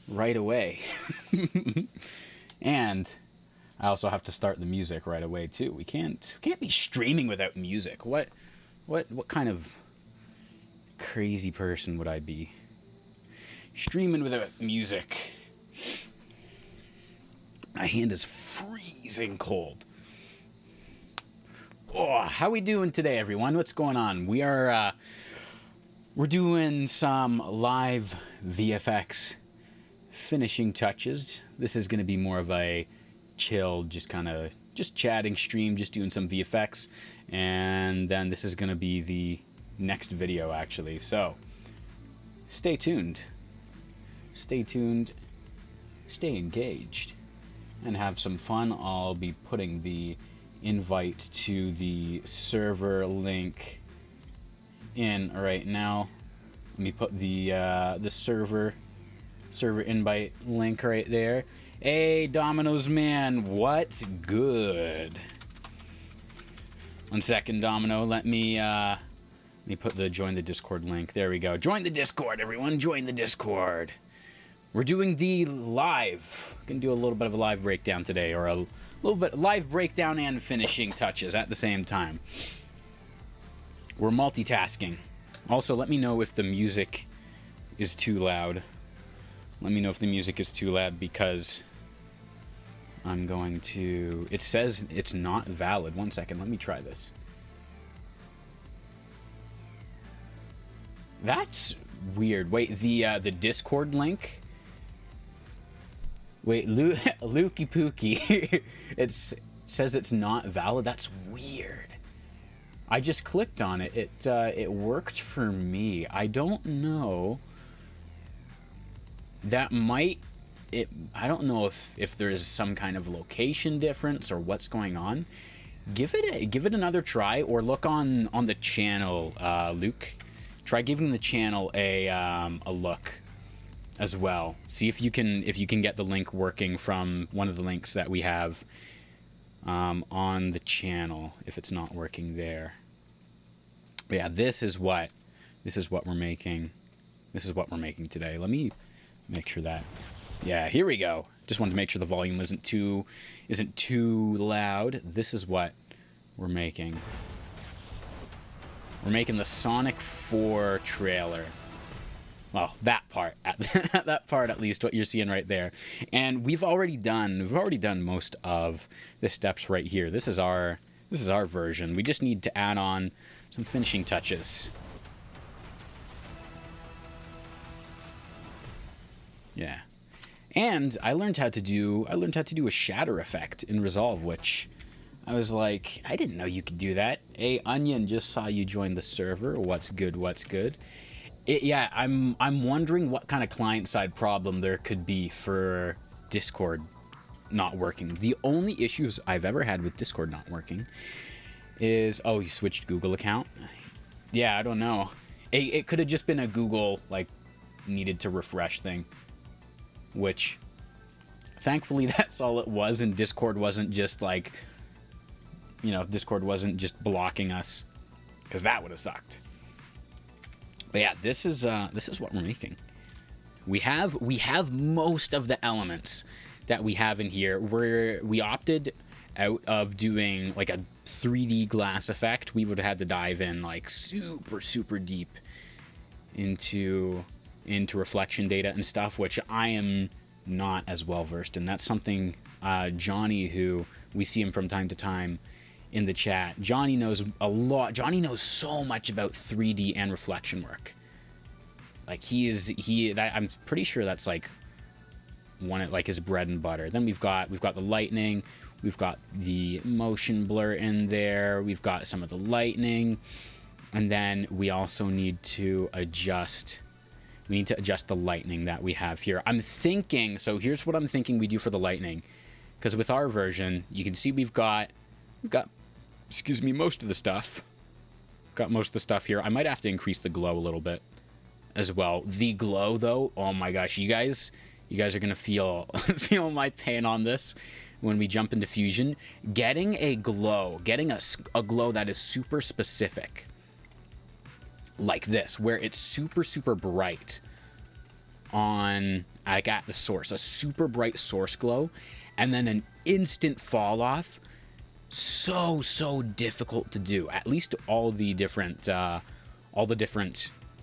right away. And I also have to start the music right away too. We can't be streaming without music. What kind of crazy person would I be? Streaming without music. My hand is freezing cold. Oh, how we doing today, everyone? What's going on? We're doing some live VFX finishing touches. This is going to be more of a chill, just chatting stream, just doing some VFX, and then this is going to be the next video actually. So stay tuned, stay engaged, and have some fun. I'll be putting the invite to the server link in right now. Let me put the server invite link right there. Hey, Domino's man, what's good? 1 second, Domino. Let me put the join the Discord link. There we go. Join the Discord, everyone. Join the Discord. We're doing the live. Gonna do a little bit of a live breakdown today, or a little bit live breakdown and finishing touches at the same time. We're multitasking. Also, let me know if the music is too loud. Let me know if the music is too loud, because I'm going to... It says it's not valid. 1 second, let me try this. That's weird. Wait, the Discord link? Wait, Lukey Pookie. It says it's not valid. That's weird. I just clicked on it. It worked for me. I don't know. That might... I don't know if there's some kind of location difference or what's going on. Give it another try, or look on the channel, Luke. Try giving the channel a look as well. See if you can get the link working from one of the links that we have on the channel, if it's not working there. But yeah, this is what we're making. This is what we're making today. Let me make sure that... Yeah, here we go. Just wanted to make sure the volume isn't too loud. This is what we're making. We're making the Sonic 4 trailer. Well, that part, that part at least, what you're seeing right there. And we've already done most of the steps right here. This is our version. We just need to add on some finishing touches. Yeah. And I learned how to do a shatter effect in Resolve, which I was like, I didn't know you could do that. Hey, Onion, just saw you join the server. What's good? What's good? Yeah, I'm wondering what kind of client-side problem there could be for Discord not working. The only issues I've ever had with Discord not working is, oh, you switched Google account? Yeah, I don't know. It could have just been a Google, like, needed to refresh thing. Which, thankfully, that's all it was, and Discord wasn't just like, Discord wasn't just blocking us, because that would have sucked. But yeah, this is what we're making. We have most of the elements that we have in here. We opted out of doing like a 3D glass effect. We would have had to dive in like super deep into reflection data and stuff, which I am not as well versed in. That's something Johnny, who we see him from time to time in the chat, Johnny knows a lot. Johnny knows so much about 3D and reflection work. Like I'm pretty sure that's like like his bread and butter. Then we've got the lightning, we've got the motion blur in there, we've got some of the lightning, and then we also need to adjust. We need to adjust the lightning that we have here. I'm thinking, so here's what I'm thinking we do for the lightning. Because with our version, you can see we've got, excuse me, most of the stuff. Got most of the stuff here. I might have to increase the glow a little bit as well. The glow, though, oh my gosh, you guys are gonna feel my pain on this when we jump into Fusion. Getting a glow that is super specific, like this, where it's super bright on like at the source, a super bright source glow, and then an instant fall off. So difficult to do. At least all the different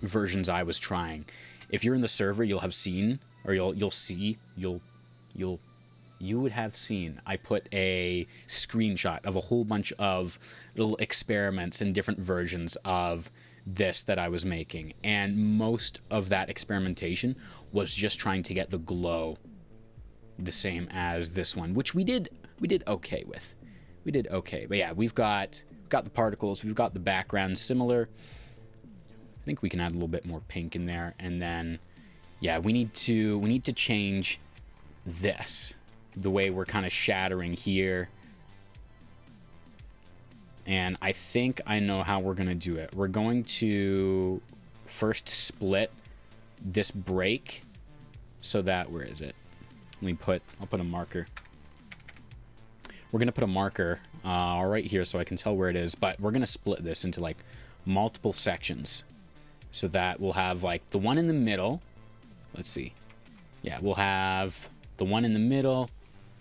versions I was trying. If you're in the server, you'll have seen, or you would have seen, I put a screenshot of a whole bunch of little experiments and different versions of this that I was making, and most of that experimentation was just trying to get the glow the same as this one, which we did okay with. We did okay, but yeah, we've got the particles, we've got the background similar. I think we can add a little bit more pink in there, and then yeah, we need to change this, the way we're kind of shattering here. And I think I know how we're going to do it. We're going to first split this break so that, where is it? I'll put a marker. We're going to put a marker right here so I can tell where it is, but we're going to split this into like multiple sections so that we'll have like the one in the middle. Let's see. Yeah, we'll have the one in the middle,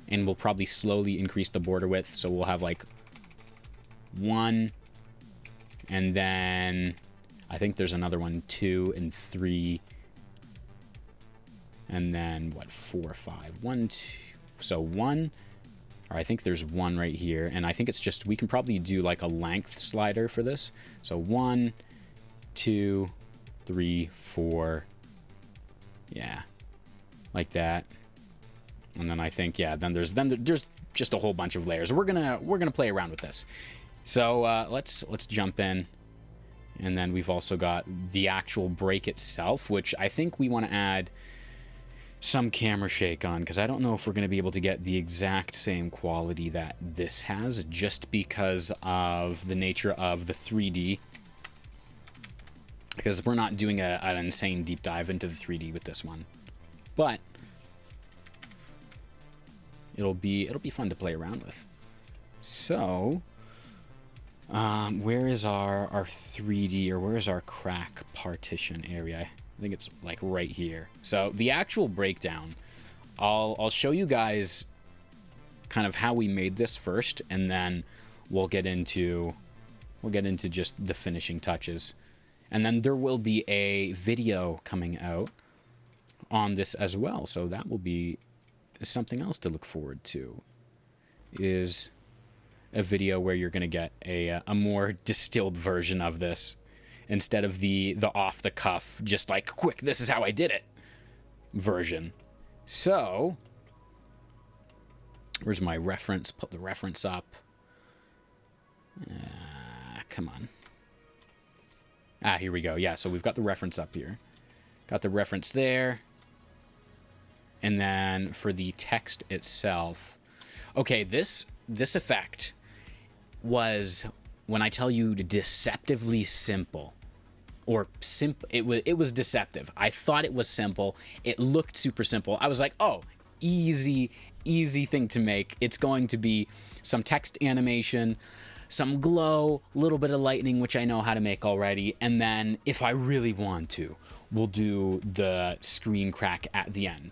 and we'll probably slowly increase the border width. So we'll have like 1, and then I think there's another one, 2 and 3, and then what, 4, 5, 1, 2. So 1, or I think there's 1 right here, and I think it's just, we can probably do like a length slider for this. So 1, 2, 3, 4, yeah, like that. And then I think, yeah, then there's just a whole bunch of layers. We're gonna play around with this. So let's jump in, and then we've also got the actual break itself, which I think we want to add some camera shake on, because I don't know if we're going to be able to get the exact same quality that this has, just because of the nature of the 3D. Because we're not doing an insane deep dive into the 3D with this one, but it'll be fun to play around with. So where is our 3D, or where is our crack partition area? I think it's like right here. So the actual breakdown, I'll show you guys kind of how we made this first, and then we'll get into just the finishing touches. And then there will be a video coming out on this as well, so that will be something else to look forward to, is a video where you're going to get a more distilled version of this, instead of the off the cuff, just like, quick, this is how I did it version. So where's my reference? Put the reference up. Come on. Here we go. Yeah, so we've got the reference up here. Got the reference there. And then for the text itself, okay, this effect was, when I tell you, deceptively simple, or simple, it was deceptive. I thought it was simple. It looked super simple. I was like, oh, easy thing to make. It's going to be some text animation, some glow, a little bit of lightning, which I know how to make already, and then if I really want to, we'll do the screen crack at the end.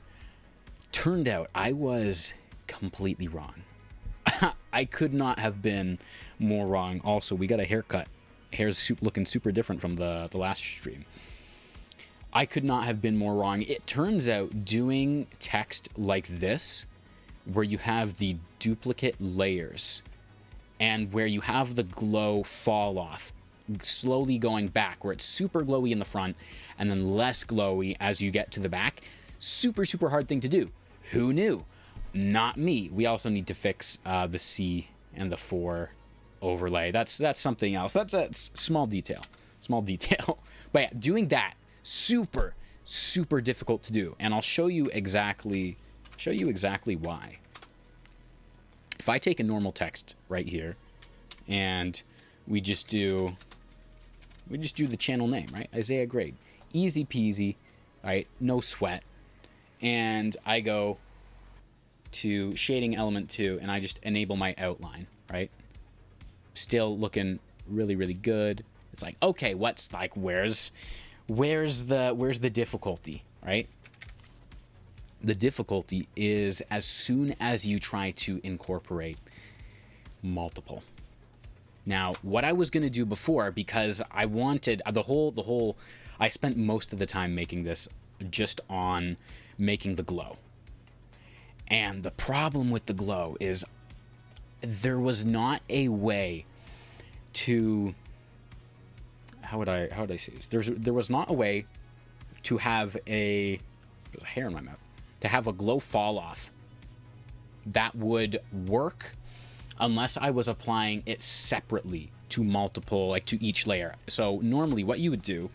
Turned out I was completely wrong. I could not have been more wrong. Also, we got a haircut. Hair's looking super different from the last stream. I could not have been more wrong. It turns out doing text like this, where you have the duplicate layers, and where you have the glow fall off, slowly going back, where it's super glowy in the front, and then less glowy as you get to the back, super hard thing to do. Who knew? Not me. We also need to fix the C and the 4 overlay. That's something else. That's a small detail. But yeah, doing that, super difficult to do, and I'll show you exactly why. If I take a normal text right here, and we just do the channel name, right? Isaiah Grade. Easy peasy, right? No sweat. And I go to shading element 2, and I just enable my outline, right? Still looking really good. It's like, okay, what's like, where's the difficulty, right? The difficulty is as soon as you try to incorporate multiple. Now, what I was going to do before, because I wanted I spent most of the time making this just on making the glow. And the problem with the glow is there was not a way to, how would I say this? There was not a way to have there's a hair in my mouth, to have a glow fall off that would work unless I was applying it separately to multiple, like to each layer. So normally what you would do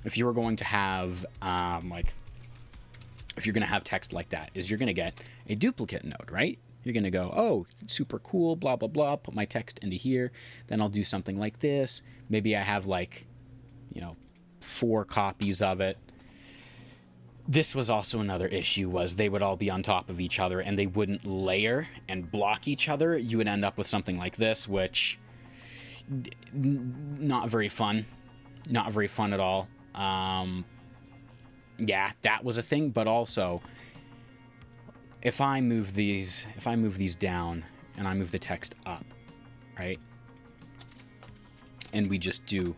if you were going to have, if you're going to have text like that, is you're going to get a duplicate node, right? You're going to go, oh, super cool, blah, blah, blah, put my text into here. Then I'll do something like this. Maybe I have 4 copies of it. This was also another issue, was they would all be on top of each other and they wouldn't layer and block each other. You would end up with something like this, which not very fun. Not very fun at all. Yeah, that was a thing, but also if I move these down and I move the text up, right? And we just do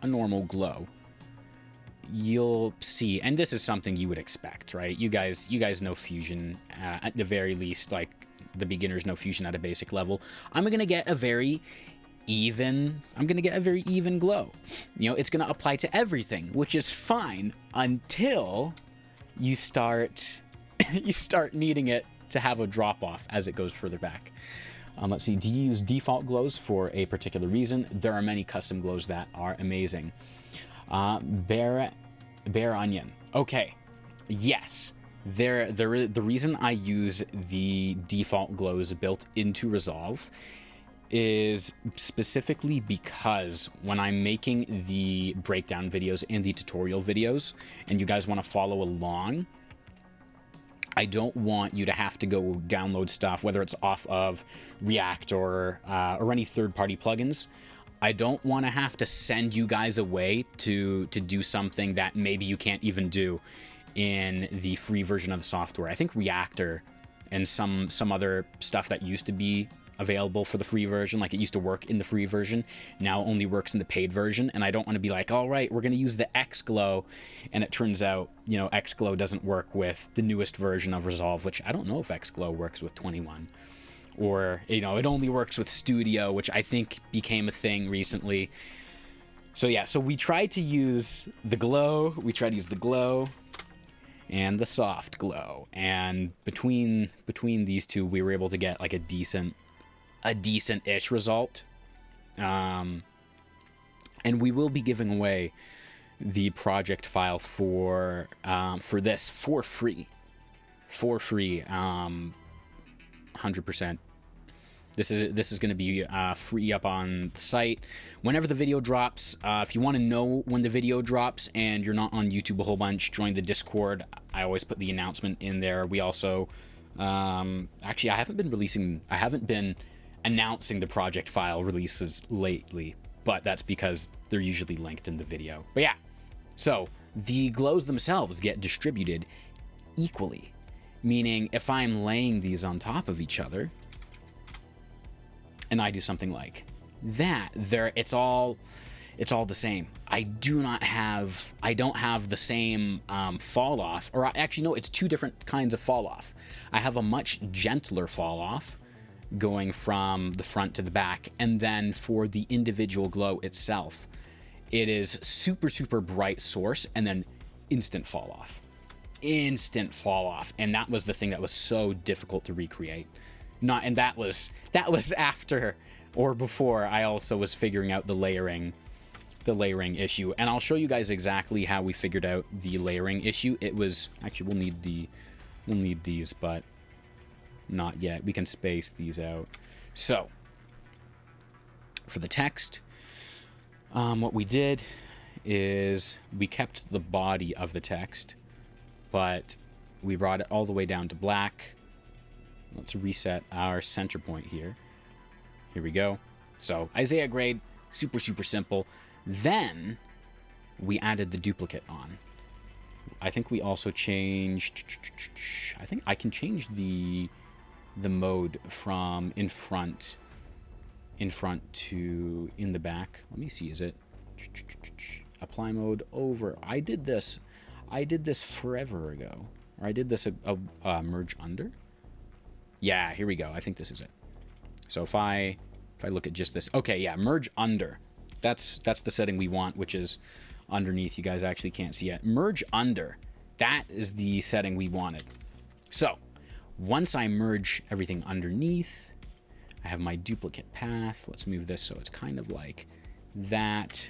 a normal glow, you'll see, and this is something you would expect, right? You guys know Fusion, at the very least, like the beginners know Fusion at a basic level. I'm gonna get a very even glow. It's gonna apply to everything, which is fine until you start needing it to have a drop off as it goes further back. Let's see, do you use default glows for a particular reason? There are many custom glows that are amazing. Bare onion. Okay, yes. The reason I use the default glows built into Resolve is specifically because when I'm making the breakdown videos and the tutorial videos, and you guys want to follow along, I don't want you to have to go download stuff, whether it's off of React or any third-party plugins. I don't want to have to send you guys away to do something that maybe you can't even do in the free version of the software. I think Reactor and some other stuff that used to be available for the free version, like it used to work in the free version, now only works in the paid version. And I don't want to be like, all right, we're going to use the Xglow, and it turns out, Xglow doesn't work with the newest version of Resolve, which I don't know if Xglow works with 21. Or, it only works with Studio, which I think became a thing recently. So yeah, so we tried to use the glow, and the soft glow. And between these two, we were able to get like a decent-ish result. And we will be giving away the project file for this for free. 100%. This is going to be free up on the site whenever the video drops. If you want to know when the video drops and you're not on YouTube a whole bunch, join the Discord. I always put the announcement in there. We also actually I haven't been announcing the project file releases lately, but that's because they're usually linked in the video. But yeah, so the glows themselves get distributed equally, meaning if I'm laying these on top of each other and I do something like that, it's all the same. I don't have the same fall off, or actually no, it's two different kinds of fall off. I have a much gentler fall off going from the front to the back, and then for the individual glow itself, it is super bright source and then instant fall off, and that was the thing that was so difficult to recreate. And that was after or before I also was figuring out the layering issue, and I'll show you guys exactly how we figured out the layering issue. It was actually we'll need these, but not yet. We can space these out. So for the text, what we did is we kept the body of the text, but we brought it all the way down to black. Let's reset our center point here. Here we go. So Isaiah grade, super simple. Then we added the duplicate on. I think we also changed, I think I can change the mode from in front to in the back. Let me see, is it apply mode over? I did this forever ago, or I did this merge under. Yeah, here we go. I think this is it. So if I look at just this, okay, yeah, merge under. That's the setting we want, which is underneath. You guys actually can't see it. Merge under. That is the setting we wanted. So once I merge everything underneath, I have my duplicate path. Let's move this so it's kind of like that.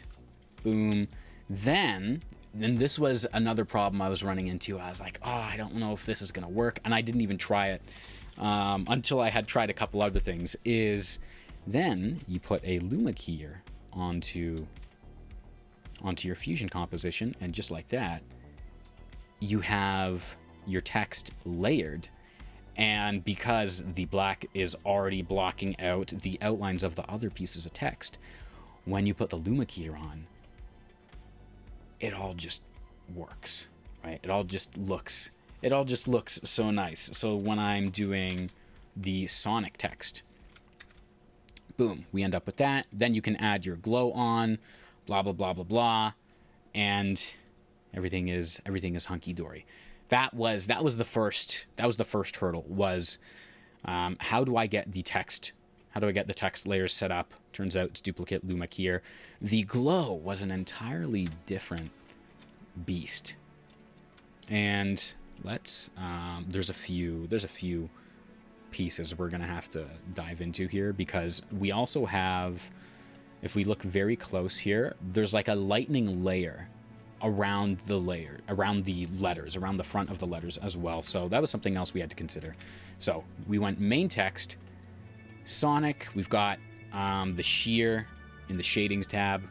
Boom. Then this was another problem I was running into. I was like, oh, I don't know if this is going to work. And I didn't even try it until I had tried a couple other things. Is then you put a luma keyer onto your fusion composition, and just like that, you have your text layered. And because the black is already blocking out the outlines of the other pieces of text, when you put the luma keyer on, it all just works, right? It all just looks so nice. So when I'm doing the Sonic text, boom, we end up with that. Then you can add your glow on, blah blah blah blah blah, and everything is hunky dory. That was the first hurdle. Was how do I get the text layers set up? Turns out it's duplicate luma keyer. The glow was an entirely different beast, and let's there's a few pieces we're gonna have to dive into here, because we also have, if we look very close here, there's like a lightning layer around the letters, around the front of the letters as well. So that was something else we had to consider. So we went main text, Sonic. We've got the shear in the shadings tab.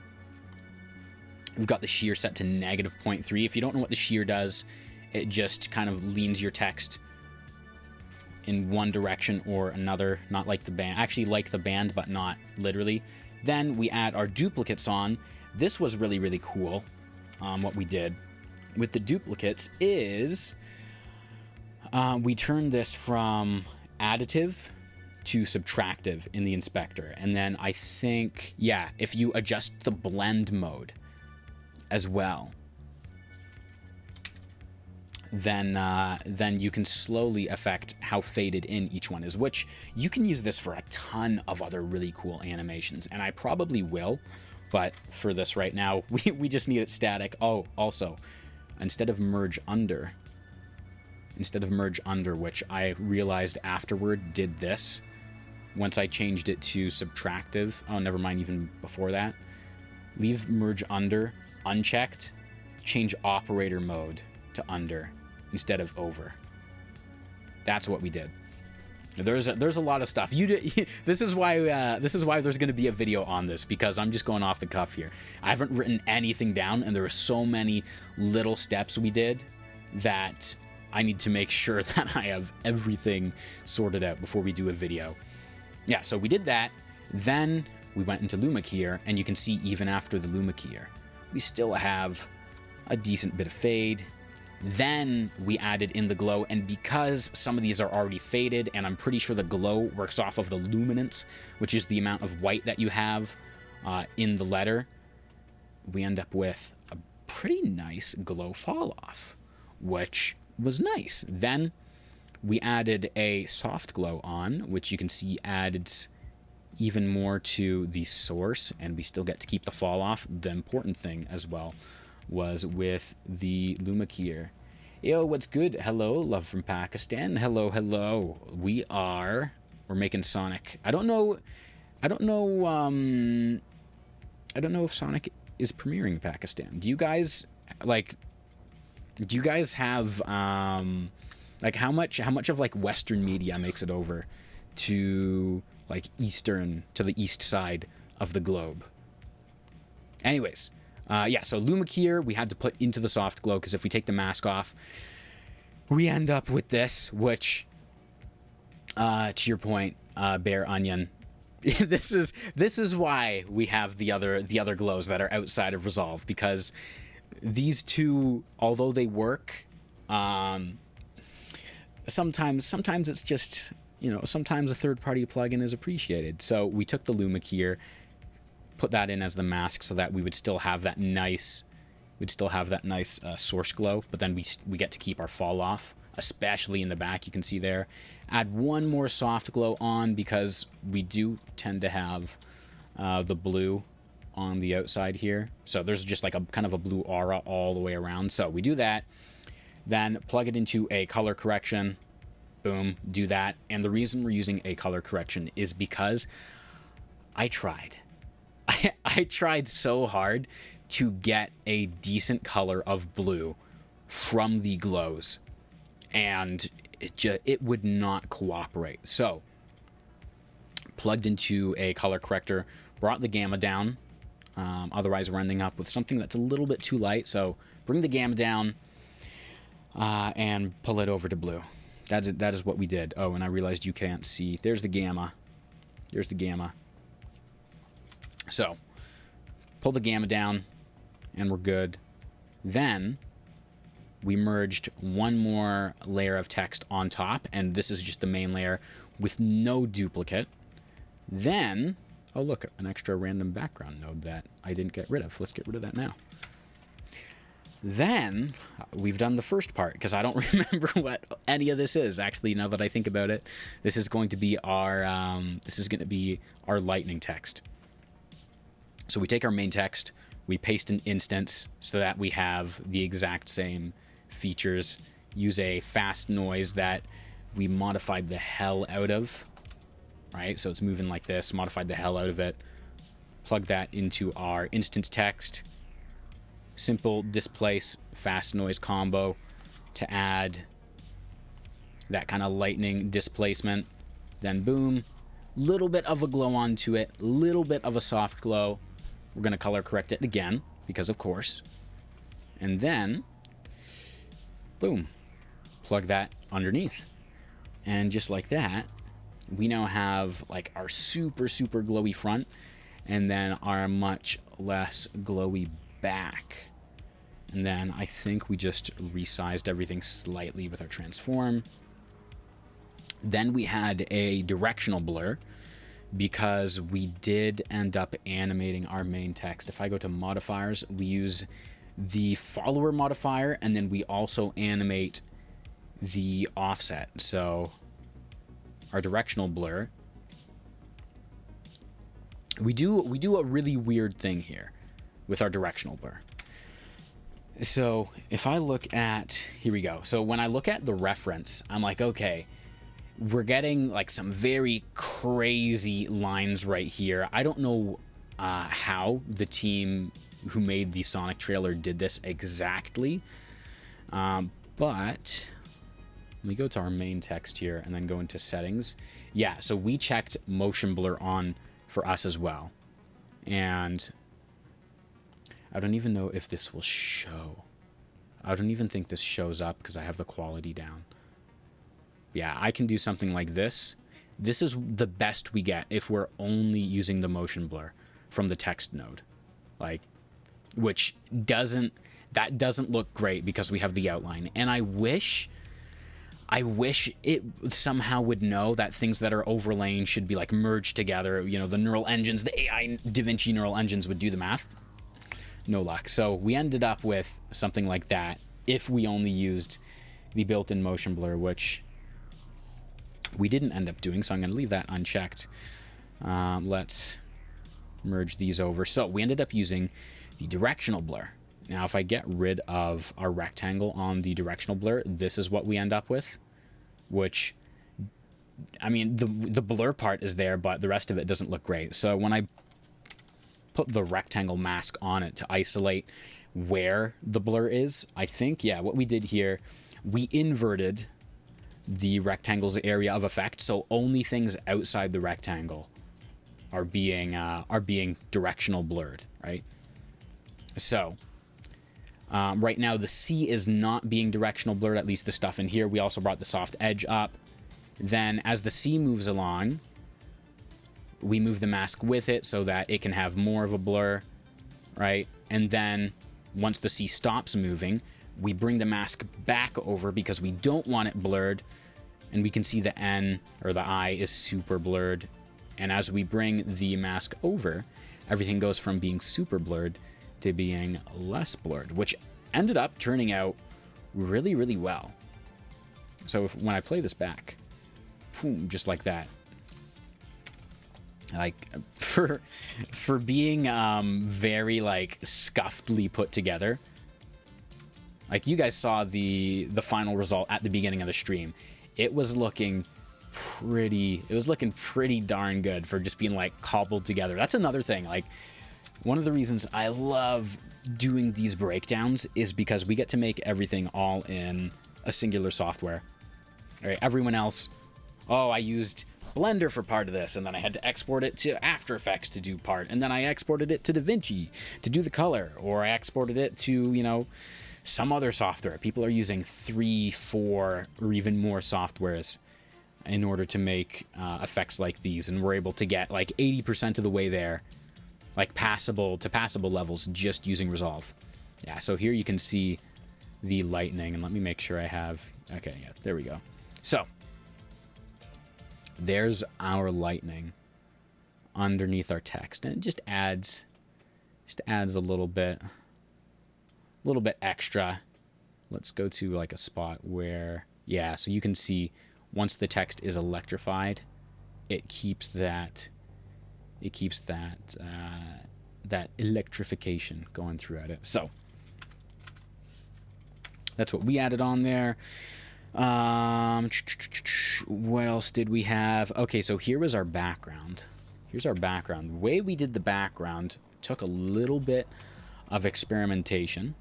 We've got the shear set to -0.3. If you don't know what the shear does, it just kind of leans your text in one direction or another, not like the band. Actually like the band, but not literally. Then we add our duplicates on. This was really, really cool. What we did with the duplicates is we turned this from additive to subtractive in the inspector. And then I think, yeah, if you adjust the blend mode as well, then you can slowly affect how faded in each one is, which you can use this for a ton of other really cool animations, and I probably will, but for this right now, we just need it static. Oh, also, instead of merge under, which I realized afterward did this, once I changed it to subtractive, oh, never mind, even before that, leave merge under unchecked, change operator mode to under instead of over. That's what we did. There's a lot of stuff. This is why there's going to be a video on this, because I'm just going off the cuff here. I haven't written anything down, and there are so many little steps we did that I need to make sure that I have everything sorted out before we do a video. Yeah, so we did that. Then we went into luma keyer, and you can see even after the luma keyer, we still have a decent bit of fade. Then we added in the glow, and because some of these are already faded, and I'm pretty sure the glow works off of the luminance, which is the amount of white that you have in the letter, we end up with a pretty nice glow fall off, which was nice. Then we added a soft glow on, which you can see added even more to the source, and we still get to keep the fall off. The important thing as well was with the luma keyer. Yo, what's good? Hello, love from Pakistan. Hello, hello. We're making Sonic. I don't know if Sonic is premiering in Pakistan. Do you guys have like how much of like Western media makes it over to like to the east side of the globe? Anyways, yeah, so luma keyer we had to put into the soft glow, because if we take the mask off, we end up with this, which, to your point, Bear Onion, this is why we have the other glows that are outside of Resolve, because these two, although they work, sometimes it's just, sometimes a third-party plugin is appreciated. So we took the Luma keyer, put that in as the mask so that we would still have that nice, source glow, but then we get to keep our fall off, especially in the back. You can see there. Add one more soft glow on because we do tend to have the blue on the outside here. So there's just like a kind of a blue aura all the way around. So we do that, then plug it into a color correction. Boom, do that. And the reason we're using a color correction is because I tried. I tried so hard to get a decent color of blue from the glows, and it would not cooperate. So plugged into a color corrector, brought the gamma down. Otherwise, we're ending up with something that's a little bit too light. So bring the gamma down and pull it over to blue. That is what we did. Oh, and I realized you can't see. There's the gamma. There's the gamma. So pull the gamma down, and we're good. Then we merged one more layer of text on top, and this is just the main layer with no duplicate. Then, oh look, an extra random background node that I didn't get rid of. Let's get rid of that now. Then we've done the first part because I don't remember what any of this is. Actually, now that I think about it, this is going to be our lightning text. So we take our main text, we paste an instance so that we have the exact same features. Use a fast noise that we modified the hell out of, right? So it's moving like this, modified the hell out of it. Plug that into our instance text. Simple displace fast noise combo to add that kind of lightning displacement. Then boom, little bit of a glow onto it, little bit of a soft glow. We're going to color correct it again, because of course. And then, boom, plug that underneath. And just like that, we now have like our super, super glowy front, and then our much less glowy back. And then I think we just resized everything slightly with our transform. Then we had a directional blur, because we did end up animating our main text. If I go to modifiers, we use the follower modifier, and then we also animate the offset. So our directional blur, we do a really weird thing here with our directional blur. So if I look at, here we go. So when I look at the reference, I'm like, okay, we're getting like some very crazy lines right here. I don't know how the team who made the Sonic trailer did this exactly, but let me go to our main text here and then go into settings. Yeah, so we checked motion blur on for us as well, and I don't even know if this will show. I don't even think this shows up because I have the quality down. Yeah, I can do something like this. This is the best we get if we're only using the motion blur from the text node. Like, which doesn't look great because we have the outline. And I wish it somehow would know that things that are overlaying should be like merged together. You know, the neural engines, the AI DaVinci neural engines would do the math. No luck. So we ended up with something like that if we only used the built-in motion blur, which we didn't end up doing, so I'm going to leave that unchecked. Let's merge these over. So we ended up using the directional blur. Now, if I get rid of our rectangle on the directional blur, this is what we end up with, which, I mean, the blur part is there, but the rest of it doesn't look great. So when I put the rectangle mask on it to isolate where the blur is, I think, yeah, what we did here, we inverted the rectangle's area of effect, so only things outside the rectangle are being directional blurred, right? So right now the C is not being directional blurred, at least the stuff in here. We also brought the soft edge up. Then as the C moves along, we move the mask with it so that it can have more of a blur, right? And then once the C stops moving, we bring the mask back over because we don't want it blurred. And we can see the N, or the I, is super blurred. And as we bring the mask over, everything goes from being super blurred to being less blurred, which ended up turning out really, really well. So when I play this back, boom, just like that. Like, for being very, like, scuffedly put together. Like, you guys saw the final result at the beginning of the stream. It was looking pretty darn good for just being, like, cobbled together. That's another thing. Like, one of the reasons I love doing these breakdowns is because we get to make everything all in a singular software. All right, everyone else, oh, I used Blender for part of this, and then I had to export it to After Effects to do part, and then I exported it to DaVinci to do the color, or I exported it to, you know, some other software. People are using 3, 4, or even more softwares in order to make effects like these, and we're able to get like 80% of the way there, like passable levels, just using Resolve. Yeah, so here you can see the lightning, and let me make sure I have, okay, yeah, there we go. So there's our lightning underneath our text, and it just adds a little bit extra. Let's go to like a spot where, yeah, so you can see once the text is electrified, it keeps that electrification going throughout it. So that's what we added on there. What else did we have? Okay, so here was our background. Here's our background. The way we did the background took a little bit of experimentation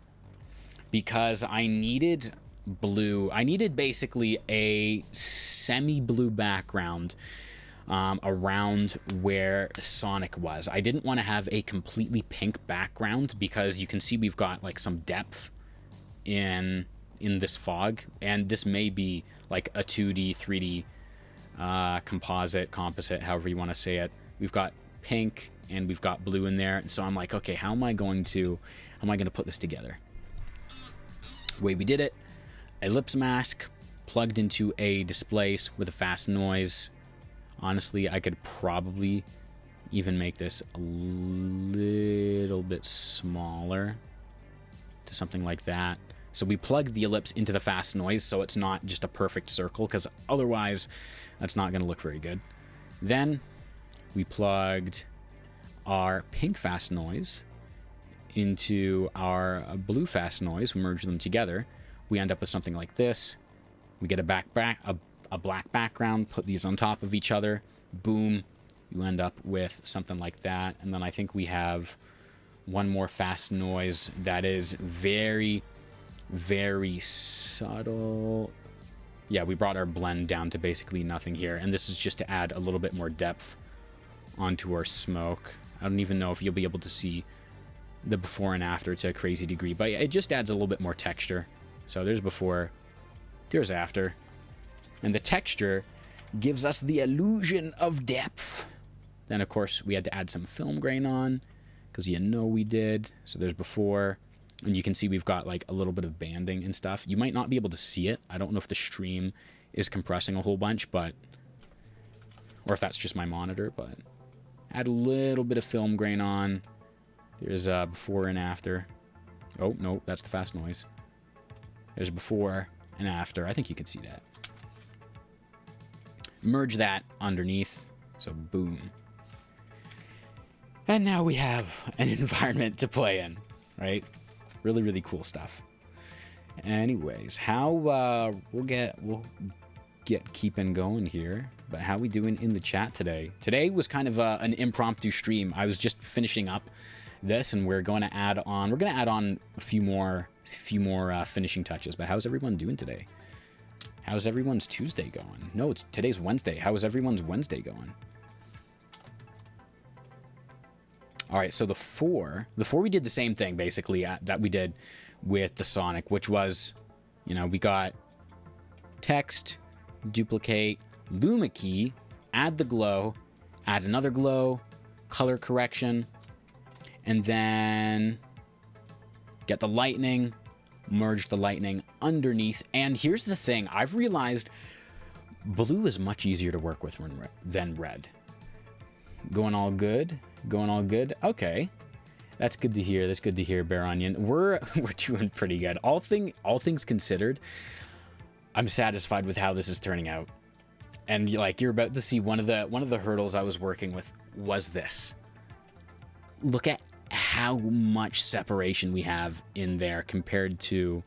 because I needed blue. I needed basically a semi-blue background around where Sonic was. I didn't want to have a completely pink background because you can see we've got like some depth in this fog, and this may be like a 2D, 3D composite, however you want to say it. We've got pink and we've got blue in there, and so I'm like, okay, how am I going to put this together? The way we did it, ellipse mask plugged into a displace with a fast noise. Honestly, I could probably even make this a little bit smaller to something like that. So we plugged the ellipse into the fast noise so it's not just a perfect circle, because otherwise that's not going to look very good. Then we plugged our pink fast noise into our blue fast noise. We merge them together. We end up with something like this. We get a black background, put these on top of each other. Boom. You end up with something like that. And then I think we have one more fast noise that is very, very subtle. Yeah, we brought our blend down to basically nothing here, and this is just to add a little bit more depth onto our smoke. I don't even know if you'll be able to see the before and after to a crazy degree, but it just adds a little bit more texture. So there's before, there's after, and the texture gives us the illusion of depth. Then of course we had to add some film grain on, because you know we did. So there's before. And you can see we've got like a little bit of banding and stuff. You might not be able to see it. I don't know if the stream is compressing a whole bunch, but, or if that's just my monitor, but add a little bit of film grain on. There's before and after. Oh, no, that's the fast noise. There's before and after. I think you can see that. Merge that underneath. So boom. And now we have an environment to play in, right? Really, really cool stuff. Anyways, how we'll get keeping going here. But how we doing in the chat today? Today was kind of an impromptu stream. I was just finishing up this, and we're going to add on. We're going to add on a few more finishing touches. But how's everyone doing today? How's everyone's Tuesday going? No, today's Wednesday. How is everyone's Wednesday going? All right, so the four we did the same thing basically that we did with the Sonic, which was, you know, we got text, duplicate, luma key, add the glow, add another glow, color correction, and then get the lightning, merge the lightning underneath. And here's the thing, I've realized blue is much easier to work with than red. Going all good? Going all good? Okay. That's good to hear. That's good to hear, Bear Onion. We're doing pretty good. All things considered, I'm satisfied with how this is turning out. And like you're about to see, one of the hurdles I was working with was this. Look at how much separation we have in there compared to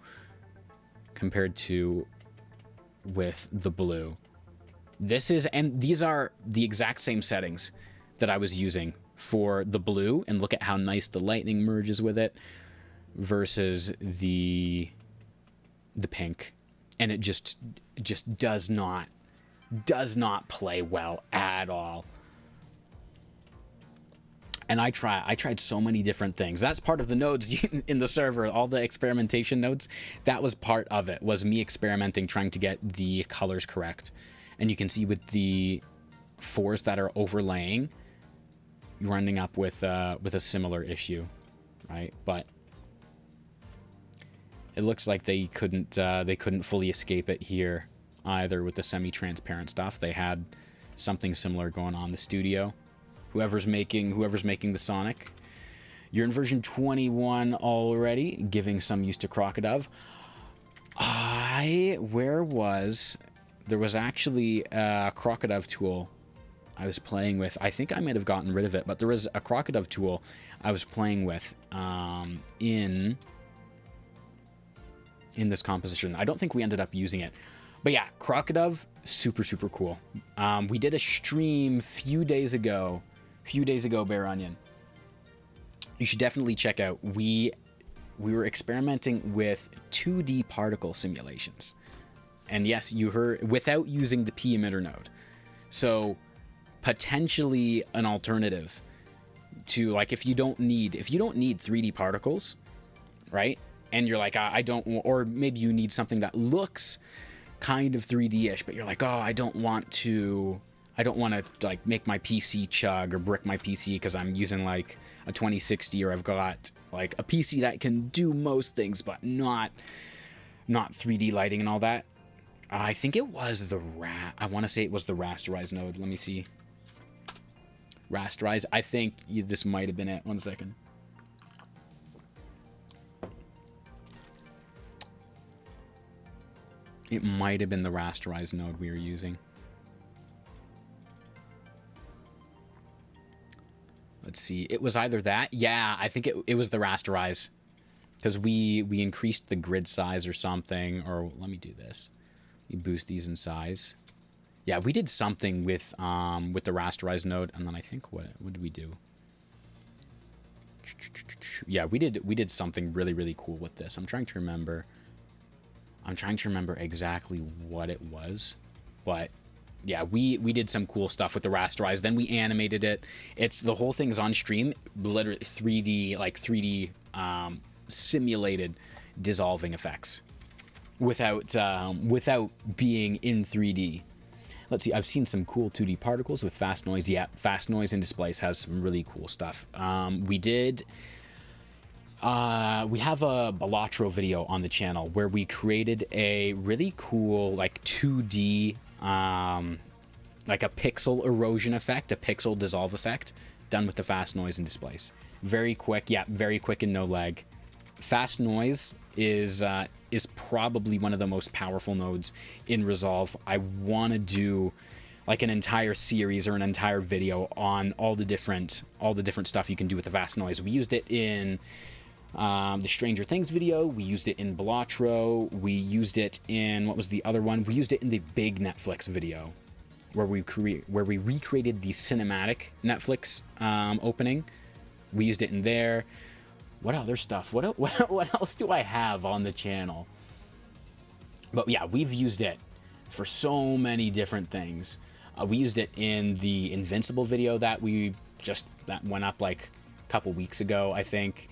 with the blue. These are the exact same settings that I was using for the blue, and look at how nice the lightning merges with it versus the pink, and it just does not play well at all. And I tried so many different things. That's part of the nodes in the server, all the experimentation nodes. That was part of it, was me experimenting, trying to get the colors correct. And you can see with the 4s that are overlaying, you're ending up with a similar issue, right? But it looks like they couldn't fully escape it here either with the semi-transparent stuff. They had something similar going on in the studio. Whoever's making the Sonic, you're in version 21 already, giving some use to Crocodile. There was actually a Crocodile tool I was playing with. I think I might have gotten rid of it, but there was a Crocodile tool I was playing with in this composition. I don't think we ended up using it. But yeah, Crocodile, super, super cool. We did a stream a few days ago, Bear Onion. You should definitely check out. We were experimenting with 2D particle simulations. And yes, you heard, without using the P emitter node. So potentially an alternative to, like, if you don't need 3D particles, right? And you're like, I don't, or maybe you need something that looks kind of 3D-ish, but you're like, oh, I don't want to like make my PC chug or brick my PC because I'm using like a 2060, or I've got like a PC that can do most things but not 3D lighting and all that. I think it was I want to say it was the rasterize node. Let me see. Rasterize. I think this might have been it. 1 second. It might have been the rasterize node we were using. Let's see. It was either that. Yeah, I think it was the rasterize, because we increased the grid size or something. Or let me do this. You boost these in size. Yeah, we did something with the rasterize node, and then I think what did we do? Yeah, we did something really, really cool with this. I'm trying to remember exactly what it was, but yeah, we did some cool stuff with the rasterize. Then we animated it. The whole thing's on stream, literally 3D simulated dissolving effects without being in 3D. Let's see. I've seen some cool 2D particles with fast noise. Yeah, fast noise in displays has some really cool stuff. We have a Balatro video on the channel where we created a really cool, like, 2D, like a pixel erosion effect, a pixel dissolve effect, done with the fast noise in displays. Very quick, yeah, very quick and no lag. Fast noise is probably one of the most powerful nodes in Resolve. I want to do like an entire series or an entire video on all the different stuff you can do with the fast noise. We used it in the Stranger Things video. We used it in Balatro. We used it in, what was the other one? We used it in the big Netflix video where we recreated the cinematic Netflix opening. We used it in there. What other stuff? What else do I have on the channel? But yeah, we've used it for so many different things. We used it in the Invincible video that went up like a couple weeks ago, I think.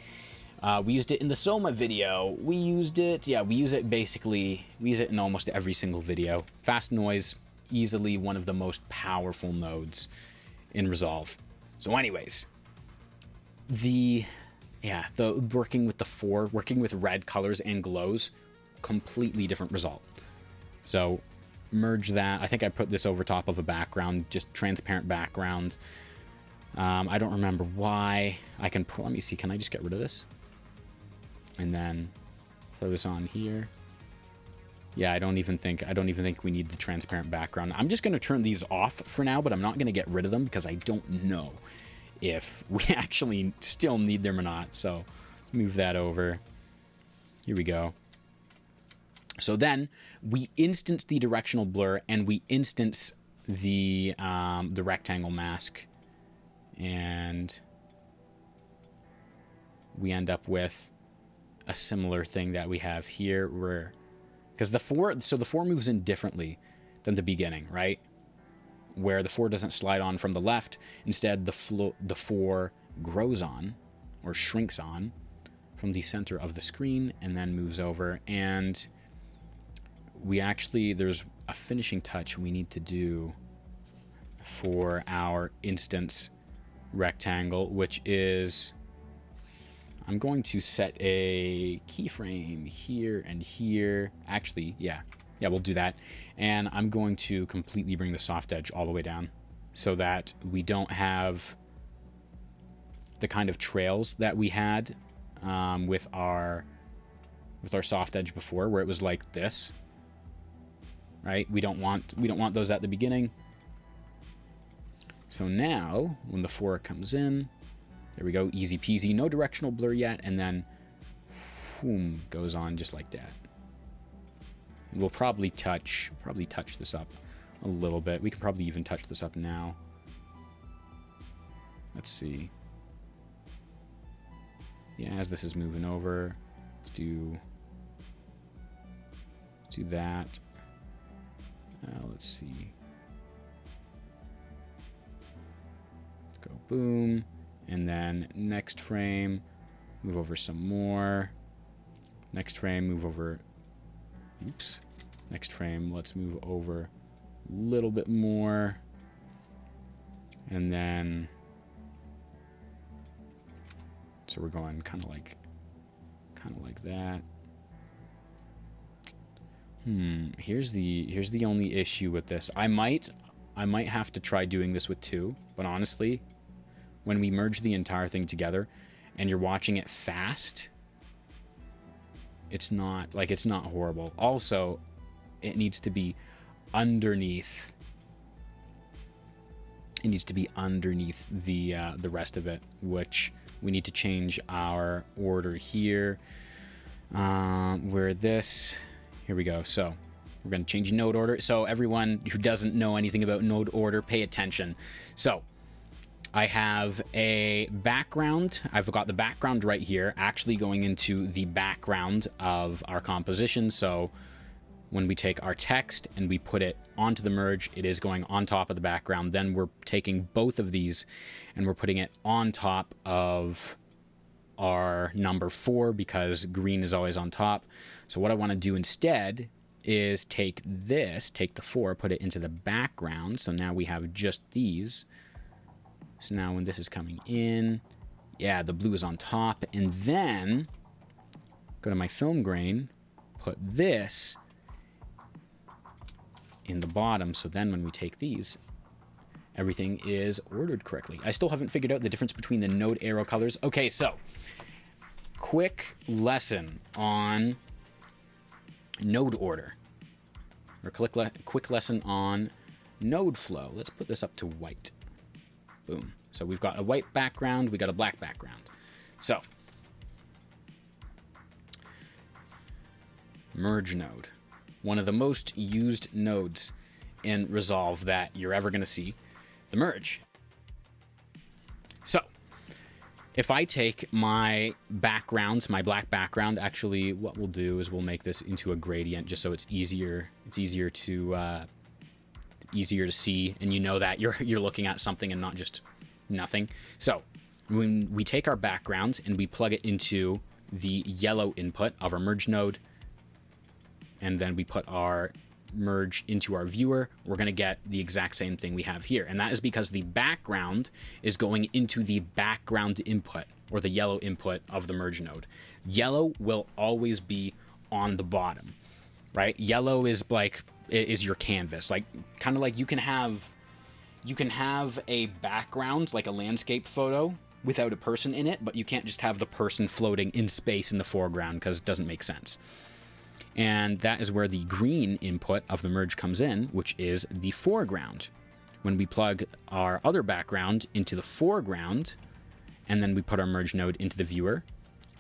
We used it in the Soma video. We use it in almost every single video. Fast noise, easily one of the most powerful nodes in Resolve. So anyways, the Yeah, the working with red colors and glows, completely different result. So merge that. I think I put this over top of a background, just transparent background. I don't remember why. Let me see, can I just get rid of this? And then throw this on here. Yeah, I don't even think we need the transparent background. I'm just going to turn these off for now, but I'm not going to get rid of them because I don't know if we actually still need them or not. So move that over. Here we go. So then we instance the directional blur and we instance the rectangle mask, and we end up with a similar thing that we have here, where because the 4 moves in differently than the beginning, right? Where the 4 doesn't slide on from the left. Instead, the 4 grows on or shrinks on from the center of the screen and then moves over. And there's a finishing touch we need to do for our instance rectangle, which is I'm going to set a keyframe here and here. Actually, yeah, we'll do that. And I'm going to completely bring the soft edge all the way down so that we don't have the kind of trails that we had with our soft edge before, where it was like this, right? We don't want those at the beginning. So now when the 4 comes in, there we go, easy peasy, no directional blur yet, and then boom, goes on just like that. We'll probably touch this up a little bit. We can probably even touch this up now. Let's see. Yeah, as this is moving over, let's do that. Let's see. Let's go boom. And then next frame, move over some more. Next frame, move over. Oops. Next frame, let's move over a little bit more. And then, so we're going kind of like that. Here's the only issue with this. I might have to try doing this with 2, but honestly, when we merge the entire thing together and you're watching it fast, it's not horrible. Also, it needs to be underneath. It needs to be underneath the rest of it, which we need to change our order here. Here we go. So we're going to change node order. So everyone who doesn't know anything about node order, pay attention. So I have a background. I've got the background right here, actually going into the background of our composition. So when we take our text and we put it onto the merge, it is going on top of the background. Then we're taking both of these and we're putting it on top of our number 4 because green is always on top. So what I want to do instead is take the 4, put it into the background. So now we have just these. So now when this is coming in, yeah, the blue is on top. And then go to my film grain, put this in the bottom. So then when we take these, everything is ordered correctly. I still haven't figured out the difference between the node arrow colors. Okay, so quick lesson on node order, or quick lesson on node flow. Let's put this up to white. Boom. So we've got a white background, we got a black background. So merge node, one of the most used nodes in Resolve that you're ever going to see, the merge. So if I take my background, my black background, actually what we'll do is we'll make this into a gradient just so it's easier to see, and you know that you're looking at something and not just nothing. So when we take our background and we plug it into the yellow input of our merge node, and then we put our merge into our viewer, we're going to get the exact same thing we have here. And that is because the background is going into the background input. or the yellow input of the merge node. Yellow will always be on the bottom, right? Yellow is your canvas, like kind of like you can have a background, like a landscape photo without a person in it, but you can't just have the person floating in space in the foreground because it doesn't make sense. And that is where the green input of the merge comes in, which is the foreground. When we plug our other background into the foreground, and then we put our merge node into the viewer,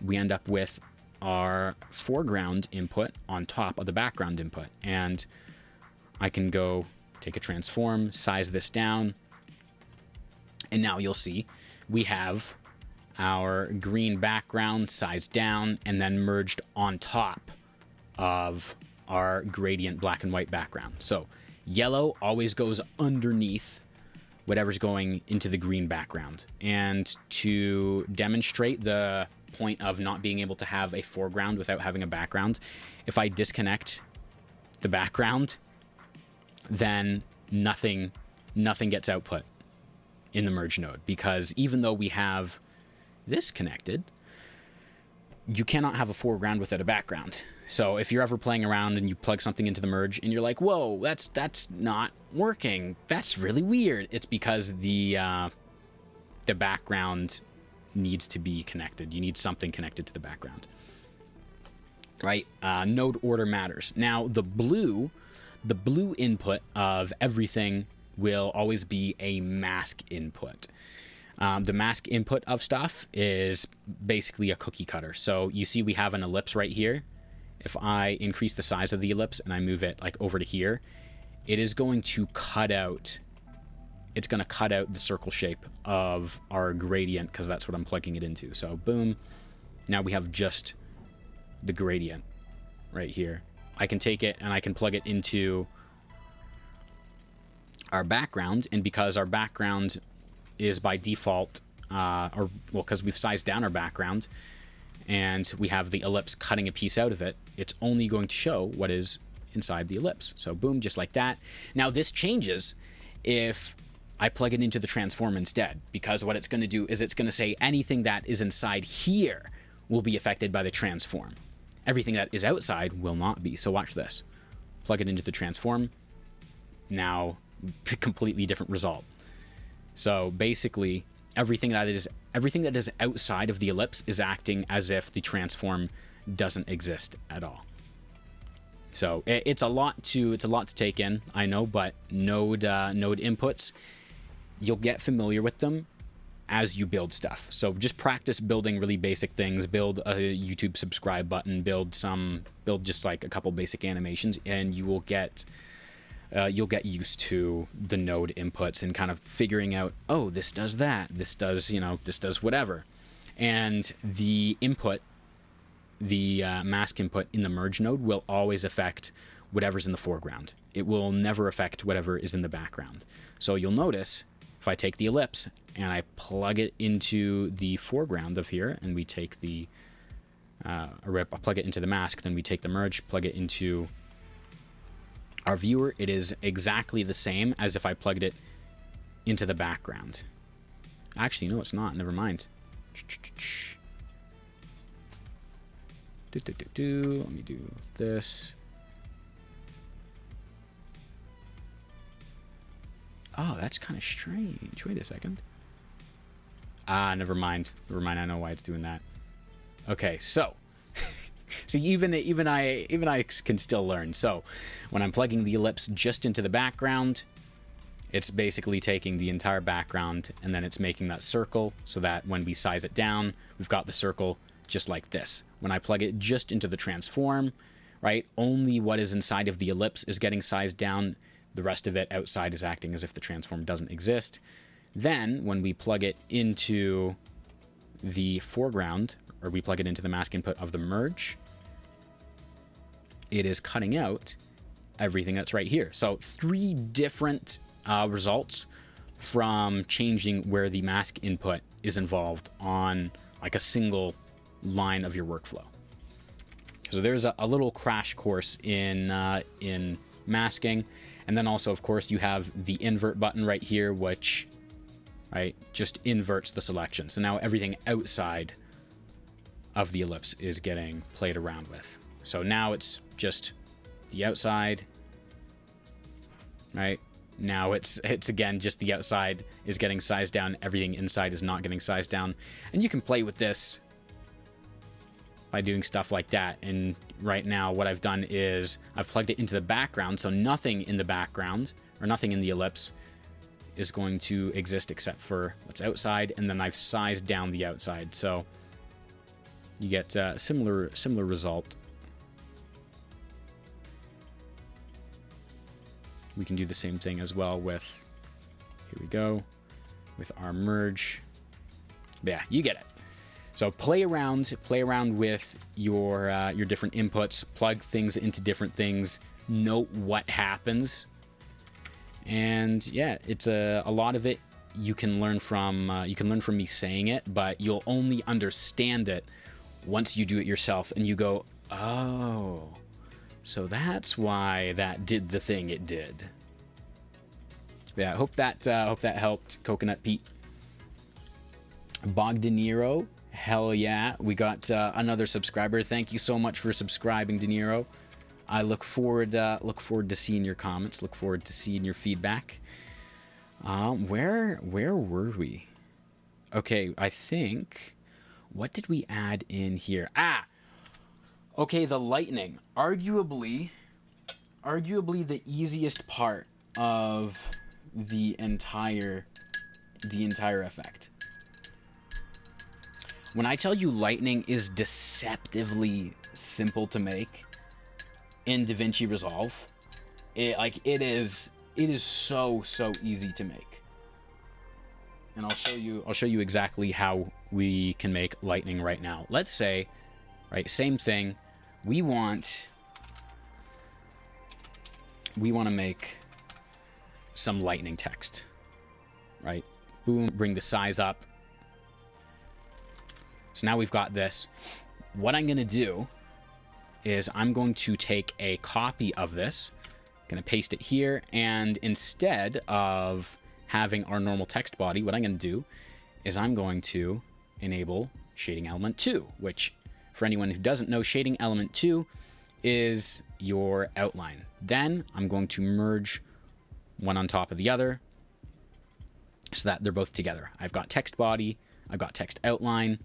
we end up with our foreground input on top of the background input. And I can go take a transform, size this down, and now you'll see we have our green background sized down and then merged on top of our gradient black and white background. So yellow always goes underneath whatever's going into the green background. And to demonstrate the point of not being able to have a foreground without having a background, if I disconnect the background, then nothing gets output in the merge node, because even though we have this connected, you cannot have a foreground without a background. So if you're ever playing around and you plug something into the merge and you're like, whoa, that's not working, that's really weird, it's because the background needs to be connected. You need something connected to the background, right? Node order matters. Now the blue input of everything will always be a mask input. The mask input of stuff is basically a cookie cutter. So you see we have an ellipse right here. If I increase the size of the ellipse and I move it like over to here, it is going to cut out, it's going to cut out the circle shape of our gradient because that's what I'm plugging it into. So boom, now we have just the gradient right here. I can take it and I can plug it into our background, and because our background is by default, because we've sized down our background and we have the ellipse cutting a piece out of it, it's only going to show what is inside the ellipse. So boom, just like that. Now this changes if I plug it into the transform instead, because what it's going to do is it's going to say anything that is inside here will be affected by the transform. Everything that is outside will not be. So watch this. Plug it into the transform. Now, completely different result. So basically, everything that is outside of the ellipse is acting as if the transform doesn't exist at all. So it's a lot to take in, I know, but node inputs, you'll get familiar with them as you build stuff. So just practice building really basic things. Build a YouTube subscribe button. Build just like a couple basic animations, and you will get used to the node inputs and kind of figuring out, oh, this does that, this does whatever. And the input, the mask input in the merge node will always affect whatever's in the foreground. It will never affect whatever is in the background. So you'll notice if I take the ellipse and I plug it into the foreground of here, and we take the, plug it into the mask, then we take the merge, plug it into our viewer, it is exactly the same as if I plugged it into the background. Actually, no, it's not. Never mind. Let me do this. Oh, that's kind of strange. Wait a second. Never mind. Never mind. I know why it's doing that. Okay, so see, even I can still learn. So when I'm plugging the ellipse just into the background, it's basically taking the entire background and then it's making that circle so that when we size it down, we've got the circle just like this. When I plug it just into the transform, right, only what is inside of the ellipse is getting sized down. The rest of it outside is acting as if the transform doesn't exist. Then when we plug it into the foreground, or we plug it into the mask input of the merge, it is cutting out everything that's right here. So 3 different results from changing where the mask input is involved on like a single line of your workflow. So there's a little crash course in masking. And then also, of course, you have the invert button right here, which right, just inverts the selection. So now everything outside of the ellipse is getting played around with. So now it's just the outside, right? Now it's again just the outside is getting sized down, everything inside is not getting sized down. And you can play with this by doing stuff like that. And right now what I've done is I've plugged it into the background, so nothing in the background or nothing in the ellipse is going to exist except for what's outside, and then I've sized down the outside. So you get a similar result. We can do the same thing as well with, here we go, with our merge. Yeah, you get it. So play around with your different inputs, plug things into different things, note what happens, and yeah, it's a lot of it you can learn from me saying it, but you'll only understand it once you do it yourself and you go, oh, so that's why that did the thing it did. Yeah, hope that helped, Coconut Pete. Bogdaniro, hell yeah, we got another subscriber. Thank you so much for subscribing, De Niro. I look forward to seeing your comments. Look forward to seeing your feedback. Where were we? Okay, I think, what did we add in here? Okay, the lightning. Arguably the easiest part of the entire effect. When I tell you lightning is deceptively simple to make in DaVinci Resolve, it is so easy to make. And I'll show you exactly how we can make lightning right now. Let's say, right, same thing, we want to make some lightning text, right? Boom, bring the size up. So now we've got this. What I'm going to do is I'm going to take a copy of this, going to paste it here, and instead of having our normal text body, what I'm going to do is I'm going to enable shading element 2, which for anyone who doesn't know, shading element 2 is your outline. Then I'm going to merge one on top of the other so that they're both together. I've got text body, I've got text outline,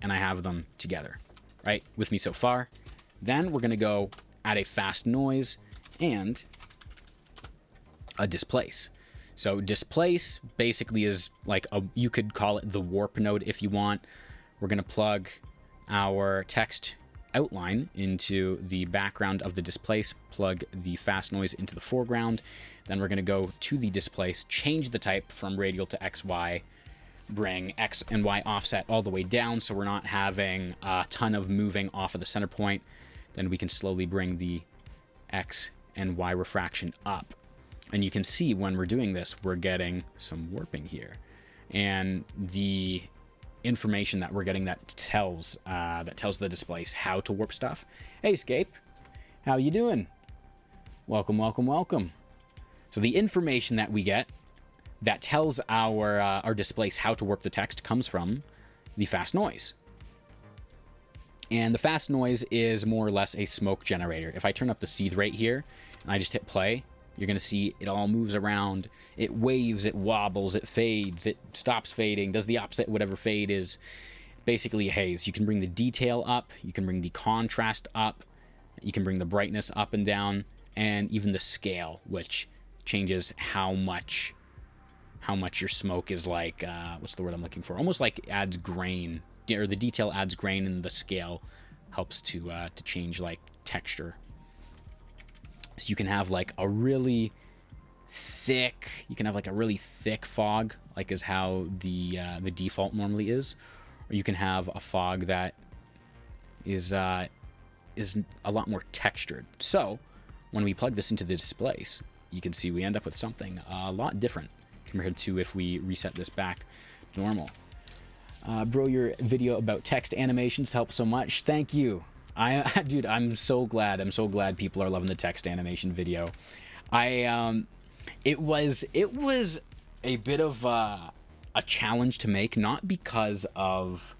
and I have them together, right? With me so far. Then we're going to go add a fast noise and a displace. So displace basically is like you could call it the warp node if you want. We're going to plug our text outline into the background of the displace, plug the fast noise into the foreground. Then we're going to go to the displace, change the type from radial to XY, bring X and Y offset all the way down so we're not having a ton of moving off of the center point. Then we can slowly bring the X and Y refraction up. And you can see when we're doing this, we're getting some warping here. And the information that we're getting that tells the displace how to warp stuff. Hey, Scape, how you doing? Welcome, welcome, welcome. So the information that we get that tells our displace how to warp the text comes from the fast noise. And the fast noise is more or less a smoke generator. If I turn up the seethe rate here and I just hit play, you're going to see it all moves around. It waves, it wobbles, it fades, it stops fading, does the opposite whatever fade is. Basically a haze. You can bring the detail up, you can bring the contrast up, you can bring the brightness up and down, and even the scale, which changes how much your smoke is like, what's the word I'm looking for? Almost like adds grain, or the detail adds grain, and the scale helps to change like texture. So you can have like a really thick, fog, like is how the default normally is, or you can have a fog that is a lot more textured. So when we plug this into the displace, you can see we end up with something a lot different compared to if we reset this back normal. Bro, your video about text animations helps so much. Thank you. Dude, I'm so glad. I'm so glad people are loving the text animation video. It was a bit of a challenge to make, not because of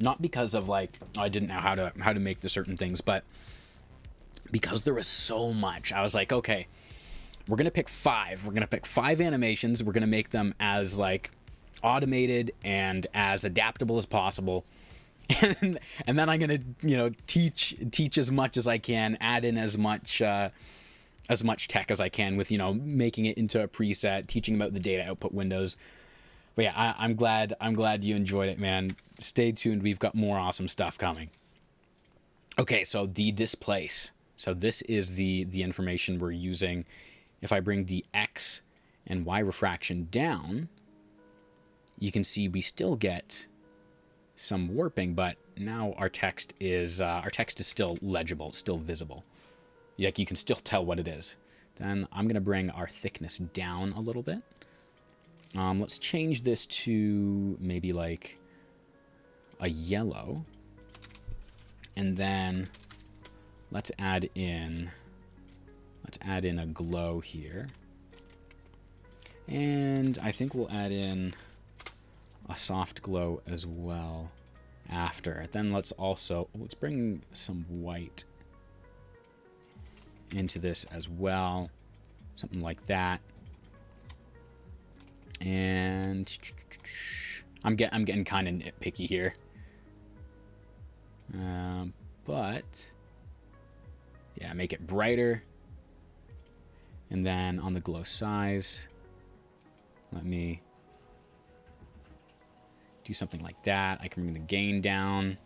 like, oh, I didn't know how to make the certain things, but because there was so much. I was like, okay, we're gonna pick 5. We're gonna pick 5 animations. We're gonna make them as like automated and as adaptable as possible. And then I'm gonna, you know, teach as much as I can, add in as much tech as I can with, you know, making it into a preset, teaching about the data output windows. But yeah, I'm glad you enjoyed it, man. Stay tuned. We've got more awesome stuff coming. Okay, so the displace. So this is the information we're using. If I bring the X and Y refraction down, you can see we still get some warping, but now our text is still legible, still visible. Like, you can still tell what it is. Then I'm gonna bring our thickness down a little bit. Let's change this to maybe like a yellow, and then let's add in a glow here, and I think we'll add in a soft glow as well after. Then let's bring some white into this as well, something like that. And I'm getting kind of nitpicky here, but yeah, make it brighter. And then on the glow size, let me do something like that. I can bring the gain down.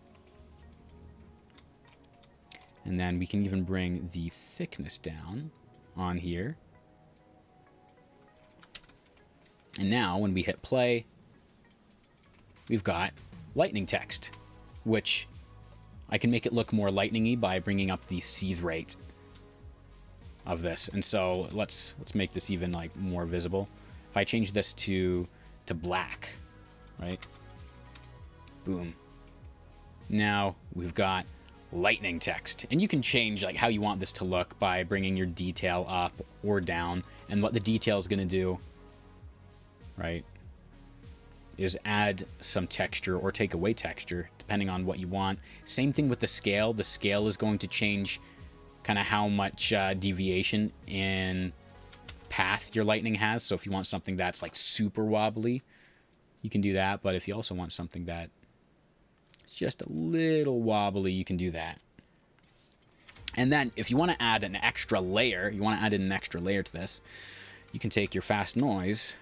And then we can even bring the thickness down on here. And now when we hit play, we've got lightning text, which I can make it look more lightning-y by bringing up the seethe rate of this. And so let's make this even like more visible. If I change this to black, right? Boom. Now we've got lightning text, and you can change like how you want this to look by bringing your detail up or down. And what the detail is going to do, right, is add some texture or take away texture depending on what you want. Same thing with the scale. The scale is going to change kind of how much deviation in path your lightning has. So if you want something that's like super wobbly, you can do that. But if you also want something that it's just a little wobbly, you can do that. And then if you want to add an extra layer, to this, you can take your fast noise,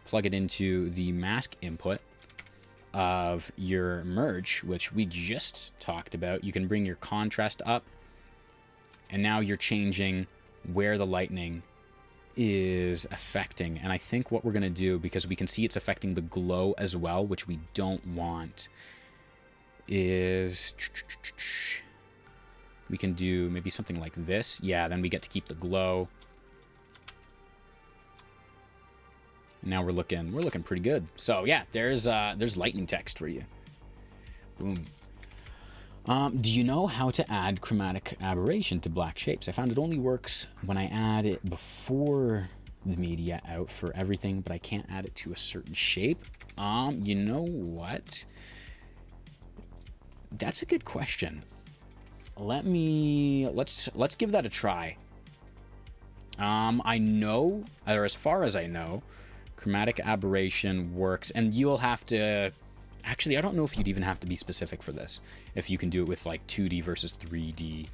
plug it into the mask input of your merge, which we just talked about. You can bring your contrast up, and now you're changing where the lightning is affecting. And I think what we're going to do, because we can see it's affecting the glow as well, which we don't want, is we can do maybe something like this. Yeah, then we get to keep the glow. Now we're looking pretty good. So yeah, there's lightning text for you. Boom. Do you know how to add chromatic aberration to black shapes? I found it only works when I add it before the media out for everything, but I can't add it to a certain shape. You know what? That's a good question. Let's give that a try. I know, or as far as I know, chromatic aberration works, and you'll have to, actually, I don't know if you'd even have to be specific for this, if you can do it with like 2D versus 3D,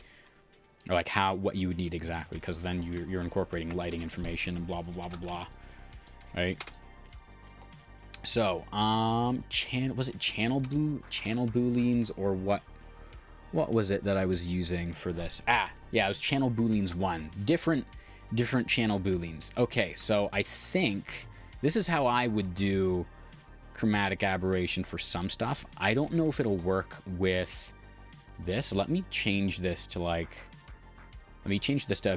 or like what you would need exactly, because then you're incorporating lighting information and blah blah blah blah blah, right? So was it channel booleans, or what was it that I was using for this? Yeah, it was channel booleans 1. Different channel booleans. Okay, so I think this is how I would do chromatic aberration for some stuff. I don't know if it'll work with this. Let me change this to a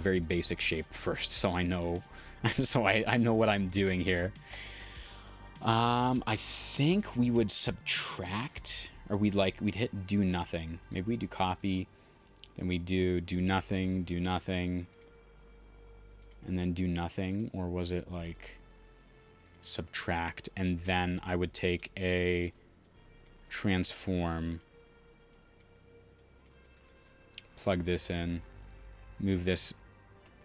very basic shape first, so I know I know what I'm doing here. I think we would subtract, or we'd hit do nothing. Maybe we do copy, then we do nothing, and then do nothing. Or was it like, subtract, and then I would take a transform, plug this in, move this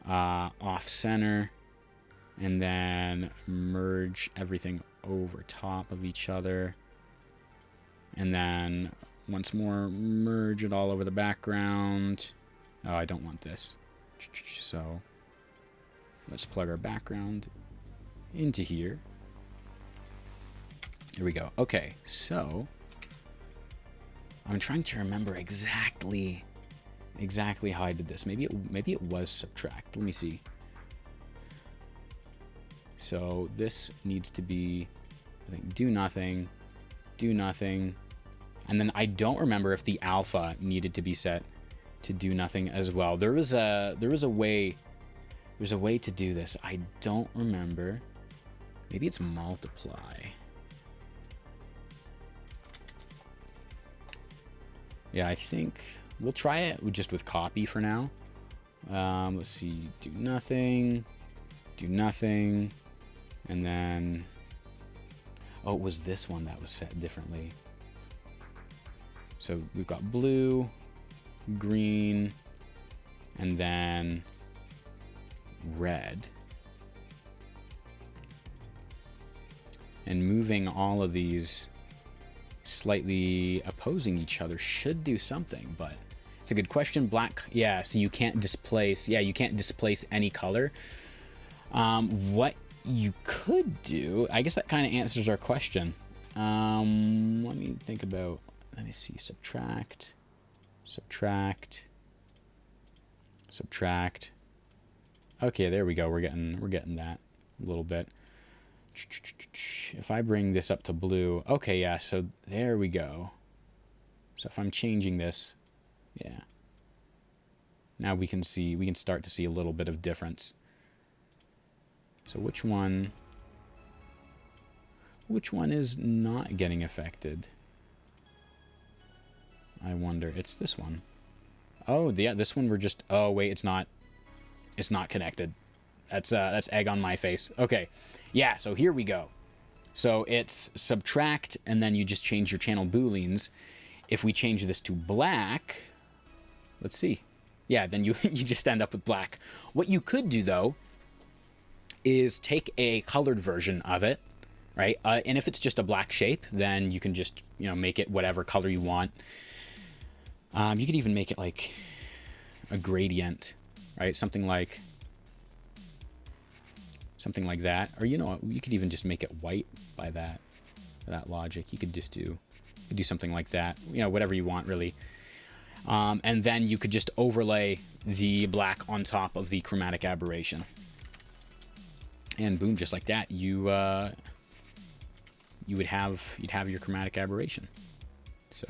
off center, and then merge everything over top of each other. And then once more, merge it all over the background. Oh, I don't want this. So let's plug our background into here. Here we go. Okay, so I'm trying to remember exactly how I did this. Maybe it was subtract. Let me see. So this needs to be, I think, do nothing, and then I don't remember if the alpha needed to be set to do nothing as well. There was a way to do this. I don't remember. Maybe it's multiply. Yeah, I think we'll try it just with copy for now. Let's see, do nothing, and then, oh, it was this one that was set differently. So we've got blue, green, and then red. And moving all of these slightly opposing each other should do something, but it's a good question. Black, yeah, so you can't displace, yeah, you can't displace any color. What you could do, I guess that kind of answers our question. Let me think about, let me see, subtract. Okay, there we go. We're getting that a little bit. If I bring this up to blue, okay, yeah, so there we go. So if I'm changing this, yeah. Now we can start to see a little bit of difference. So which one is not getting affected? I wonder. It's this one. Oh, yeah, this one we're just, oh wait, it's not connected. That's egg on my face. Okay. Yeah, so here we go. So it's subtract, and then you just change your channel booleans. If we change this to black, let's see. Yeah, then you just end up with black. What you could do, though, is take a colored version of it, right? And if it's just a black shape, then you can just, make it whatever color you want. You could even make it like a gradient, right? Something like that, or you could even just make it white by that logic. You could just do something like that, whatever you want really. And then you could just overlay the black on top of the chromatic aberration, and boom, just like that, you'd have your chromatic aberration. So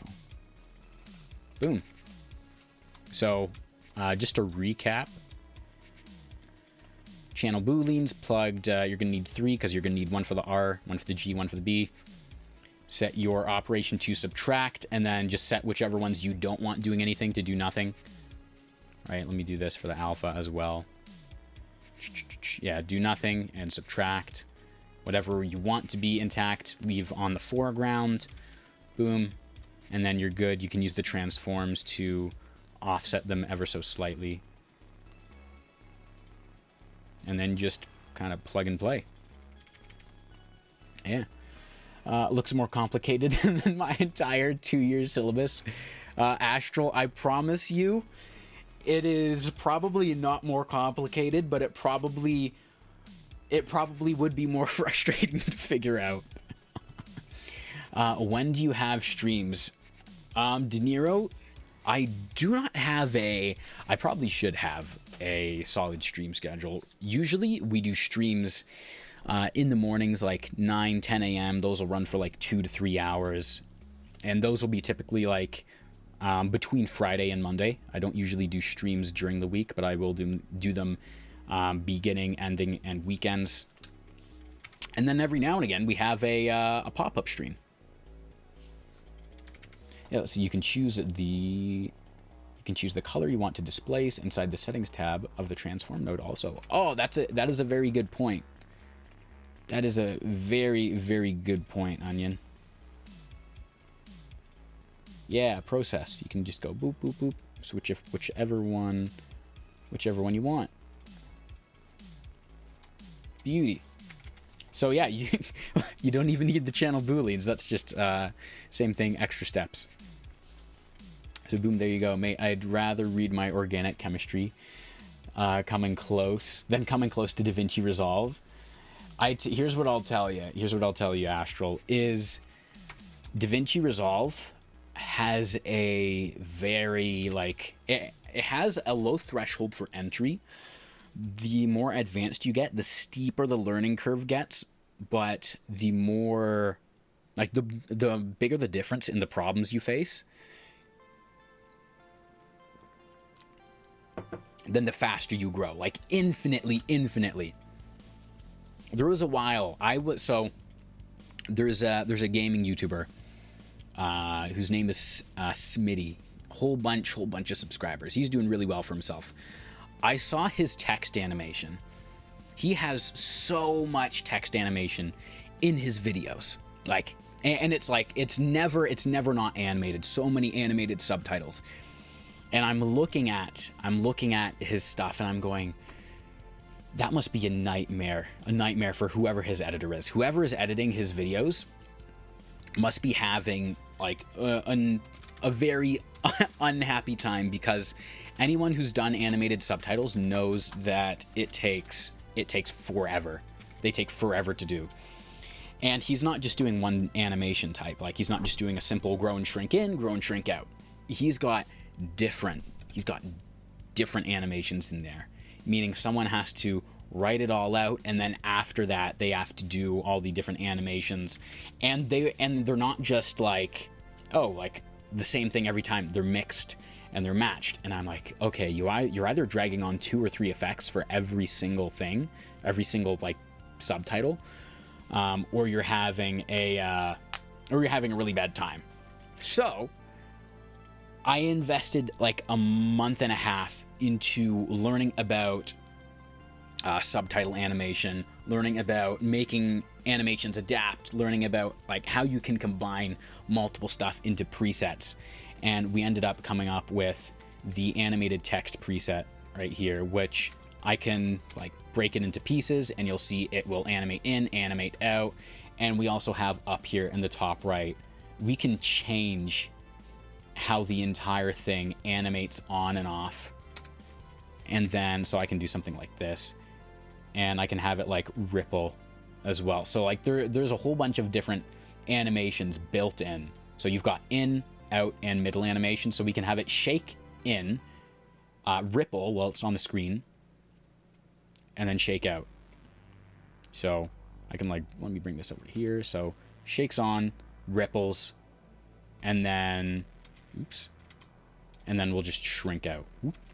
boom. So just to recap, channel booleans plugged, you're going to need 3 because you're going to need 1 for the R, 1 for the G, 1 for the B. Set your operation to subtract, and then just set whichever ones you don't want doing anything to do nothing. All right, let me do this for the alpha as well. Yeah, do nothing and subtract. Whatever you want to be intact, leave on the foreground. Boom. And then you're good. You can use the transforms to offset them ever so slightly. And then just kind of plug and play. Yeah. Looks more complicated than my entire 2-year syllabus. Astral, I promise you, it is probably not more complicated, but it probably would be more frustrating to figure out. When do you have streams? De Niro, I do not have I probably should have a solid stream schedule. Usually we do streams in the mornings, like 9, 10 a.m. Those will run for like 2 to 3 hours. And those will be typically like between Friday and Monday. I don't usually do streams during the week, but I will do them beginning, ending, and weekends. And then every now and again, we have a pop-up stream. Yeah, so you can choose the color you want to displace inside the settings tab of the transform node also. Oh, that is a very good point. That is a very, very good point, Onion. Yeah, process. You can just go boop, boop, boop. Switch whichever one you want. Beauty. So yeah, you don't even need the channel booleans. That's just same thing, extra steps. So boom, there you go. I'd rather read my organic chemistry coming close to DaVinci Resolve. Here's what I'll tell you. Here's what I'll tell you, Astral, is DaVinci Resolve has a very, like, it has a low threshold for entry. The more advanced you get, the steeper the learning curve gets, but the more, like, the bigger the difference in the problems you face, then the faster you grow, like infinitely. There was a while there's a gaming YouTuber whose name is Smitty. Whole bunch of subscribers. He's doing really well for himself. I saw his text animation. He has so much text animation in his videos. Like, and it's like it's never not animated. So many animated subtitles. And I'm looking at his stuff and I'm going, that must be a nightmare for whoever his editor is. Whoever is editing his videos must be having like a very unhappy time, because anyone who's done animated subtitles knows that it takes forever. They take forever to do. And he's not just doing one animation type. Like, he's not just doing a simple grow and shrink in, grow and shrink out. He's got different animations in there, meaning someone has to write it all out, and then after that they have to do all the different animations, and they're not just like, oh, like the same thing every time. They're mixed and they're matched, and I'm like, okay, you're either dragging on 2 or 3 effects for every single thing, every single like subtitle, or you're having a really bad time. So I invested like a month and a half into learning about subtitle animation, learning about making animations adapt, learning about like how you can combine multiple stuff into presets. And we ended up coming up with the animated text preset right here, which I can like break it into pieces, and you'll see it will animate in, animate out. And we also have up here in the top right, we can change how the entire thing animates on and off. And then, so I can do something like this, and I can have it like ripple as well. So like there's a whole bunch of different animations built in. So you've got in, out, and middle animation. So we can have it shake in, ripple while it's on the screen, and then shake out. So I can like, let me bring this over here. So shakes on, ripples, and then, oops, and then we'll just shrink out,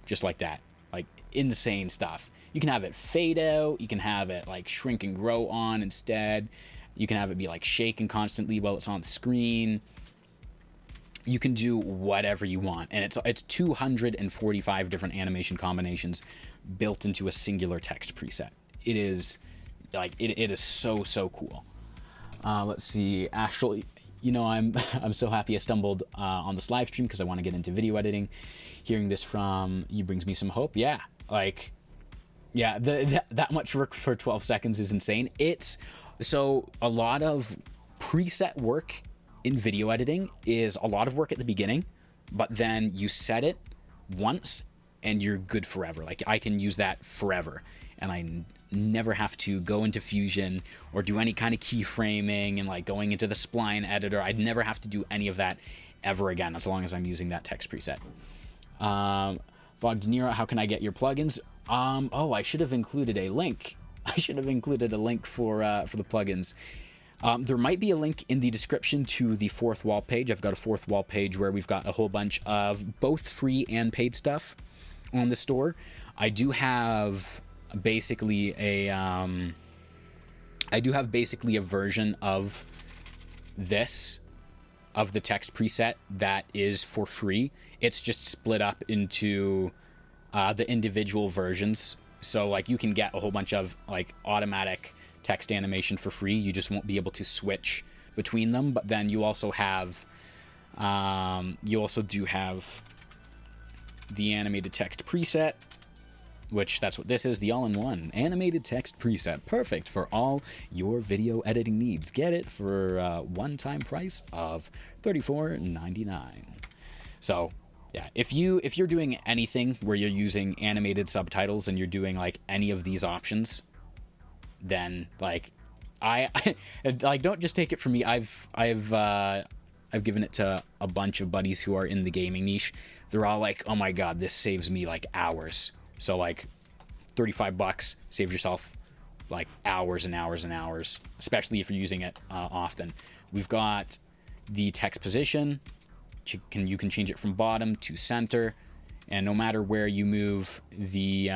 just like that. Like, insane stuff. You can have it fade out. You can have it like shrink and grow on instead. You can have it be like shaking constantly while it's on the screen. You can do whatever you want, and it's 245 different animation combinations built into a singular text preset. It is like it is so cool. Let's see, Astral. You know, I'm so happy I stumbled on this live stream because I want to get into video editing. Hearing this from you brings me some hope. Yeah, like, yeah, that much work for 12 seconds is insane. It's so a lot of preset work in video editing is a lot of work at the beginning, but then you set it once and you're good forever. Like, I can use that forever, and I never have to go into Fusion or do any kind of keyframing and like going into the spline editor. I'd never have to do any of that ever again, as long as I'm using that text preset. Vlog De Niro, how can I get your plugins? Oh, I should have included a link. I should have included a link for the plugins. There might be a link in the description to the fourth wall page. I've got a fourth wall page where we've got a whole bunch of both free and paid stuff on the store. I do have basically a version of this, of the text preset, that is for free. It's just split up into the individual versions. So like you can get a whole bunch of like automatic text animation for free. You just won't be able to switch between them. But then you also have, you also do have the animated text preset, which that's what this is, the all-in-one animated text preset, perfect for all your video editing needs. Get it for a one-time price of $34.99. So yeah, if you're doing anything where you're using animated subtitles and you're doing like any of these options, then like I like, don't just take it from me. I've given it to a bunch of buddies who are in the gaming niche. They're all like, oh my god, this saves me like hours. So like $35 saves yourself like hours and hours and hours, especially if you're using it often. We've got the text position. You can change it from bottom to center, and no matter where you move the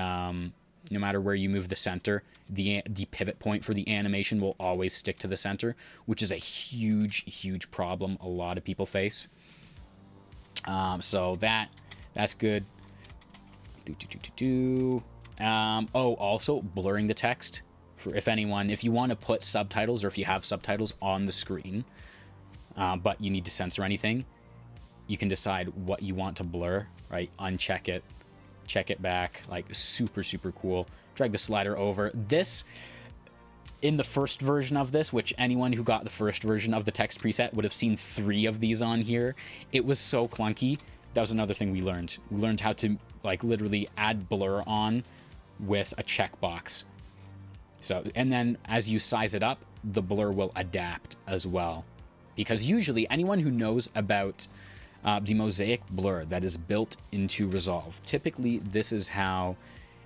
center, the pivot point for the animation will always stick to the center, which is a huge problem a lot of people face. So that's good. Oh, also blurring the text. If you want to put subtitles, or if you have subtitles on the screen, but you need to censor anything, you can decide what you want to blur, right? Uncheck it, check it back, like super cool. Drag the slider over. This, in the first version of this, which anyone who got the first version of the text preset would have seen 3 of these on here. It was so clunky. That was another thing we learned. We learned how to like literally add blur on with a checkbox. So, and then as you size it up, the blur will adapt as well. Because usually anyone who knows about the mosaic blur that is built into Resolve, typically this is how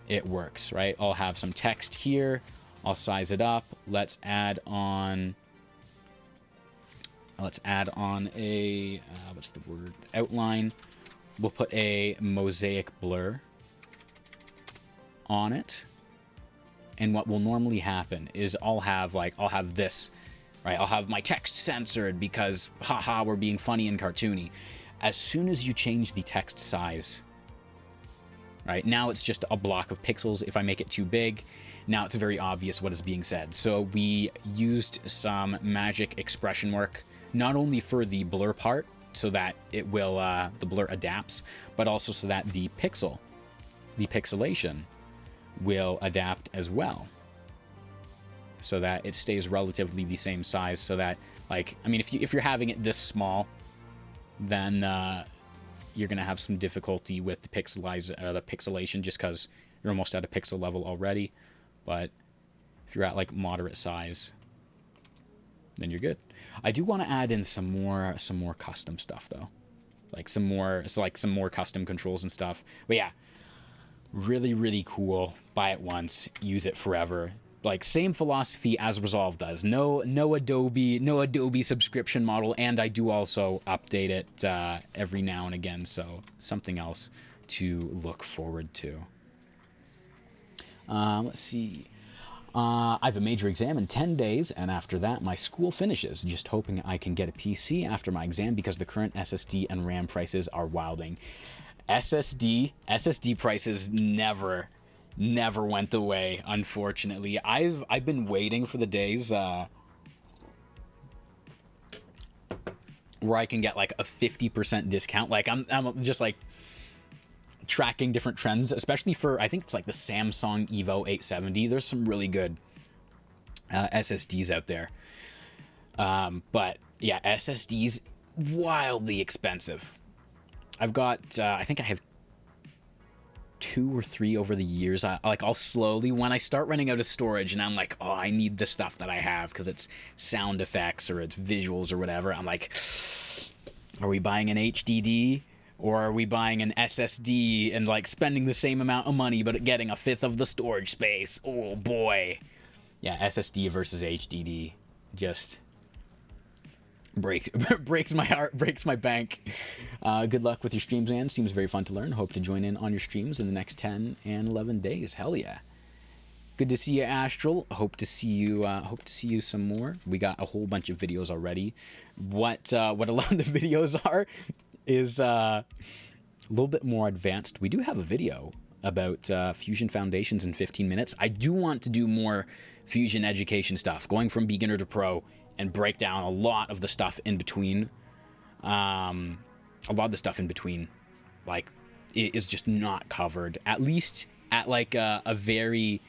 it works, right? I'll have some text here. I'll size it up. Let's add on a, what's the word? Outline. We'll put a mosaic blur on it. And what will normally happen is I'll have this, right? I'll have my text censored because, haha, we're being funny and cartoony. As soon as you change the text size, right, now it's just a block of pixels. If I make it too big, now it's very obvious what is being said. So we used some magic expression work, not only for the blur part, so that it will, the blur adapts, but also so that the pixelation will adapt as well, so that it stays relatively the same size, so that, like, I mean, if you're having it this small, then you're gonna have some difficulty with the pixelation, just because you're almost at a pixel level already. But if you're at like moderate size, then you're good. I do want to add in some more custom stuff though, like some more custom controls and stuff. But yeah, really cool. Buy it once, use it forever. Like, same philosophy as Resolve does. No Adobe subscription model, and I do also update it every now and again, so something else to look forward to. Let's see. I have a major exam in 10 days, and after that, my school finishes. Just hoping I can get a PC after my exam because the current SSD and RAM prices are wilding. SSD prices never went away, unfortunately. I've been waiting for the days where I can get like a 50% discount. Like I'm just like tracking different trends, especially for, I think it's like the Samsung Evo 870. There's some really good SSDs out there. But yeah, SSDs wildly expensive. I've got I think I have 2 or 3 over the years. I'll slowly, when I start running out of storage and I'm like, oh, I need the stuff that I have because it's sound effects or it's visuals or whatever, I'm like, are we buying an HDD or are we buying an SSD and like spending the same amount of money but getting 1/5 of the storage space? Oh boy. Yeah, SSD versus HDD just breaks my heart, breaks my bank. Good luck with your streams, man. Seems very fun to learn. Hope to join in on your streams in the next 10 and 11 days. Hell yeah. Good to see you, Astral. Hope to see you some more. We got a whole bunch of videos already. What a lot of the videos are is a little bit more advanced. We do have a video about Fusion Foundations in 15 minutes. I do want to do more Fusion education stuff, going from beginner to pro, and break down a lot of the stuff in between. A lot of the stuff in between, like, is just not covered, at least at like a very,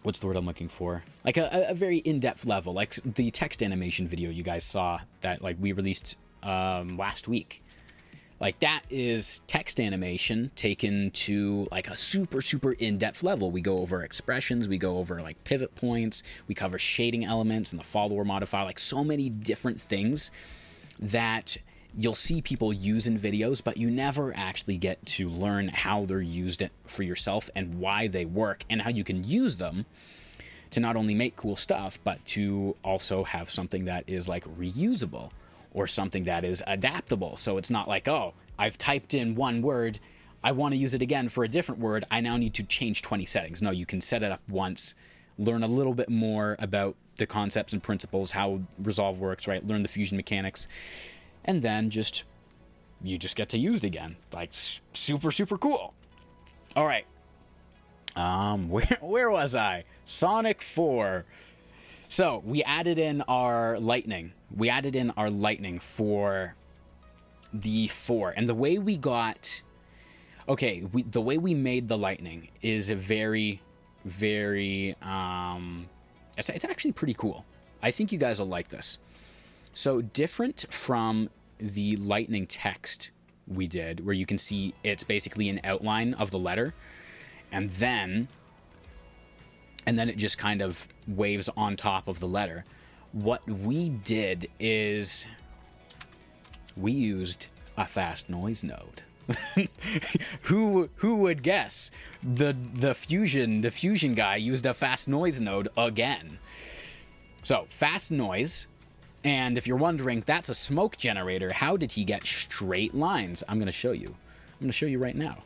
what's the word I'm looking for? Like a very in-depth level, like the text animation video you guys saw that like we released last week. Like that is text animation taken to like a super, super in-depth level. We go over expressions, we go over like pivot points, we cover shading elements and the follower modifier, like so many different things that you'll see people use in videos, but you never actually get to learn how they're used for yourself and why they work and how you can use them to not only make cool stuff, but to also have something that is like reusable or something that is adaptable. So it's not like, oh, I've typed in one word, I want to use it again for a different word, I now need to change 20 settings. No, you can set it up once, learn a little bit more about the concepts and principles, how Resolve works, right? Learn the Fusion mechanics, and then you just get to use it again. Like super, super cool. All right. Where was I? Sonic 4. So we added in our lightning. We added in our lightning for the 4. And the way we got... Okay, the way we made the lightning is a very, very... It's actually pretty cool. I think you guys will like this. So different from the lightning text we did, where you can see it's basically an outline of the letter, and then it just kind of waves on top of the letter. What we did is we used a fast noise node. Who would guess? The fusion guy used a fast noise node again. So fast noise, and if you're wondering, that's a smoke generator. How did he get straight lines? I'm gonna show you. I'm gonna show you right now.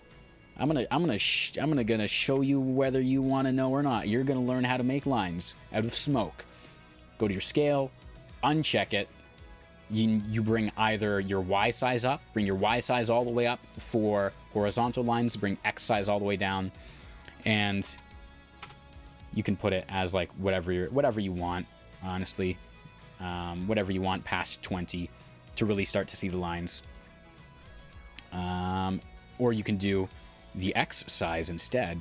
I'm gonna show you whether you want to know or not. You're gonna learn how to make lines out of smoke. Go to your scale, uncheck it. You bring either your Y size up, bring your Y size all the way up for horizontal lines, bring X size all the way down, and you can put it as like whatever you want. Honestly, whatever you want past 20 to really start to see the lines. Or you can do the X size instead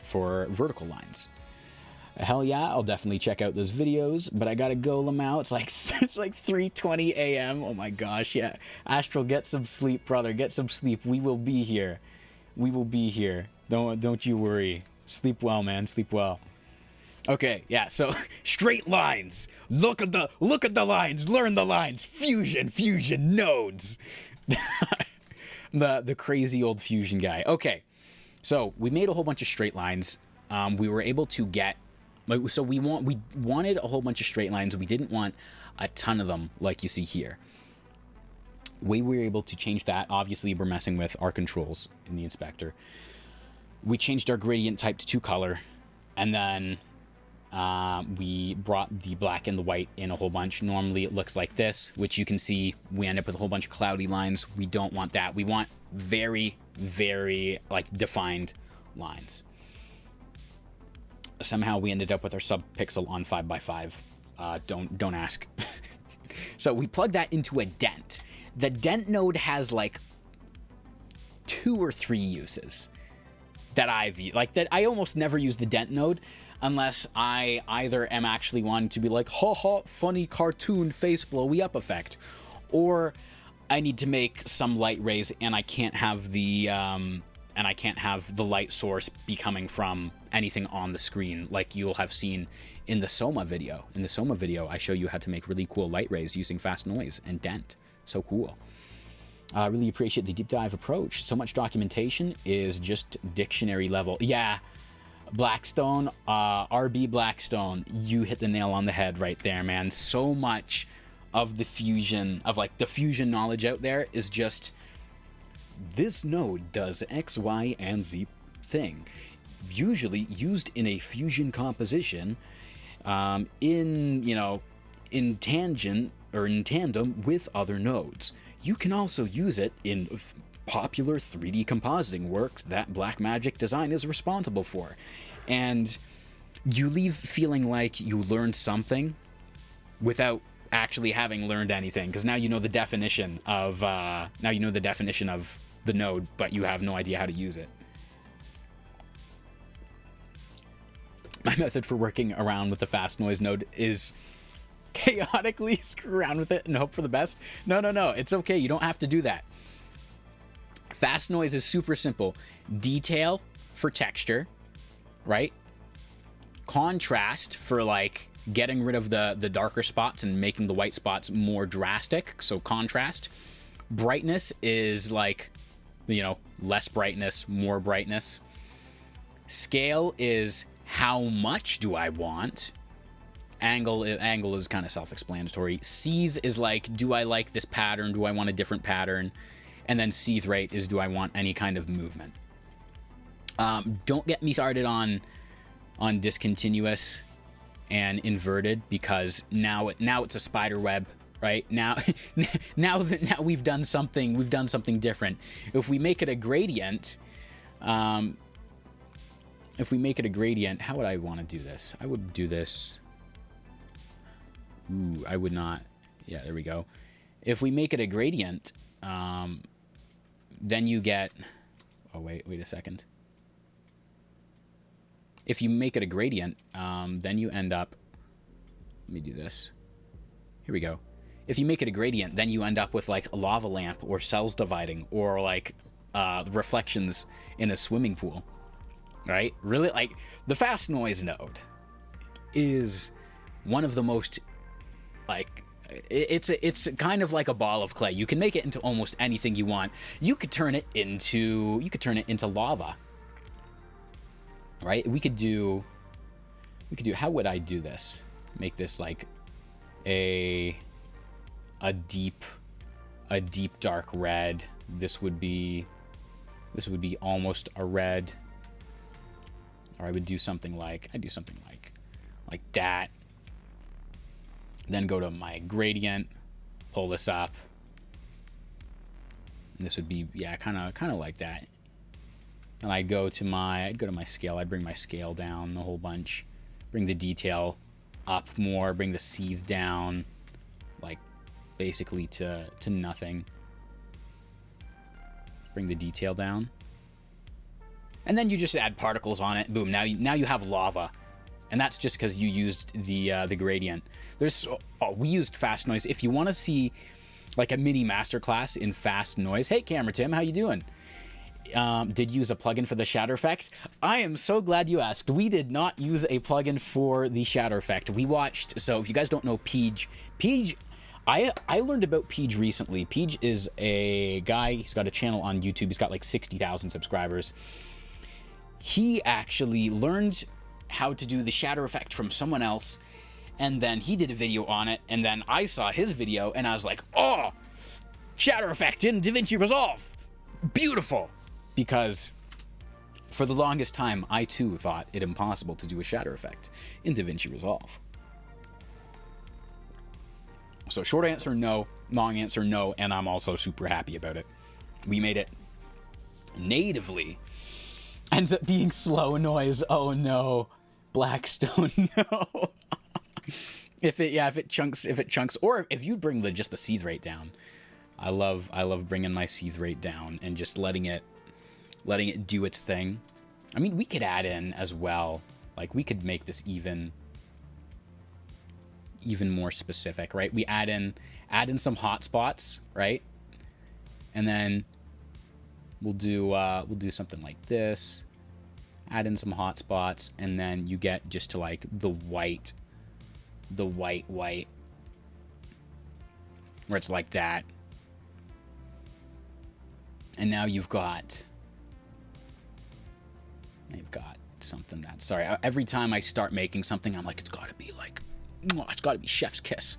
for vertical lines. Hell yeah, I'll definitely check out those videos, but I gotta go, Lamau. It's like 3:20 a.m. Oh my gosh, yeah. Astral, get some sleep, brother. Get some sleep. We will be here. We will be here. Don't you worry. Sleep well, man. Sleep well. Okay, yeah. So straight lines. Look at the lines. Learn the lines. Fusion nodes. The crazy old fusion guy. Okay, so we made a whole bunch of straight lines. We were able to get, so we wanted a whole bunch of straight lines. We didn't want a ton of them like you see here. We were able to change that. Obviously, we're messing with our controls in the inspector. We changed our gradient type to 2 color, and then we brought the black and the white in a whole bunch. Normally it looks like this, which you can see we end up with a whole bunch of cloudy lines. We don't want that. We want very, very like defined lines. Somehow we ended up with our subpixel on 5x5. Don't ask. So we plug that into a dent. The dent node has like 2 or 3 uses that I almost never use the dent node unless I either am actually wanting to be like, ha ha, funny cartoon face blowy up effect, or I need to make some light rays and I can't have the light source be coming from anything on the screen, like you'll have seen in the Soma video. In the Soma video, I show you how to make really cool light rays using fast noise and dent. So cool. Really appreciate the deep dive approach. So much documentation is just dictionary level. Yeah, Blackstone, RB Blackstone, you hit the nail on the head right there, man. So much of the fusion knowledge out there is just, this node does X, Y, and Z thing. Usually used in a fusion composition, in tangent or in tandem with other nodes. You can also use it in popular 3D compositing works that Blackmagic Design is responsible for. And you leave feeling like you learned something without actually having learned anything, because now you know the definition of the node, but you have no idea how to use it. My method for working around with the fast noise node is chaotically screw around with it and hope for the best. No, it's okay. You don't have to do that. Fast noise is super simple. Detail for texture, right? Contrast for like getting rid of the darker spots and making the white spots more drastic. So contrast. Brightness is like, you know, less brightness, more brightness. Scale is how much do I want. Angle is kind of self-explanatory. Seethe is like, do I like this pattern? Do I want a different pattern? And then seethe rate is, do I want any kind of movement? Don't get me started on discontinuous and inverted, because now it's a spider web, right? Now we've done something different. If we make it a gradient, how would I want to do this? I would do this. Ooh, I would not. Yeah, there we go. If we make it a gradient, then you get. Oh wait a second. If you make it a gradient, then you end up. Let me do this. Here we go. If you make it a gradient, then you end up with like a lava lamp or cells dividing or like reflections in a swimming pool, right? Really, like the fast noise node is one of the most like. It's kind of like a ball of clay. You can make it into almost anything you want. You could turn it into lava. Right? We could do how would I do this? Make this like a deep dark red. This would be almost a red. Or I would do something like that. Then go to my gradient, pull this up. And this would be, yeah, kind of like that. And I'd go to my scale. I'd bring my scale down a whole bunch. Bring the detail up more. Bring the seethe down, like basically to nothing. Bring the detail down. And then you just add particles on it. Boom, now you have lava. And that's just because you used the gradient. We used fast noise. If you want to see like a mini masterclass in fast noise, hey Camera Tim, how you doing? Did use a plugin for the shatter effect? I am so glad you asked. We did not use a plugin for the shatter effect. We watched. So if you guys don't know Peej, I learned about Peej recently. Peej is a guy. He's got a channel on YouTube. He's got like 60,000 subscribers. He actually learned how to do the shatter effect from someone else, and then he did a video on it, and then I saw his video and I was like, oh, shatter effect in DaVinci Resolve, beautiful. Because for the longest time I too thought it impossible to do a shatter effect in DaVinci Resolve. So short answer no, long answer no, and I'm also super happy about it. We made it natively. Ends up being slow noise. Oh no. Blackstone, no. if it chunks, or if you bring just the seethe rate down. I love bringing my seethe rate down and just letting it do its thing. I mean, we could add in as well. Like we could make this even more specific, right? We add in some hotspots, right? And then we'll do something like this. Add in some hotspots, and then you get just to like the white, where it's like that. And now you've got something that's, sorry, every time I start making something, I'm like, it's got to be chef's kiss.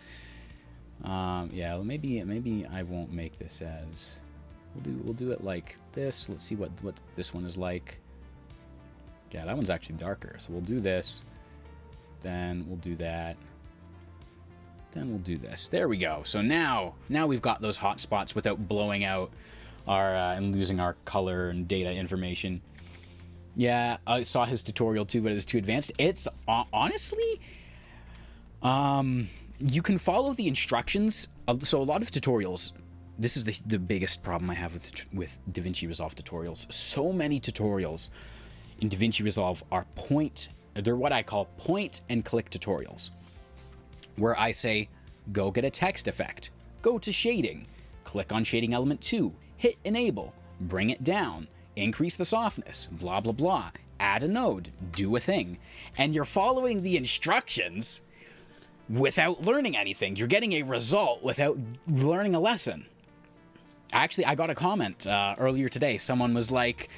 Yeah, maybe I won't make this as, we'll do it like this. Let's see what this one is like. Yeah, that one's actually darker. So we'll do this, then we'll do that, then we'll do this. There we go. So now we've got those hot spots without blowing out and losing our color and data information. Yeah, I saw his tutorial too, but it was too advanced. It's honestly, you can follow the instructions. So a lot of tutorials, this is the biggest problem I have with DaVinci Resolve tutorials. So many tutorials in DaVinci Resolve are they're what I call point and click tutorials, where I say, go get a text effect, go to shading, click on shading element 2, hit enable, bring it down, increase the softness, blah, blah, blah, add a node, do a thing. And you're following the instructions without learning anything. You're getting a result without learning a lesson. Actually, I got a comment earlier today. Someone was like,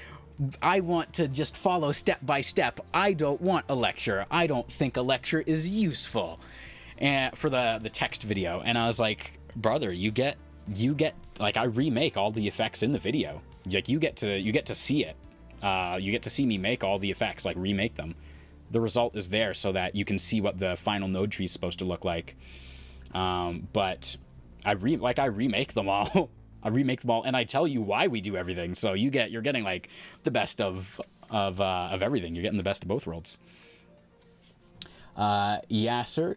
I want to just follow step by step. I don't want a lecture. I don't think a lecture is useful. And for the text video. And I was like, brother, you get like, I remake all the effects in the video. Like, you get to see it. You get to see me make all the effects, like remake them. The result is there so that you can see what the final node tree is supposed to look like. But I remake them all. I remake them all, and I tell you why we do everything. So you're getting like the best of everything. You're getting the best of both worlds. Yeah, sir.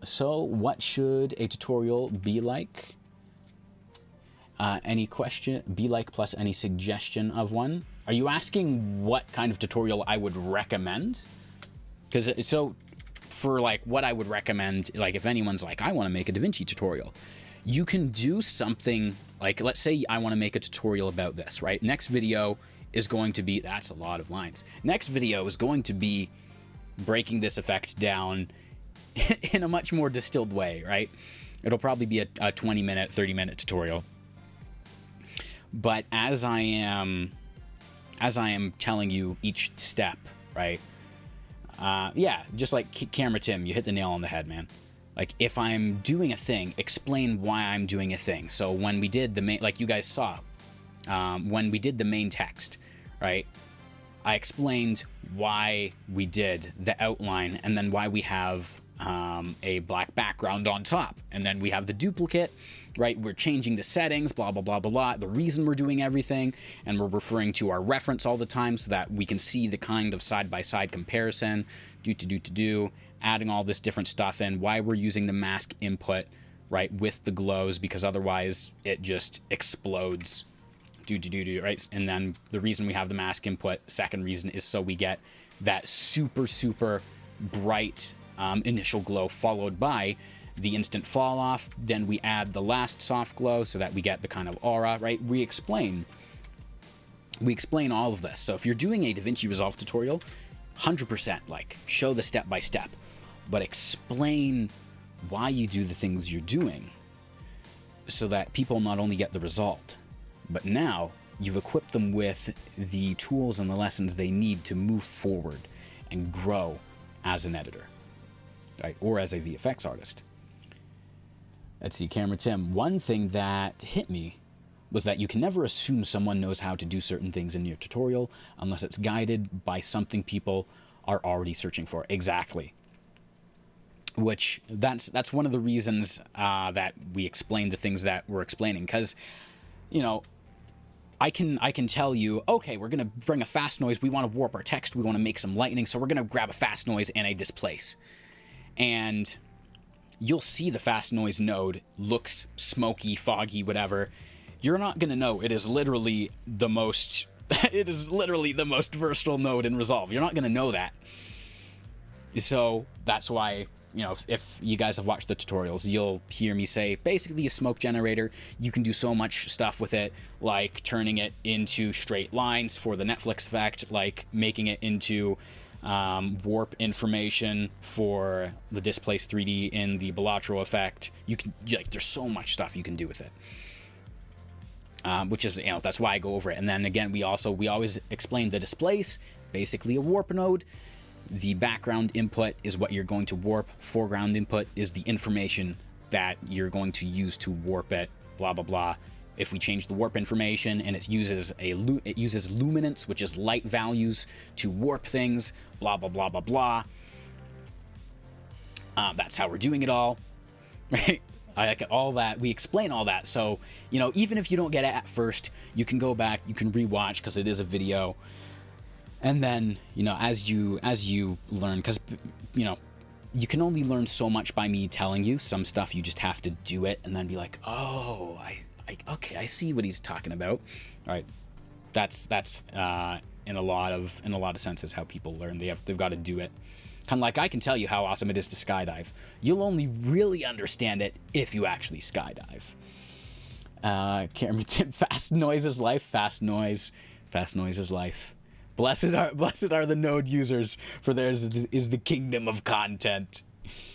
So what should a tutorial be like? Any question? Be like plus any suggestion of one? Are you asking what kind of tutorial I would recommend? Because so for like what I would recommend, like if anyone's like, I want to make a DaVinci tutorial, you can do something like, let's say I want to make a tutorial about this, right? Next video is going to be, that's a lot of lines. Next video is going to be breaking this effect down in a much more distilled way, right? It'll probably be a 20-minute, 30-minute tutorial. But as I am telling you each step, right? Yeah, just like Camera Tim, you hit the nail on the head, man. Like, if I'm doing a thing, explain why I'm doing a thing. So when we did the main, like you guys saw, when we did the main text, right? I explained why we did the outline and then why we have a black background on top. And then we have the duplicate, right? We're changing the settings, blah, blah, blah, blah, blah. The reason we're doing everything, and we're referring to our reference all the time so that we can see the kind of side-by-side comparison, adding all this different stuff in, why we're using the mask input, right, with the glows, because otherwise it just explodes, right? And then the reason we have the mask input, second reason, is so we get that super, super bright initial glow followed by the instant fall off. Then we add the last soft glow so that we get the kind of aura, right? We explain all of this. So if you're doing a DaVinci Resolve tutorial, 100% like show the step by step, but explain why you do the things you're doing so that people not only get the result, but now you've equipped them with the tools and the lessons they need to move forward and grow as an editor, right? Or as a VFX artist. Let's see, Camera Tim. One thing that hit me was that you can never assume someone knows how to do certain things in your tutorial unless it's guided by something people are already searching for. Exactly. Which that's one of the reasons that we explain the things that we're explaining, because, you know, I can tell you, okay, we're gonna bring a fast noise. We want to warp our text. We want to make some lightning, so we're gonna grab a fast noise and a displace, and you'll see the fast noise node looks smoky, foggy, whatever. You're not gonna know it is literally the most versatile node in Resolve. You're not gonna know that. So that's why, you know, if you guys have watched the tutorials, you'll hear me say basically a smoke generator. You can do so much stuff with it, like turning it into straight lines for the Netflix effect, like making it into warp information for the displace 3D in the Balatro effect. You can, like, there's so much stuff you can do with it. Which is, you know, that's why I go over it. And then again, we always explain the displace, basically a warp node. The background input is what you're going to warp. Foreground input is the information that you're going to use to warp it, blah, blah, blah. If we change the warp information and it uses luminance, which is light values, to warp things, blah, blah, blah, blah, blah. That's how we're doing it all, right? like all that. We explain all that. So, you know, even if you don't get it at first, you can go back, you can rewatch because it is a video. And then, you know, as you learn, because, you know, you can only learn so much by me telling you. Some stuff you just have to do it and then be like, oh, okay, I see what he's talking about. All right, that's in a lot of senses how people learn. They've got to do it. Kind of like I can tell you how awesome it is to skydive. You'll only really understand it if you actually skydive. Cameron Tim, fast noise is life. Fast noise is life. Blessed are the Node users, for theirs is the kingdom of content.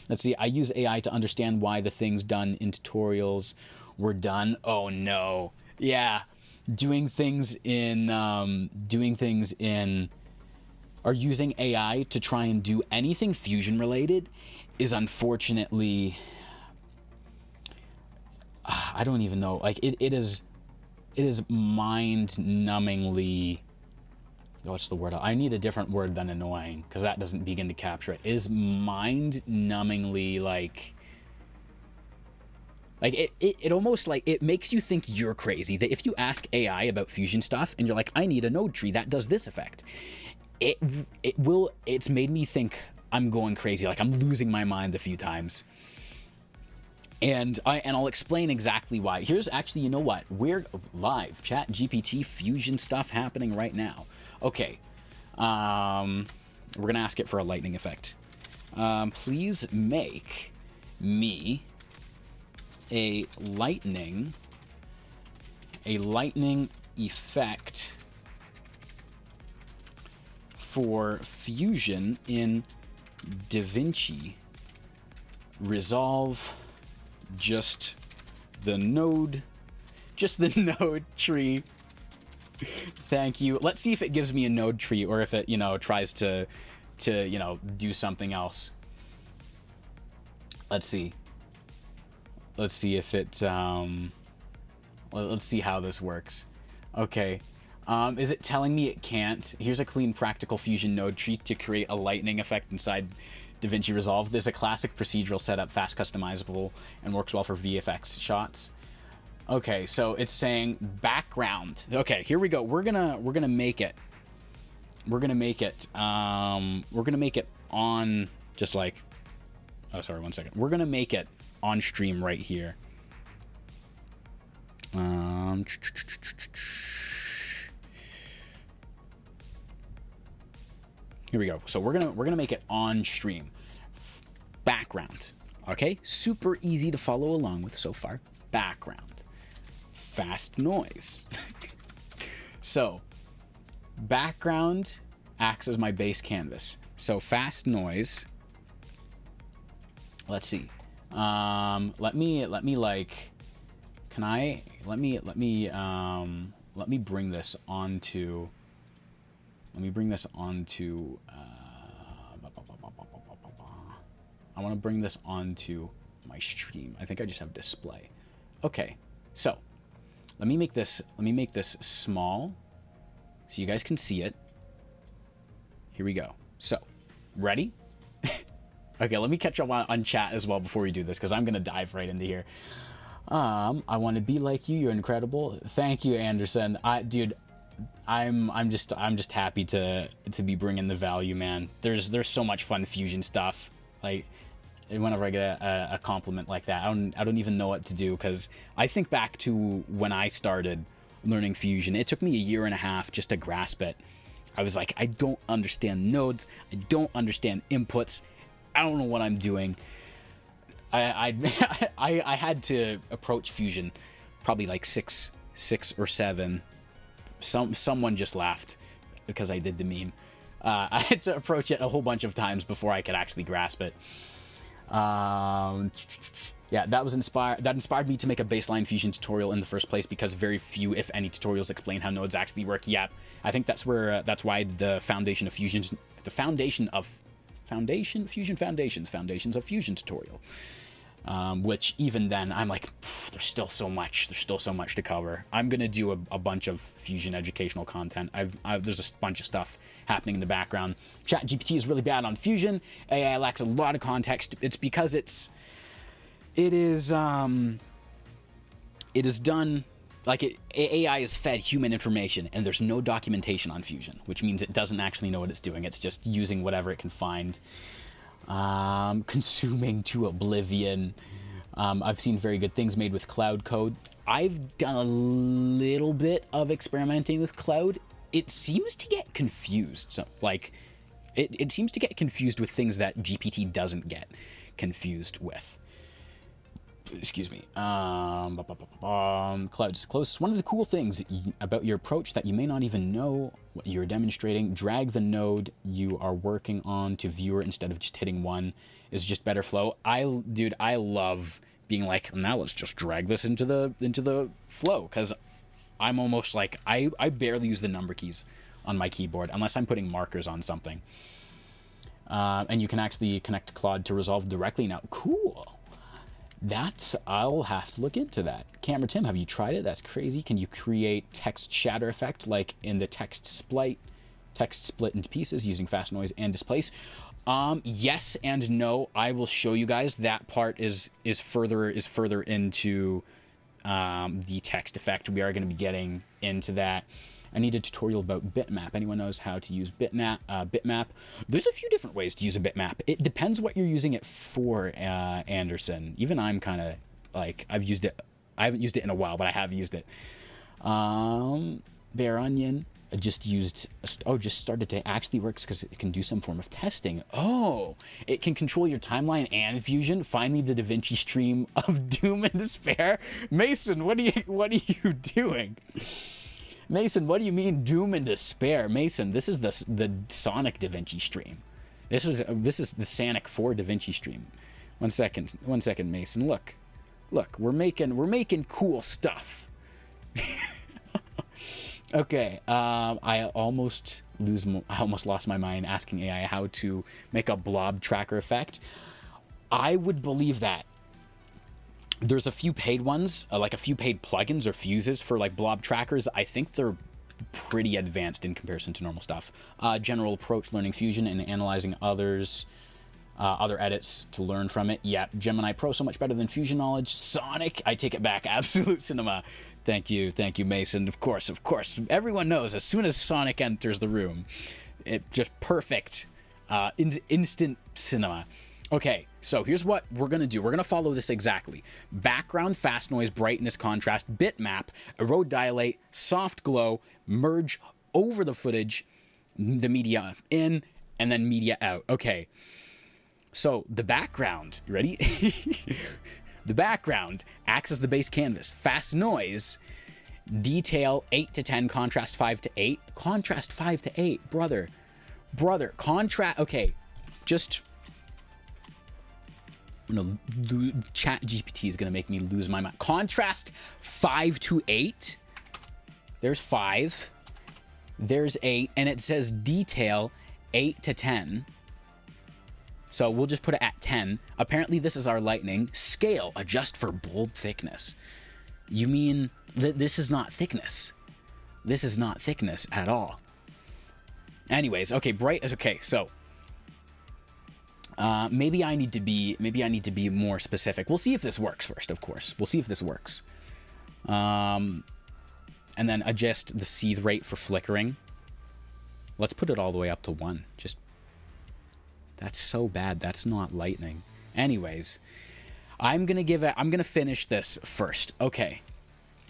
Let's see. I use AI to understand why the things done in tutorials were done. Oh no. Yeah. Doing things in or using AI to try and do anything Fusion related is unfortunately, I don't even know. Like it is mind-numbingly, what's the word? I need a different word than annoying because that doesn't begin to capture it. It is mind-numbingly like it almost like it makes you think you're crazy. That if you ask AI about Fusion stuff and you're like, I need a node tree that does this effect, it's made me think I'm going crazy, like I'm losing my mind a few times. And I'll explain exactly why. Here's actually, you know what? We're live. Chat GPT Fusion stuff happening right now. Okay. We're gonna ask it for a lightning effect. Please make me a lightning effect for Fusion in DaVinci Resolve just the node tree. Thank you. Let's see if it gives me a node tree or if it, you know, tries to you know, do something else. Let's see if it let's see how this works. Okay. Is it telling me it can't? Here's a clean practical Fusion node tree to create a lightning effect inside DaVinci Resolve. There's a classic procedural setup, fast customizable, and works well for VFX shots. Okay, so it's saying background. Okay, here we go. We're gonna make it. We're gonna make it on just like. Oh, sorry. 1 second. We're gonna make it on stream right here. Here we go. So we're gonna make it on stream. Background. Okay, super easy to follow along with so far. Background. Fast noise. So background acts as my base canvas. So fast noise. Let's see. Let me like. Can I? Let me bring this onto. Let me bring this onto. I want to bring this onto my stream. I think I just have display. Okay, so let me make this small so you guys can see it. Here we go. So, ready? Okay, let me catch up on chat as well before we do this because I'm gonna dive right into here. I want to be like you. You're incredible. Thank you, Anderson. Dude, I'm just happy to be bringing the value, man. There's so much fun Fusion stuff. Like, whenever I get a compliment like that, I don't even know what to do because I think back to when I started learning Fusion. It took me 1.5 years just to grasp it. I was like, I don't understand nodes. I don't understand inputs. I don't know what I'm doing. I had to approach Fusion probably like six or seven. Someone just laughed because I did the meme. I had to approach it a whole bunch of times before I could actually grasp it. Yeah, that inspired me to make a baseline Fusion tutorial in the first place because very few, if any, tutorials explain how nodes actually work. Yeah, I think that's why the foundation of Fusion, foundations of Fusion tutorial. Which even then I'm like, there's still so much to cover. I'm gonna do a bunch of Fusion educational content. There's a bunch of stuff happening in the background. ChatGPT is really bad on Fusion. AI lacks a lot of context. It's because It is done like AI is fed human information, and there's no documentation on Fusion, which means it doesn't actually know what it's doing. It's just using whatever it can find, consuming to oblivion. I've seen very good things made with cloud code. I've done a little bit of experimenting with cloud. It seems to get confused. So, like, it seems to get confused with things that GPT doesn't get confused with. Excuse me. Cloud is close. One of the cool things about your approach that you may not even know what you're demonstrating, drag the node you are working on to viewer instead of just hitting one is just better flow. Dude, I love being like, now let's just drag this into the flow, because I'm almost like, I barely use the number keys on my keyboard unless I'm putting markers on something. And you can actually connect Claude to Resolve directly now. Cool. I'll have to look into that. Camera Tim, have you tried it? That's crazy. Can you create text shatter effect like in the text split into pieces using fast noise and displace? Yes and no. I will show you guys. That part is further into the text effect. We are going to be getting into that. I need a tutorial about bitmap. Anyone knows how to use bitmap? There's a few different ways to use a bitmap. It depends what you're using it for, Anderson. Even I'm kind of like, I've used it. I haven't used it in a while, but I have used it. Bare Onion. I just started to actually works because it can do some form of testing. Oh, it can control your timeline and Fusion. Finally, the DaVinci stream of doom and despair. Mason, what are you doing? Mason, what do you mean doom and despair? Mason, this is the Sonic DaVinci stream. This is the Sonic 4 DaVinci stream. One second, Mason. Look, we're making cool stuff. Okay, I almost lost my mind asking AI how to make a blob tracker effect. I would believe that. There's a few paid ones, like a few paid plugins or fuses for like blob trackers. I think they're pretty advanced in comparison to normal stuff. General approach, learning Fusion and analyzing other edits to learn from it. Yeah, Gemini Pro so much better than Fusion knowledge. Sonic, I take it back. Absolute cinema. Thank you, Mason. Of course. Everyone knows as soon as Sonic enters the room, it just perfect, instant cinema. Okay, so here's what we're going to do. We're going to follow this exactly. Background, fast noise, brightness, contrast, bitmap, erode, dilate, soft glow, merge over the footage, the media in, and then media out. Okay, so the background, you ready? The background acts as the base canvas. Fast noise, detail 8 to 10, contrast 5 to 8. Contrast 5 to 8, brother. Contrast, okay, just... Chat GPT is gonna make me lose my mind. Contrast 5 to 8. There's 5. There's 8, and it says detail 8 to 10. So we'll just put it at 10. Apparently this is our lightning. Scale, adjust for bold thickness. You mean this is not thickness? This is not thickness at all. Anyways, okay, bright is okay. So. Maybe I need to be more specific. We'll see if this works first, of course. We'll see if this works. And then adjust the seethe rate for flickering. Let's put it all the way up to 1. That's so bad. That's not lightning. Anyways, I'm gonna finish this first. Okay.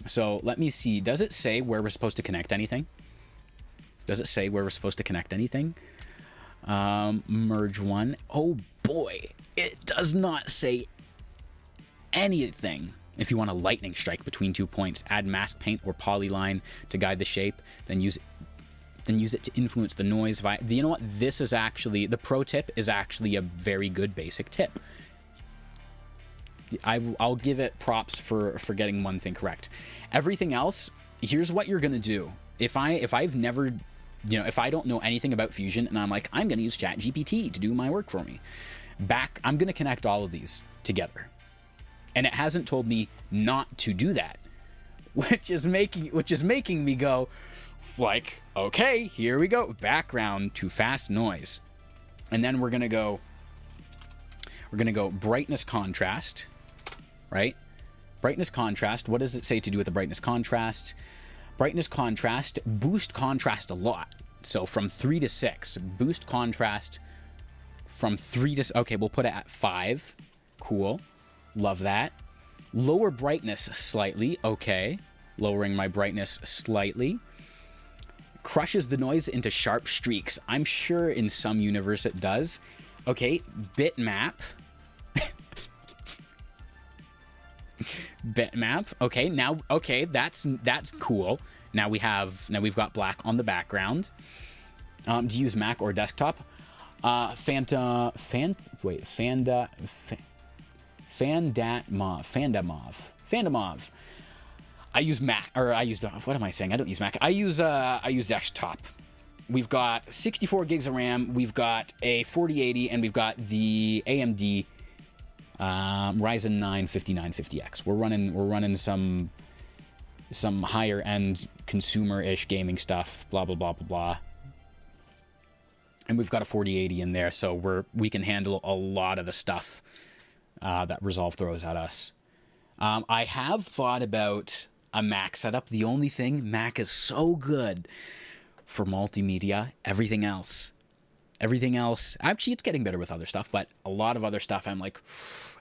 So let me see. Does it say where we're supposed to connect anything? Merge one. Oh boy, it does not say anything. If you want a lightning strike between 2 points, add mask paint or polyline to guide the shape, then use it to influence the noise. You know what? This is actually, the pro tip is actually a very good basic tip. I'll give it props for getting one thing correct. Everything else, here's what you're gonna do. If I've never, if I don't know anything about Fusion and I'm like, I'm going to use ChatGPT to do my work for me, I'm going to connect all of these together. And it hasn't told me not to do that, which is making me go like, okay, here we go. Background to fast noise. And then we're going to go brightness contrast. right? Brightness contrast. What does it say to do with the brightness contrast? Brightness contrast, boost contrast a lot. So from 3 to 6, boost contrast from 3 to... Okay, we'll put it at 5. Cool. Love that. Lower brightness slightly. Okay. Lowering my brightness slightly. Crushes the noise into sharp streaks. I'm sure in some universe it does. Okay, bitmap. Bitmap. Okay, now that's cool. Now we've got black on the background. Do you use Mac or desktop? Fandamov. I use Mac, or what am I saying? I don't use Mac. I use desktop. We've got 64 gigs of RAM. We've got a 4080, and we've got the AMD Ryzen 9 5950X. We're running some higher end consumer-ish gaming stuff. Blah blah blah blah blah. And we've got a 4080 in there, so we can handle a lot of the stuff that Resolve throws at us. I have thought about a Mac setup. The only thing, Mac is so good for multimedia. Everything else, actually, it's getting better with other stuff, but a lot of other stuff, I'm like,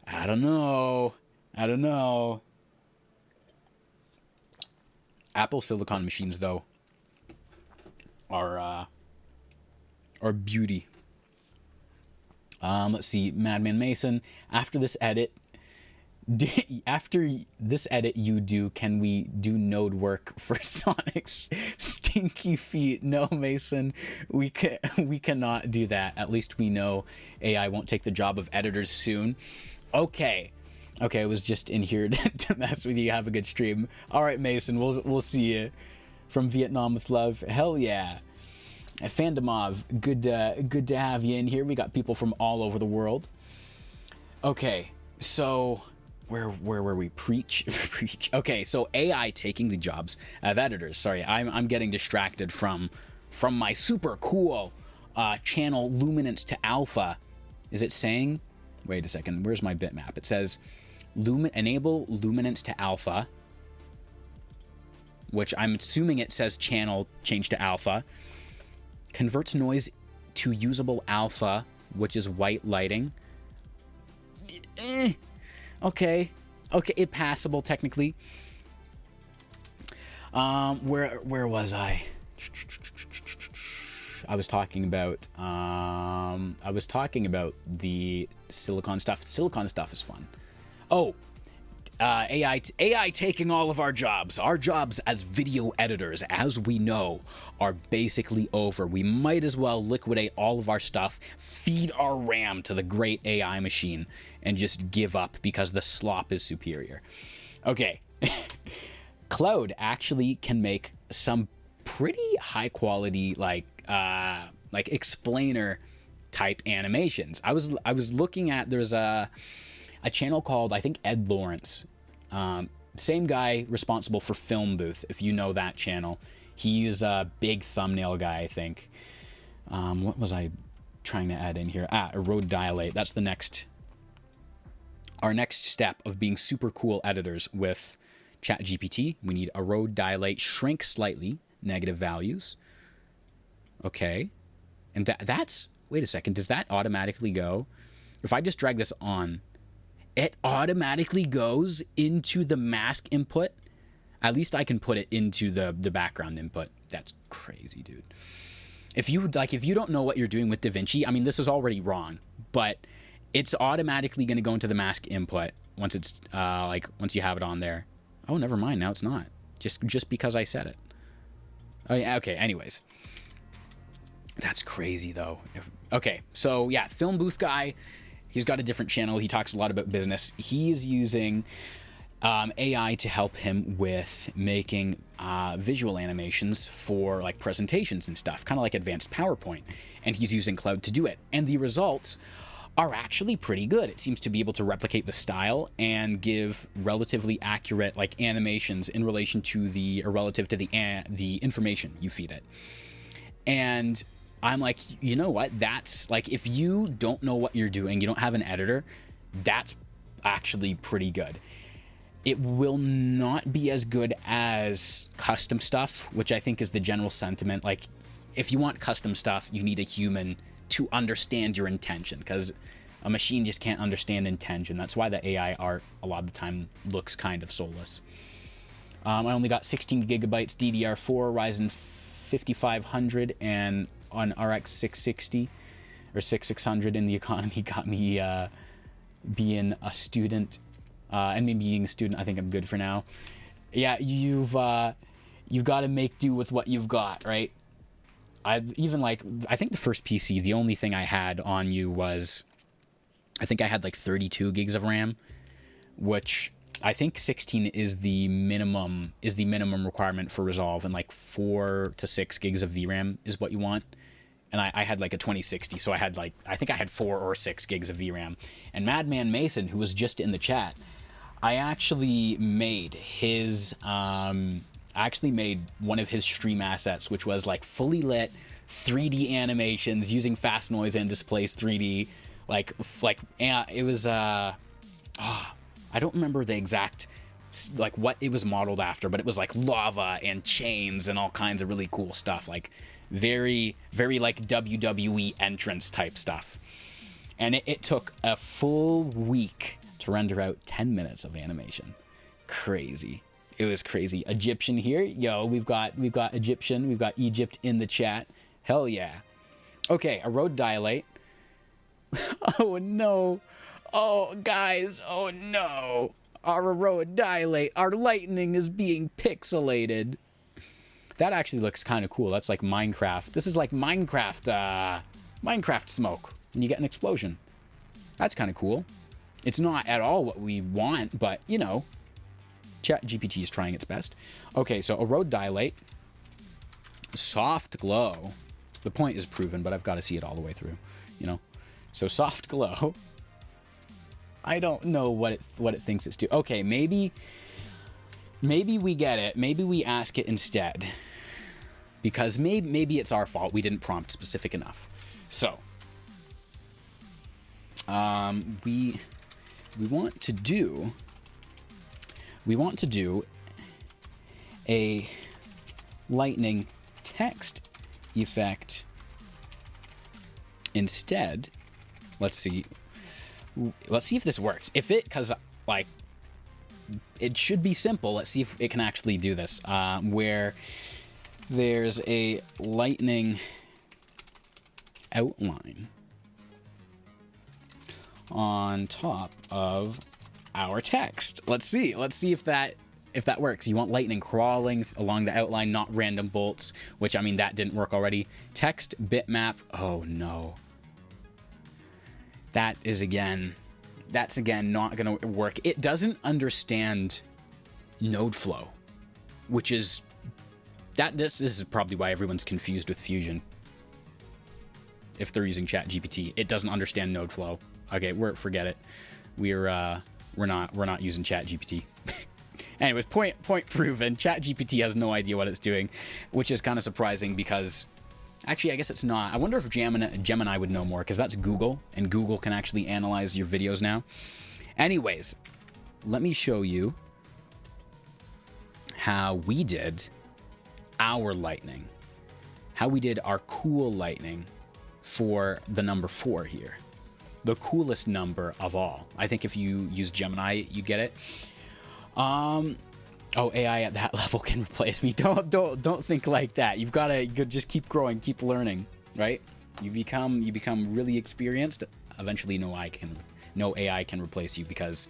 I don't know. Apple Silicon machines, though, are beauty. Let's see, Madman Mason. After this edit, can we do node work for Sonic's stinky feet? No, Mason, we cannot do that. At least we know AI won't take the job of editors soon. Okay, I was just in here to mess with you. Have a good stream. All right, Mason, we'll see you from Vietnam with love. Hell yeah. Fandamov, good to have you in here. We got people from all over the world. Okay, so where were we? Preach. Okay, so AI taking the jobs of editors. Sorry, I'm getting distracted from my super cool channel luminance to alpha. Is it saying? Wait a second. Where's my bitmap? It says enable luminance to alpha, which I'm assuming it says channel change to alpha. Converts noise to usable alpha, which is white lighting. Okay, it passable technically. Where was I? I was talking about the silicon stuff. Silicon stuff is fun. Oh, AI taking all of our jobs. Our jobs as video editors, as we know, are basically over. We might as well liquidate all of our stuff, feed our RAM to the great AI machine, and just give up because the slop is superior. Okay. Cloud actually can make some pretty high quality like explainer type animations. I was looking at, there's a channel called, I think, Ed Lawrence. Same guy responsible for Film Booth, if you know that channel. He's a big thumbnail guy, I think. What was I trying to add in here? Erode Dilate. That's our next step of being super cool editors with ChatGPT. We need Erode Dilate, shrink slightly, negative values. Okay. And that's, wait a second, does that automatically go? If I just drag this on, it automatically goes into the mask input. At least I can put it into the background input. That's crazy, dude. If you don't know what you're doing with DaVinci, I mean, this is already wrong, but it's automatically going to go into the mask input once it's once you have it on there. Oh, never mind. Now it's not. Just because I said it. Oh yeah. Okay. Anyways, that's crazy though. Okay. So yeah, Film Booth guy. He's got a different channel. He talks a lot about business. He is using AI to help him with making visual animations for like presentations and stuff, kind of like advanced PowerPoint. And he's using Cloud to do it. And the results are actually pretty good. It seems to be able to replicate the style and give relatively accurate like animations in relation to relative to the information you feed it. And I'm like, you know what? That's like, if you don't know what you're doing, you don't have an editor, that's actually pretty good. it will not be as good as custom stuff, which I think is the general sentiment. Like, if you want custom stuff, you need a human to understand your intention, because a machine just can't understand intention. That's why the AI art a lot of the time looks kind of soulless. I only got 16 gigabytes DDR4 Ryzen 5500 and on RX 660 or 6600 in the economy got me being a student. And me being a student, I think I'm good for now. Yeah, you've got to make do with what you've got, right? I think the first PC, the only thing I had on you was, I think I had like 32 gigs of RAM, which I think 16 is the minimum requirement for Resolve, and like 4 to 6 gigs of VRAM is what you want. And I had like a 2060, so I think I had 4 or 6 gigs of VRAM. And Madman Mason, who was just in the chat, I actually made one of his stream assets, which was like fully lit 3D animations using fast noise and displays 3D. It was I don't remember the exact like what it was modeled after, but it was like lava and chains and all kinds of really cool stuff, like very, very like WWE entrance type stuff. And it took a full week to render out 10 minutes of animation. Crazy. It was crazy. Egyptian here. Yo, we've got Egyptian. We've got Egypt in the chat. Hell yeah. Okay, a road dilate. Oh no. Oh guys, oh no. Our road dilate. Our lightning is being pixelated. That actually looks kind of cool. That's like Minecraft. This is like Minecraft smoke when you get an explosion. That's kind of cool. It's not at all what we want, but, you know, ChatGPT is trying its best. Okay, so a road dilate. Soft glow. The point is proven, but I've got to see it all the way through, you know. So soft glow. I don't know what it thinks it's doing. Okay, maybe we get it. Maybe we ask it instead. Because maybe it's our fault. We didn't prompt specific enough. So, we want to do a lightning text effect instead. Let's see if this works. Because like it should be simple. Let's see if it can actually do this. Where there's a lightning outline on top of our text. Let's see if that works. You want lightning crawling along the outline, not random bolts, which, I mean, that didn't work already. Text bitmap. Oh no. That's again not going to work. It doesn't understand node flow, which is this is probably why everyone's confused with Fusion. If they're using ChatGPT, it doesn't understand node flow. Okay, forget it. We're not using ChatGPT. Anyways, point proven. ChatGPT has no idea what it's doing, which is kind of surprising because, actually, I guess it's not. I wonder if Gemini would know more, because that's Google, and Google can actually analyze your videos now. Anyways, let me show you how we did our lightning, how we did our cool lightning for the number 4 here. The coolest number of all. I think if you use Gemini, you get it. Oh, AI at that level can replace me. Don't think like that. You've got to just keep growing, keep learning, right? You become really experienced. Eventually, no AI can replace you, because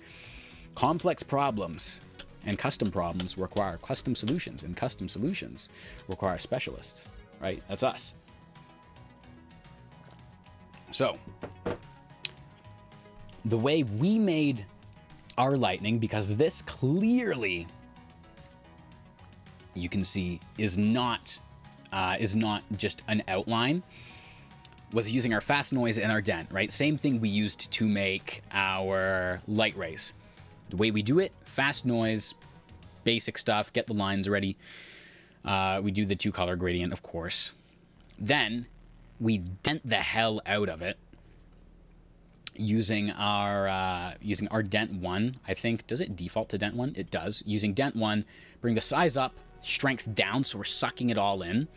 complex problems and custom problems require custom solutions, and custom solutions require specialists, right? That's us. So, the way we made our lightning, because this clearly, you can see, is not just an outline, was using our fast noise and our dent, right? Same thing we used to make our light rays. The way we do it, fast noise, basic stuff, get the lines ready. We do the 2-color gradient, of course. Then we dent the hell out of it. using our dent 1, I think. Does it default to dent 1? It does. Using dent 1, bring the size up, strength down, so we're sucking it all in.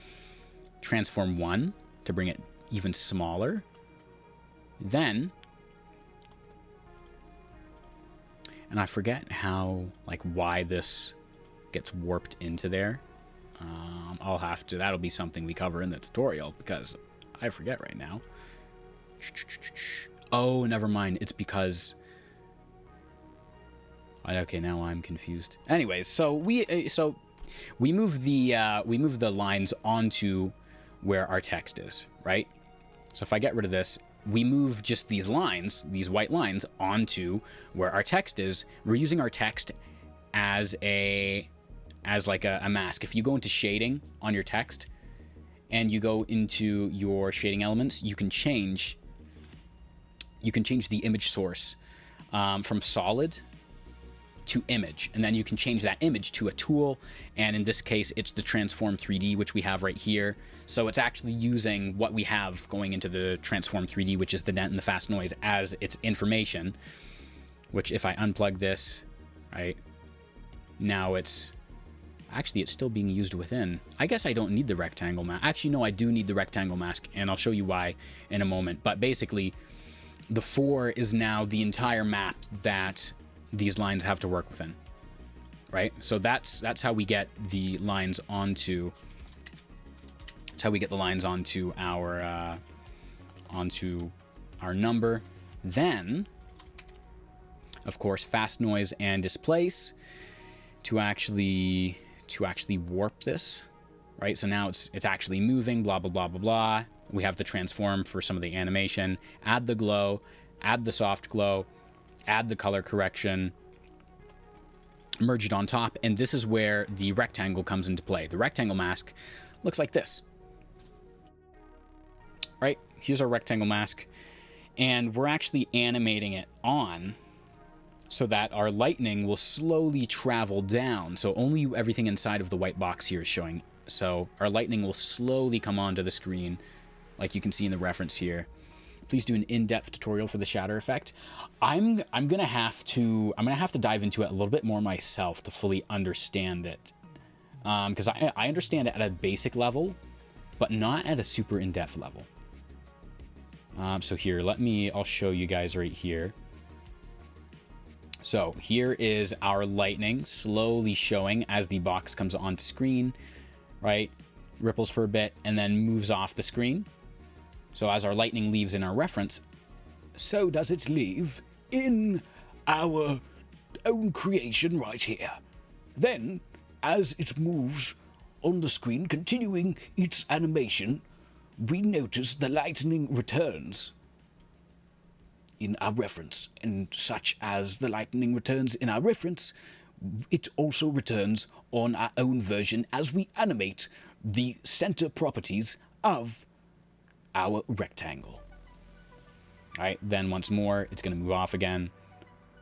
Transform 1 to bring it even smaller. Then, and I forget how, like, why this gets warped into there. I'll have to, that'll be something we cover in the tutorial, because I forget right now. Oh, never mind. It's because... Okay, now I'm confused. Anyways, so we move the lines onto where our text is, right? So if I get rid of this, we move just these lines, these white lines, onto where our text is. We're using our text as like a mask. If you go into shading on your text and you go into your shading elements, you can change the image source from solid to image, and then you can change that image to a tool, and in this case it's the transform 3D, which we have right here. So it's actually using what we have going into the transform 3D, which is the dent and the fast noise, as its information, which if I unplug this, right, now it's still being used within. I guess I don't need the rectangle mask. Actually, no, I do need the rectangle mask, and I'll show you why in a moment. But basically, the 4 is now the entire map that these lines have to work within, right? So that's how we get the lines onto. That's how we get the lines onto our number. Then, of course, fast noise and displace to actually warp this, right? So now it's actually moving. Blah blah blah blah blah. We have the transform for some of the animation. Add the glow. Add the soft glow. Add the color correction, merge it on top, and this is where the rectangle comes into play. The rectangle mask looks like this. Right? Here's our rectangle mask, and we're actually animating it on so that our lightning will slowly travel down. So only everything inside of the white box here is showing. So our lightning will slowly come onto the screen, like you can see in the reference here. Please do an in-depth tutorial for the shatter effect. I'm gonna have to dive into it a little bit more myself to fully understand it, because I understand it at a basic level, but not at a super in-depth level. So here, I'll show you guys right here. So here is our lightning slowly showing as the box comes onto screen, right? Ripples for a bit and then moves off the screen. So as our lightning leaves in our reference, so does it leave in our own creation right here. Then, as it moves on the screen, continuing its animation, we notice the lightning returns in our reference. And such as the lightning returns in our reference, it also returns on our own version as we animate the center properties of our rectangle. All right, then once more, it's going to move off again.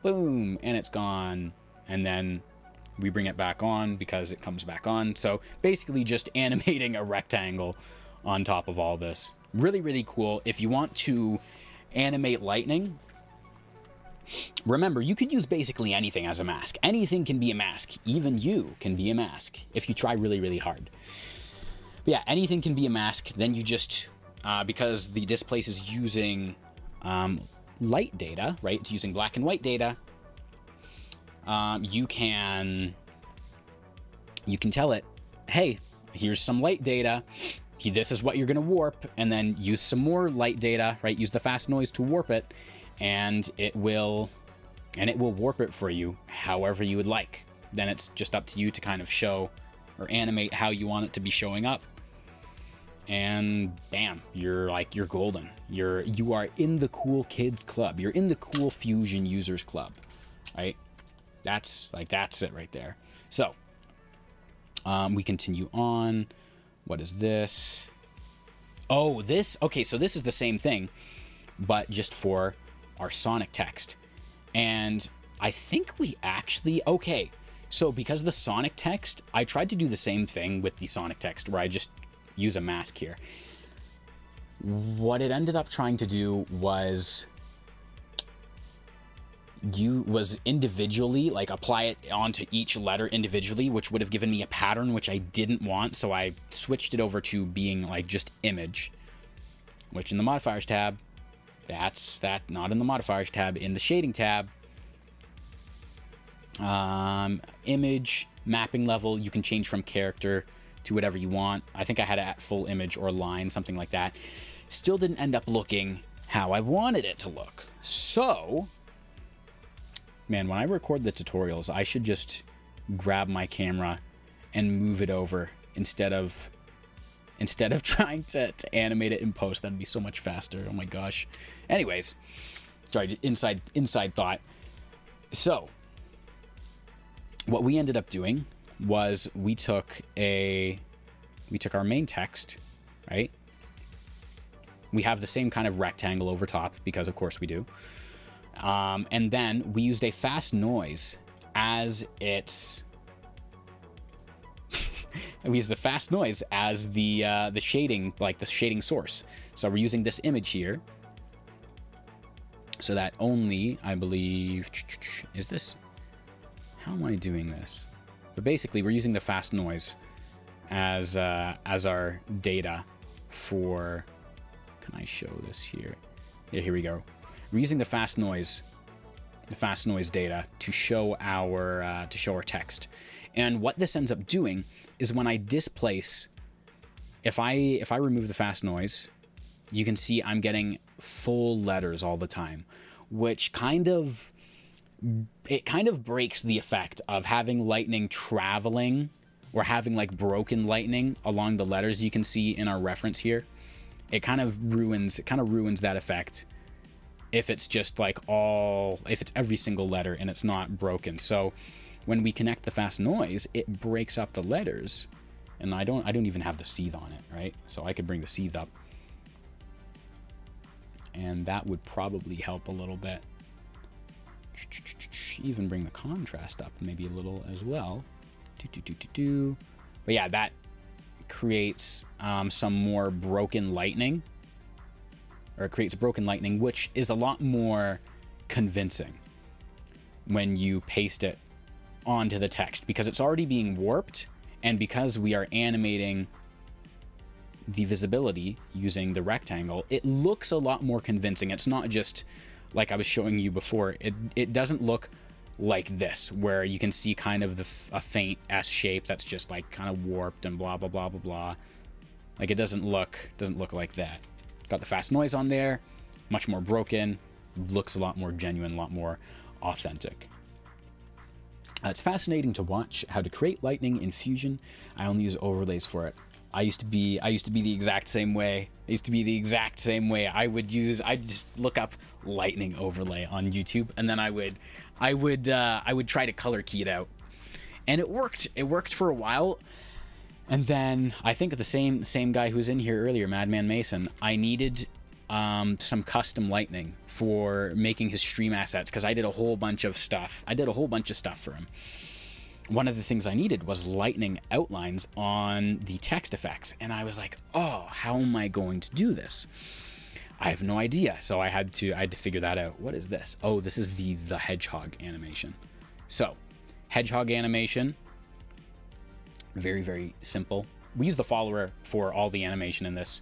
Boom, and it's gone. And then we bring it back on because it comes back on. So basically just animating a rectangle on top of all this. Really, really cool. If you want to animate lightning, remember, you could use basically anything as a mask. Anything can be a mask. Even you can be a mask if you try really, really hard. But yeah, anything can be a mask. Then you just... because the displace is using light data, right? It's using black and white data. You can tell it, hey, here's some light data. This is what you're going to warp, and then use some more light data, right? Use the fast noise to warp it, and it will warp it for you however you would like. Then it's just up to you to kind of show or animate how you want it to be showing up. And bam, you're golden. You are in the cool kids club. You're in the cool Fusion users club, right? That's it right there. So we continue on. What is this? Oh, this. Okay, so this is the same thing, but just for our Sonic text. And I think we actually, okay. So because the Sonic text, I tried to do the same thing with the Sonic text where I just use a mask here. What it ended up trying to do was was individually, like apply it onto each letter individually, which would have given me a pattern which I didn't want. So I switched it over to being like just image, which in the modifiers tab, that's not in the modifiers tab, in the shading tab. Image mapping level, you can change from character to whatever you want. I think I had it at full image or line, something like that. Still didn't end up looking how I wanted it to look. So, man, when I record the tutorials, I should just grab my camera and move it over instead of trying to animate it in post. That'd be so much faster. Oh my gosh. Anyways, sorry, inside thought. So, what we ended up doing was we took our main text, right? We have the same kind of rectangle over top because of course we do. And then we used a fast noise as its we used the fast noise as the shading, like the shading source. So we're using this image here. So that only, I believe, is this? How am I doing this? But basically, we're using the fast noise as our data for. Can I show this here? Yeah, here we go. We're using the fast noise data to show our text. And what this ends up doing is when I displace, if I remove the fast noise, you can see I'm getting full letters all the time, which kind of breaks the effect of having lightning traveling or having like broken lightning along the letters you can see in our reference here. It kind of ruins that effect if it's just like if it's every single letter and it's not broken. So when we connect the fast noise, it breaks up the letters, and I don't even have the seethe on it, right? So I could bring the seethe up, and that would probably help a little bit. Even bring the contrast up maybe a little as well. But yeah, that creates some more broken lightning, or it creates broken lightning, which is a lot more convincing when you paste it onto the text, because it's already being warped, and because we are animating the visibility using the rectangle, it looks a lot more convincing. It's not just like I was showing you before. It doesn't look like this, where you can see kind of a faint S shape that's just like kind of warped and blah blah blah blah blah. Like it doesn't look like that. Got the fast noise on there, much more broken, looks a lot more genuine, a lot more authentic. It's fascinating to watch how to create lightning in Fusion. I only use overlays for it. I used to be the exact same way. I'd just look up lightning overlay on YouTube, and then I would try to color key it out, and it worked. It worked for a while, and then I think the same guy who was in here earlier, Madman Mason, I needed some custom lightning for making his stream assets, because I did a whole bunch of stuff. For him. One of the things I needed was lightning outlines on the text effects, and I was like, oh, how am I going to do this? I have no idea. So I had to figure that out. What is this? Oh, this is the hedgehog animation. So hedgehog animation, very, very simple. We use the follower for all the animation in this.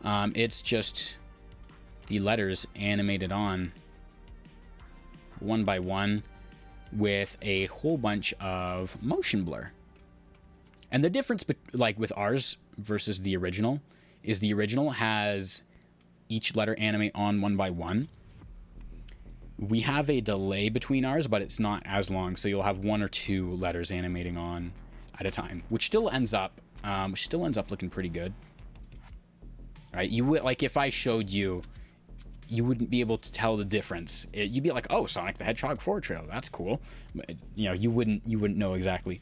It's just the letters animated on one by one with a whole bunch of motion blur. And the difference like with ours versus the original is the original has each letter animate on one by one. We have a delay between ours, but it's not as long, so you'll have one or two letters animating on at a time, which still ends up looking pretty good. Right? You would, like, if I showed you, you wouldn't be able to tell the difference. You'd be like, oh, Sonic the Hedgehog 4 trail, that's cool. But, you wouldn't know exactly.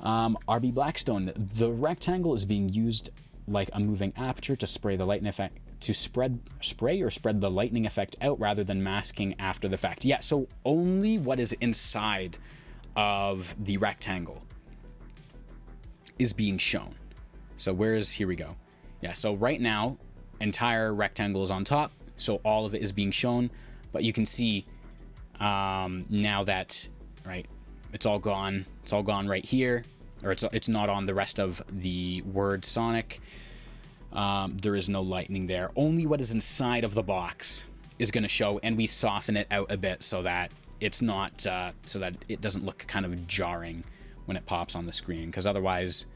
RB Blackstone, the rectangle is being used like a moving aperture to spray the lightning effect, to spread the lightning effect out rather than masking after the fact. Yeah, so only what is inside of the rectangle is being shown. So here we go. Yeah, so right now, entire rectangle is on top, so all of it is being shown, but you can see Now that, right, it's all gone right here, or it's not on the rest of the word Sonic. There is no lightning there. Only what is inside of the box is going to show, and we soften it out a bit so that it's not, so that it doesn't look kind of jarring when it pops on the screen, because otherwise,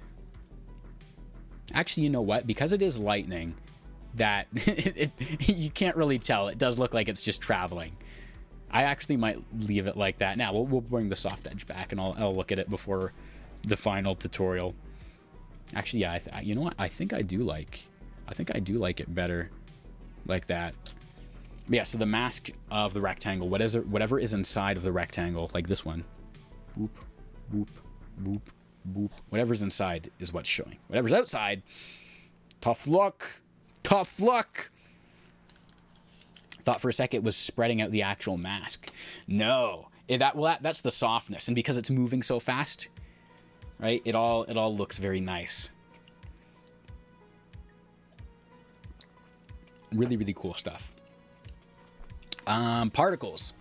actually, you know what? Because it is lightning, that you can't really tell. It does look like it's just traveling. I actually might leave it like that. Now we'll bring the soft edge back, and I'll look at it before the final tutorial. Actually, yeah, you know what? I think I do like it better like that. But yeah, so the mask of the rectangle, whatever is inside of the rectangle, like this one, boop, boop, boop, boop. Whatever's inside is what's showing. Whatever's outside, tough luck. Tough luck. Thought for a sec it was spreading out the actual mask. No, that's the softness, and because it's moving so fast, right? It all looks very nice. Really, really cool stuff. Particles.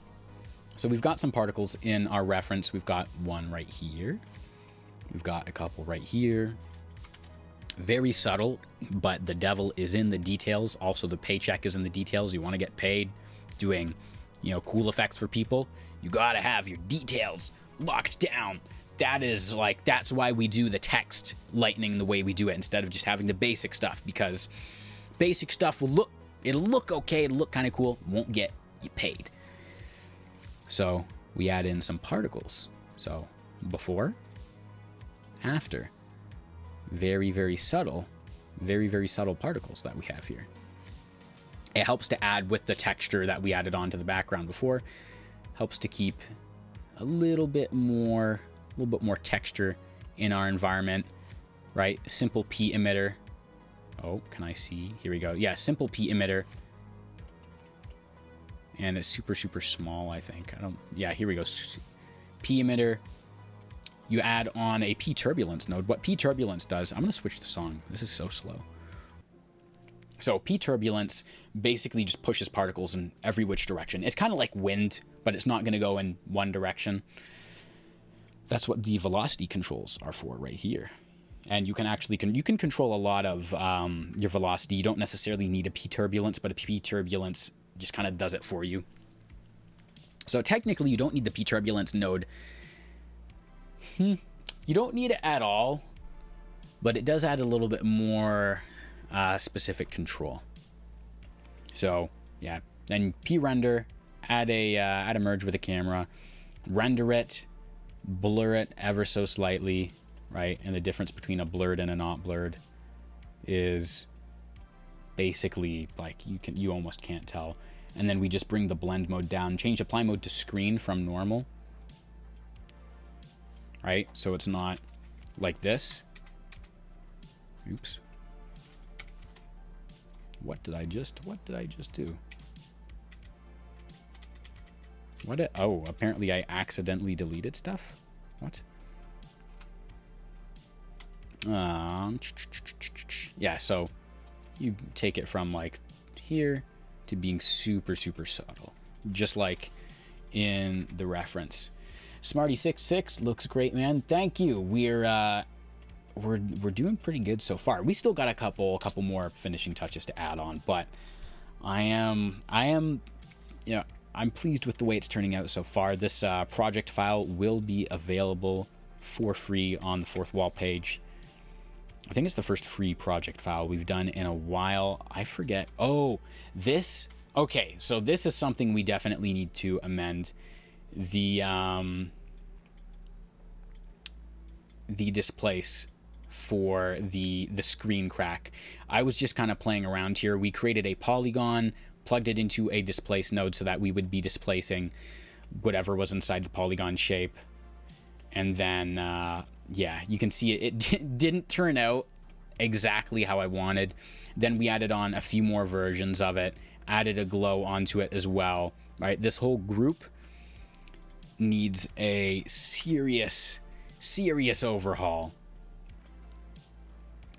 So we've got some particles in our reference. We've got one right here. We've got a couple right here. Very subtle, but the devil is in the details. Also, the paycheck is in the details. You want to get paid doing, cool effects for people. You got to have your details locked down. That's why we do the text lightning the way we do it instead of just having the basic stuff, because basic stuff it'll look okay. It'll look kind of cool. Won't get you paid. So we add in some particles. So before, after. Very, very subtle particles that we have here. It helps to add with the texture that we added onto the background before. Helps to keep a little bit more texture in our environment, right? Simple P emitter. Oh, can I see? Here we go. Yeah, simple P emitter. And it's super, super small, I think. Yeah, here we go. P emitter. You add on a P turbulence node. What P turbulence does, I'm going to switch the song. This is so slow. So P turbulence basically just pushes particles in every which direction. It's kind of like wind, but it's not going to go in one direction. That's what the velocity controls are for right here. And you can actually, you can control a lot of your velocity. You don't necessarily need a P turbulence, but a P turbulence just kind of does it for you. So technically you don't need the P turbulence node. You don't need it at all, but it does add a little bit more specific control. So yeah, then P render, add a merge with a camera, render it, blur it ever so slightly, right? And the difference between a blurred and a not blurred is basically like you almost can't tell. And then we just bring the blend mode down, change apply mode to screen from normal. Right? So it's not like this. Oops. What did I just do? Oh, apparently I accidentally deleted stuff. What? Yeah, so you take it from like here to being super, super subtle, just like in the reference. Smarty66 looks great, man. Thank you. We're doing pretty good so far. We still got a couple more finishing touches to add on, but I'm pleased with the way it's turning out so far. This project file will be available for free on the fourth wall page. I think it's the first free project file we've done in a while. I forget. Oh, this. Okay, so this is something we definitely need to amend. The displace for the screen crack. I was just kind of playing around here. We created a polygon, plugged it into a displace node so that we would be displacing whatever was inside the polygon shape. And then, yeah, you can see it didn't turn out exactly how I wanted. Then we added on a few more versions of it, added a glow onto it as well, right? This whole group needs a serious overhaul.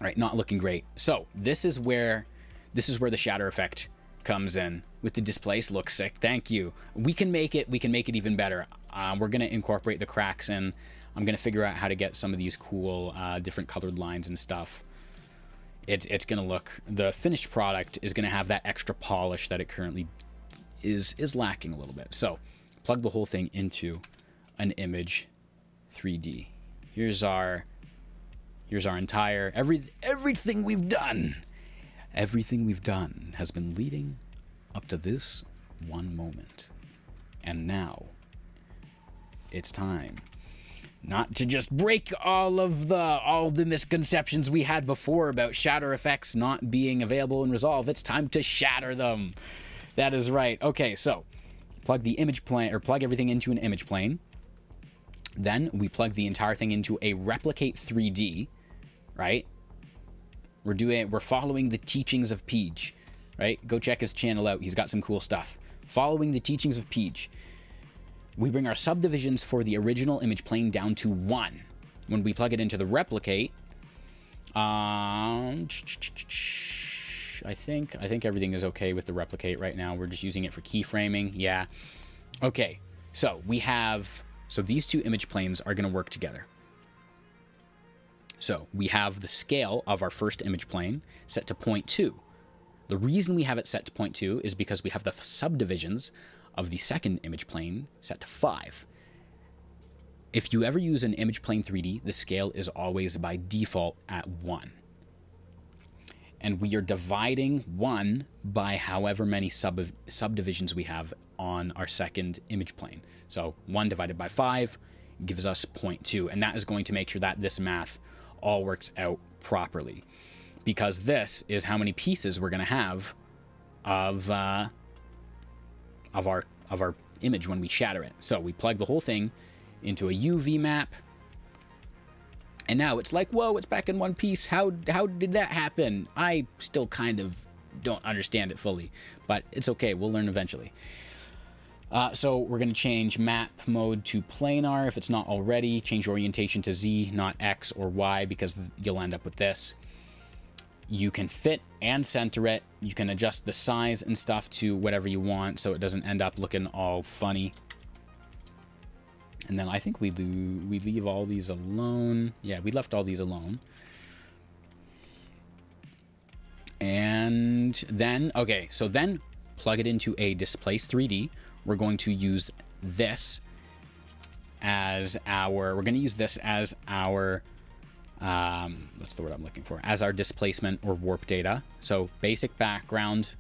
Right, not looking great. So this is where the shatter effect comes in with the displace. Looks sick. Thank you. We can make it even better. We're going to incorporate the cracks in. I'm going to figure out how to get some of these cool different colored lines and stuff. It's going to look, the finished product is going to have that extra polish that it currently is lacking a little bit. So plug the whole thing into an image 3D. Here's our entire, everything we've done. Everything we've done has been leading up to this one moment. And now it's time not to just break all the misconceptions we had before about shatter effects not being available in Resolve. It's time to shatter them. That is right. Okay, so plug the image plane, or plug everything into an image plane. Then we plug the entire thing into a replicate 3D, right? We're following the teachings of Peach, right? Go check his channel out. He's got some cool stuff. Following the teachings of Peach. We bring our subdivisions for the original image plane down to 1. When we plug it into the replicate, I think everything is okay with the replicate right now. We're just using it for keyframing. Yeah. Okay. So these two image planes are going to work together. So we have the scale of our first image plane set to 0.2. The reason we have it set to 0.2 is because we have the subdivisions of the second image plane set to 5. If you ever use an image plane 3D, the scale is always by default at 1. And we are dividing 1 by however many subdivisions we have on our second image plane. So 1 divided by 5 gives us 0.2, and that is going to make sure that this math all works out properly, because this is how many pieces we're going to have of our image when we shatter it. So we plug the whole thing into a UV map, and now it's like, whoa, it's back in one piece. How did that happen? I still kind of don't understand it fully, but it's okay. We'll learn eventually. So we're going to change map mode to planar if it's not already. Change orientation to Z, not X or Y, because you'll end up with this. You can fit and center it. You can adjust the size and stuff to whatever you want so it doesn't end up looking all funny. And then I think we leave all these alone. Yeah, we left all these alone. And then, okay, so then plug it into a displace 3D. We're going to use this as our, what's the word I'm looking for? As our displacement or warp data. So basic background,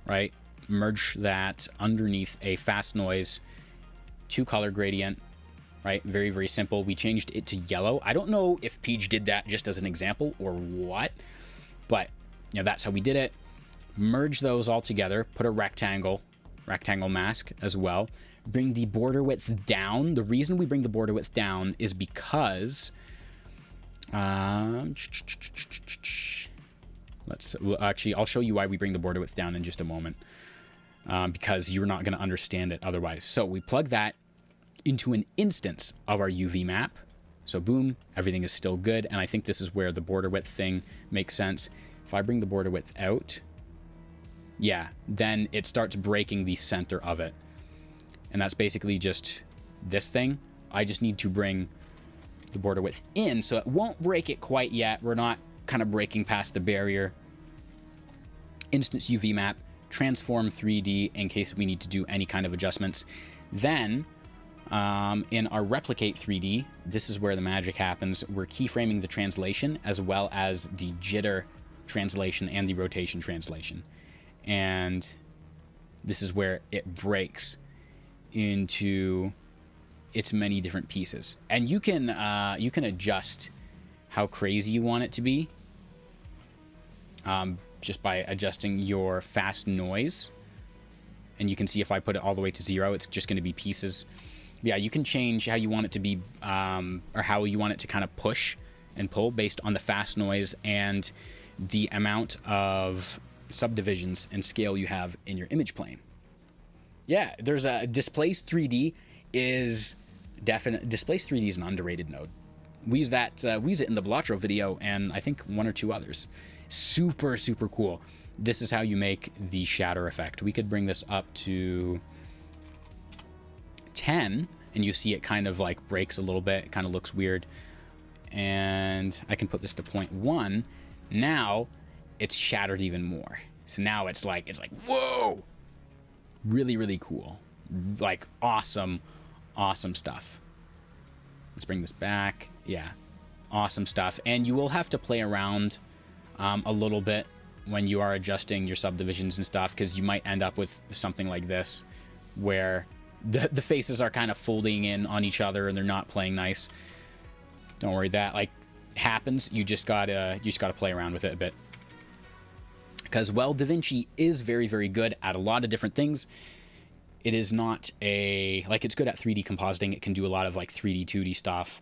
right? Merge that underneath a fast noise 2-color gradient, right? Very, very simple. We changed it to yellow. I don't know if Peach did that just as an example or what, but you know, that's how we did it. Merge those all together, put a rectangle mask as well. Bring the border width down. The reason we bring the border width down is because actually, I'll show you why we bring the border width down in just a moment, because you're not going to understand it otherwise. So we plug that into an instance of our UV map. So boom, everything is still good. And I think this is where the border width thing makes sense. If I bring the border width out, yeah, then it starts breaking the center of it. And that's basically just this thing. I just need to bring the border width in so it won't break it quite yet. We're not kind of breaking past the barrier. Instance UV map, transform 3D in case we need to do any kind of adjustments. Then in our replicate 3D, this is where the magic happens. We're keyframing the translation as well as the jitter translation and the rotation translation. And this is where it breaks into its many different pieces. And you can adjust how crazy you want it to be just by adjusting your fast noise. And you can see if I put it all the way to 0, it's just going to be pieces. Yeah, you can change how you want it to be, or how you want it to kind of push and pull based on the fast noise and the amount of subdivisions and scale you have in your image plane. Yeah, there's a Displace 3D is definite. Displace 3D is an underrated node. We use that. We use it in the Blotro video, and I think 1 or 2 others. Super, super cool. this is how you make the shatter effect. We could bring this up to 10, and you see it kind of like breaks a little bit. It kind of looks weird. And I can put this to 0.1. Now it's shattered even more. So now it's like, whoa! Really, really cool. Like, awesome, awesome stuff. Let's bring this back. Yeah, awesome stuff. And you will have to play around a little bit when you are adjusting your subdivisions and stuff, because you might end up with something like this, where the faces are kind of folding in on each other and they're not playing nice. Don't worry, that like happens. You just gotta play around with it a bit. Because, well, DaVinci is very, very good at a lot of different things. It is not like, it's good at 3D compositing. It can do a lot of like 3D, 2D stuff.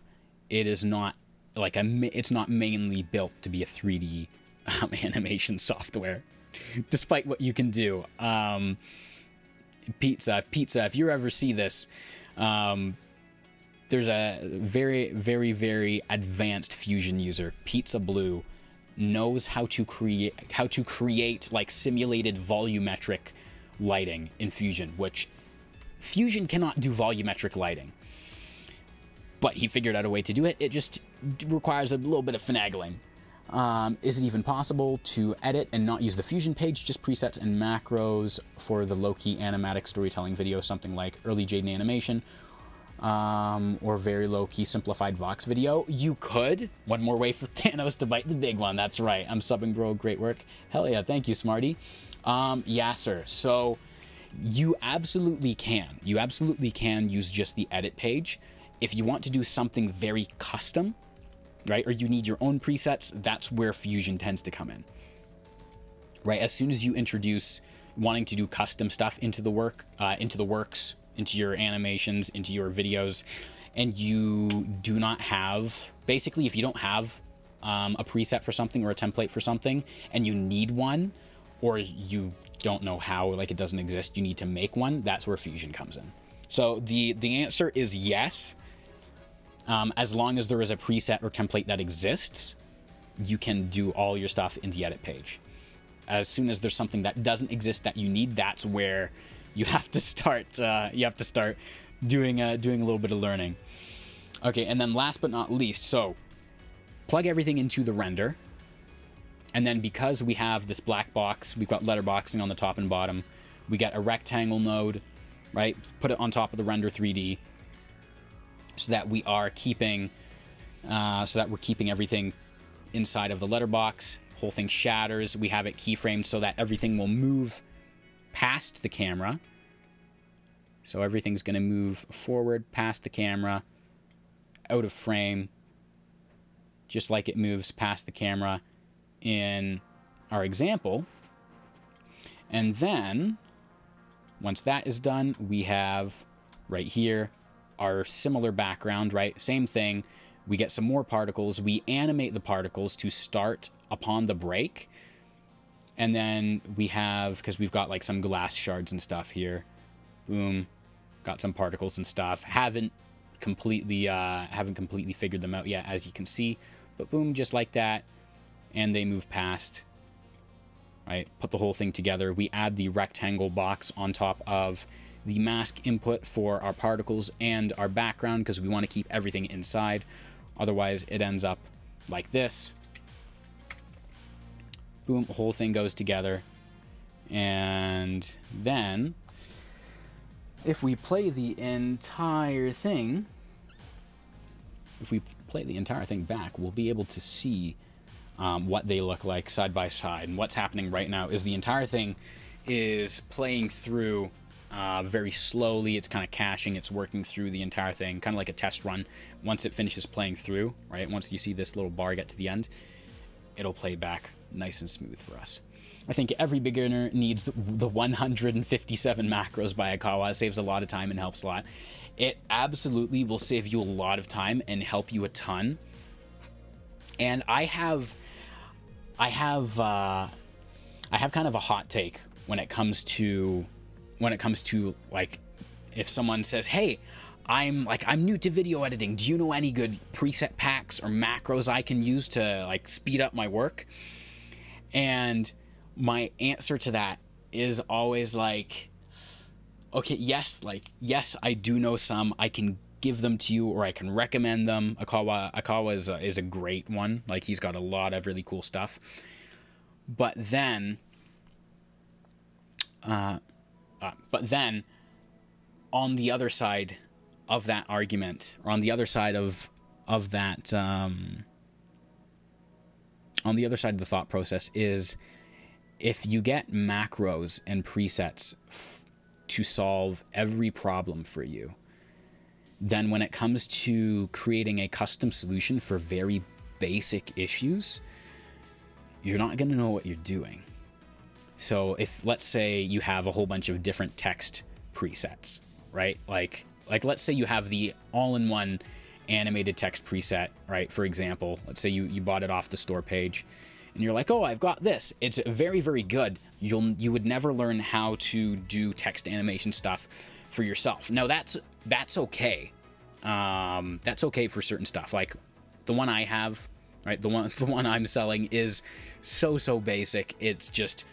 It is not like it's not mainly built to be a 3D animation software, despite what you can do. Pizza, if you ever see this, there's a very, very, very advanced Fusion user, Pizza Blue, knows how to create like simulated volumetric lighting in Fusion, which Fusion cannot do volumetric lighting. But he figured out a way to do it. It just requires a little bit of finagling. Is it even possible to edit and not use the Fusion page, just presets and macros for the low-key animatic storytelling video, something like early Jaden animation, or very low-key simplified Vox video? You could. One more way for Thanos to bite the big one. That's right. I'm subbing, bro. Great work. Hell yeah. Thank you, Smarty. Yeah, sir. So you absolutely can. You absolutely can use just the edit page. If you want to do something very custom, right, or you need your own presets, that's where Fusion tends to come in, right? As soon as you introduce wanting to do custom stuff into the works, into your animations, into your videos, and you do not have, basically, if you don't have a preset for something or a template for something, and you need one, or you don't know how, like it doesn't exist, you need to make one, that's where Fusion comes in. So the answer is yes. As long as there is a preset or template that exists, you can do all your stuff in the edit page. As soon as there's something that doesn't exist that you need, that's where you have to start. Doing a little bit of learning. Okay, and then last but not least, so plug everything into the render, and then because we have this black box, we've got letterboxing on the top and bottom. We got a rectangle node, right? Put it on top of the render 3D. So that we are keeping, we're keeping everything inside of the letterbox. Whole thing shatters. We have it keyframed so that everything will move past the camera. So everything's going to move forward past the camera, out of frame, just like it moves past the camera in our example. And then, once that is done, we have right here our similar background, right? Same thing. We get some more particles. We animate the particles to start upon the break. And then we have, because we've got like some glass shards and stuff here. Boom. Got some particles and stuff. Haven't completely figured them out yet, as you can see. But boom, just like that. And they move past. Right? Put the whole thing together. We add the rectangle box on top of the mask input for our particles and our background, because we want to keep everything inside. Otherwise, it ends up like this. Boom, the whole thing goes together. And then, if we play the entire thing, back, we'll be able to see what they look like side by side. And what's happening right now is the entire thing is playing through very slowly. It's kind of caching. It's working through the entire thing, kind of like a test run. Once it finishes playing through, right? Once you see this little bar get to the end, it'll play back nice and smooth for us. I think every beginner needs the 157 macros by Akawa. It saves a lot of time and helps a lot. It absolutely will save you a lot of time and help you a ton. And I have kind of a hot take when it comes to like, if someone says, hey, I'm new to video editing, do you know any good preset packs or macros I can use to like speed up my work? And my answer to that is always like, okay, yes, like, yes, I do know some. I can give them to you, or I can recommend them. Akawa is a great one. Like, he's got a lot of really cool stuff. But then, on the other side of that argument, or on the other side of that, on the other side of the thought process is, if you get macros and presets to solve every problem for you, then when it comes to creating a custom solution for very basic issues, you're not going to know what you're doing. So if, let's say you have a whole bunch of different text presets, right? Like let's say you have the all-in-one animated text preset, right? For example, let's say you bought it off the store page, and you're like, oh, I've got this. It's very, very good. You would never learn how to do text animation stuff for yourself. Now that's okay. That's okay for certain stuff. Like the one I have, right? The one I'm selling is so basic. It's just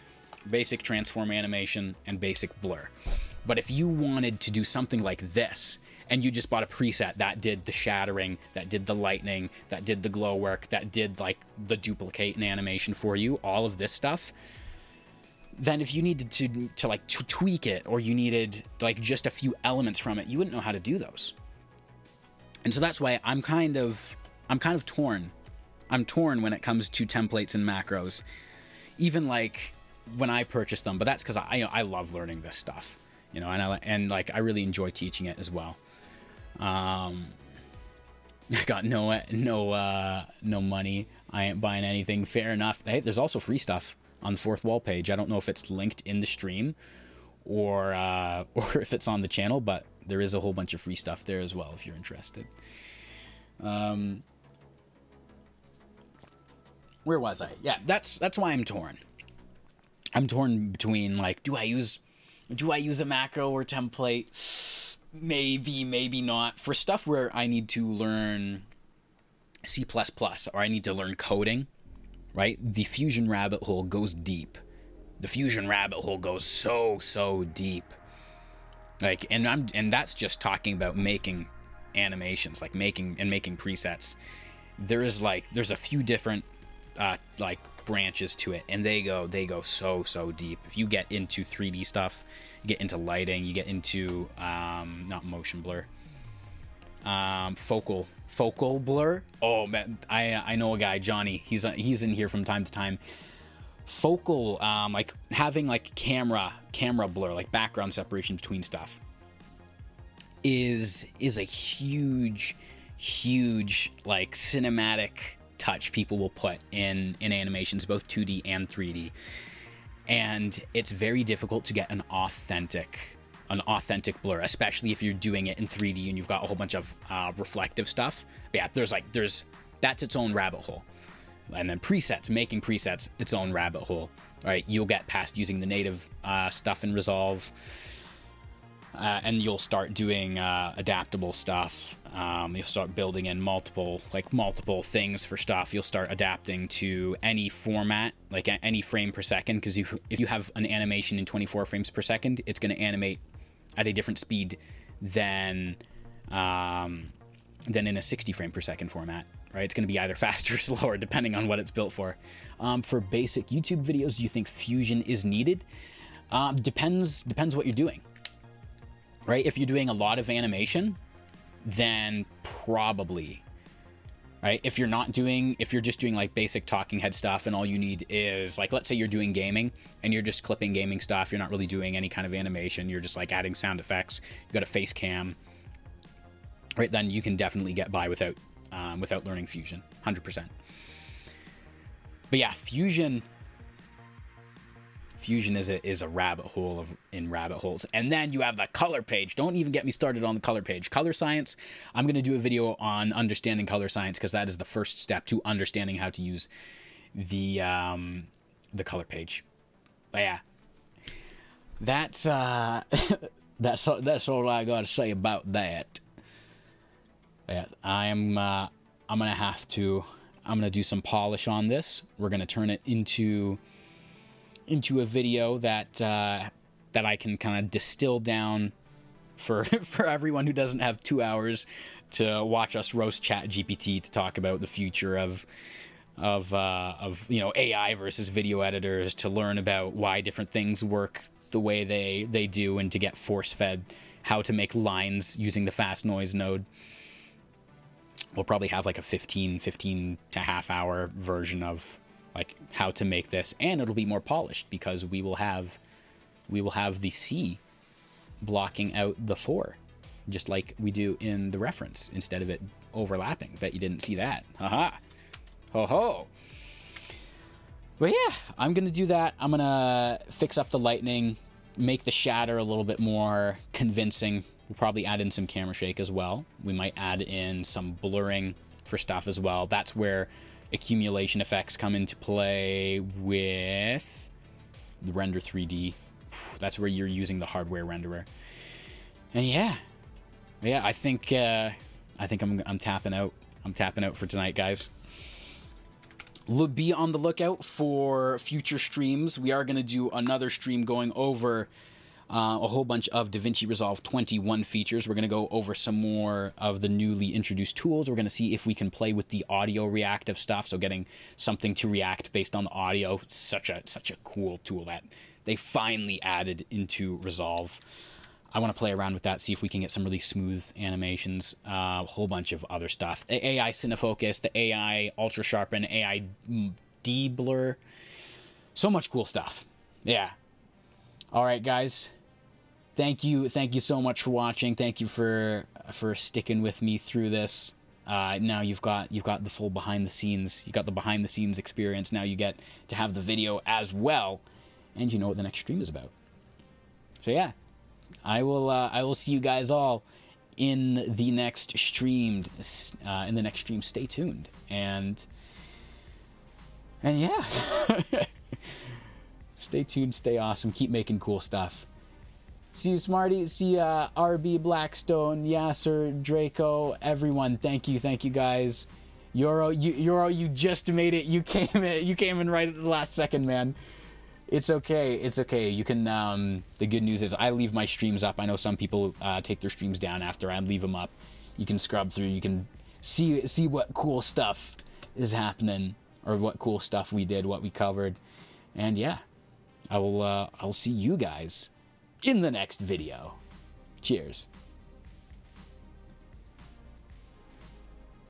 basic transform animation and basic blur. But if you wanted to do something like this, and you just bought a preset that did the shattering, that did the lightning, that did the glow work, that did like the duplicate and animation for you, all of this stuff, then if you needed to like tweak it, or you needed like just a few elements from it, you wouldn't know how to do those. And so that's why I'm kind of torn. I'm torn when it comes to templates and macros, even like when I purchased them. But that's because I love learning this stuff, you know, and I really enjoy teaching it as well. I got no money. I ain't buying anything. Fair enough. Hey, there's also free stuff on the fourth wall page. I don't know if it's linked in the stream or if it's on the channel, but there is a whole bunch of free stuff there as well if you're interested. Where was I? Yeah, that's why I'm torn. I'm torn between like, do I use a macro or template? Maybe not. For stuff where I need to learn C++ or I need to learn coding, right? The Fusion rabbit hole goes deep. The Fusion rabbit hole goes so deep. Like, and that's just talking about making animations, like making presets. There's a few different like branches to it, and they go so deep. If you get into 3D stuff, you get into lighting, you get into not motion blur, focal blur. Oh man, I know a guy, Johnny. He's in here from time to time. Focal, like having like camera blur, like background separation between stuff, is a huge like cinematic touch people will put in animations, both 2D and 3D. And it's very difficult to get an authentic blur, especially if you're doing it in 3D and you've got a whole bunch of reflective stuff. But yeah, that's its own rabbit hole. And then making presets, its own rabbit hole. Right, you'll get past using the native stuff in Resolve, and you'll start doing adaptable stuff. You'll start building in multiple things for stuff. You'll start adapting to any format, like any frame per second, because if you have an animation in 24 frames per second, it's going to animate at a different speed than in a 60 frame per second format. Right, it's going to be either faster or slower depending on what it's built for. For basic YouTube videos, do you think Fusion is needed? Depends what you're doing. Right, if you're doing a lot of animation, then probably. Right, if you're just doing like basic talking head stuff, and all you need is, like, let's say you're doing gaming and you're just clipping gaming stuff, you're not really doing any kind of animation, you're just like adding sound effects, you got a face cam, right, then you can definitely get by without learning Fusion, 100%. But yeah, Fusion is a rabbit hole in rabbit holes. And then you have the color page. Don't even get me started on the color page. Color science, I'm going to do a video on understanding color science, because that is the first step to understanding how to use the color page. But yeah, that's all I got to say about that. Yeah, I'm gonna do some polish on this. We're gonna turn it into into a video that that I can kind of distill down for for everyone who doesn't have 2 hours to watch us roast ChatGPT to talk about the future of you know, AI versus video editors, to learn about why different things work the way they do, and to get force fed how to make lines using the fast noise node. We'll probably have like a 15 to half hour version of like how to make this, and it'll be more polished because we will have the C blocking out the 4, just like we do in the reference, instead of it overlapping. Bet you didn't see that. Haha. Ho ho. But yeah, I'm gonna do that. I'm gonna fix up the lightning, make the shatter a little bit more convincing. We'll probably add in some camera shake as well. We might add in some blurring for stuff as well. That's where accumulation effects come into play with the Render 3D. That's where you're using the hardware renderer. And yeah, I think I'm tapping out. I'm tapping out for tonight, guys. Be on the lookout for future streams. We are going to do another stream going over a whole bunch of DaVinci Resolve 21 features. We're going to go over some more of the newly introduced tools. We're going to see if we can play with the audio reactive stuff, so getting something to react based on the audio. Such a cool tool that they finally added into Resolve. I want to play around with that, see if we can get some really smooth animations, a whole bunch of other stuff. The AI Cinefocus, the AI Ultra Sharpen, AI De-Blur. So much cool stuff. Yeah. All right, guys. Thank you so much for watching. Thank you for sticking with me through this. Now you've got the full behind the scenes. You got the behind the scenes experience. Now you get to have the video as well, and you know what the next stream is about. So yeah, I will see you guys all in the next stream. Stay tuned, and yeah, stay tuned, stay awesome, keep making cool stuff. See you, Smarty. See RB, Blackstone, Yasser, Draco, everyone. Thank you guys. Euro, you just made it. You came in right at the last second, man. It's okay. It's okay. You can. The good news is I leave my streams up. I know some people take their streams down after I leave them up. You can scrub through. You can see what cool stuff is happening, or what cool stuff we did, what we covered, and yeah, I'll see you guys in the next video. Cheers.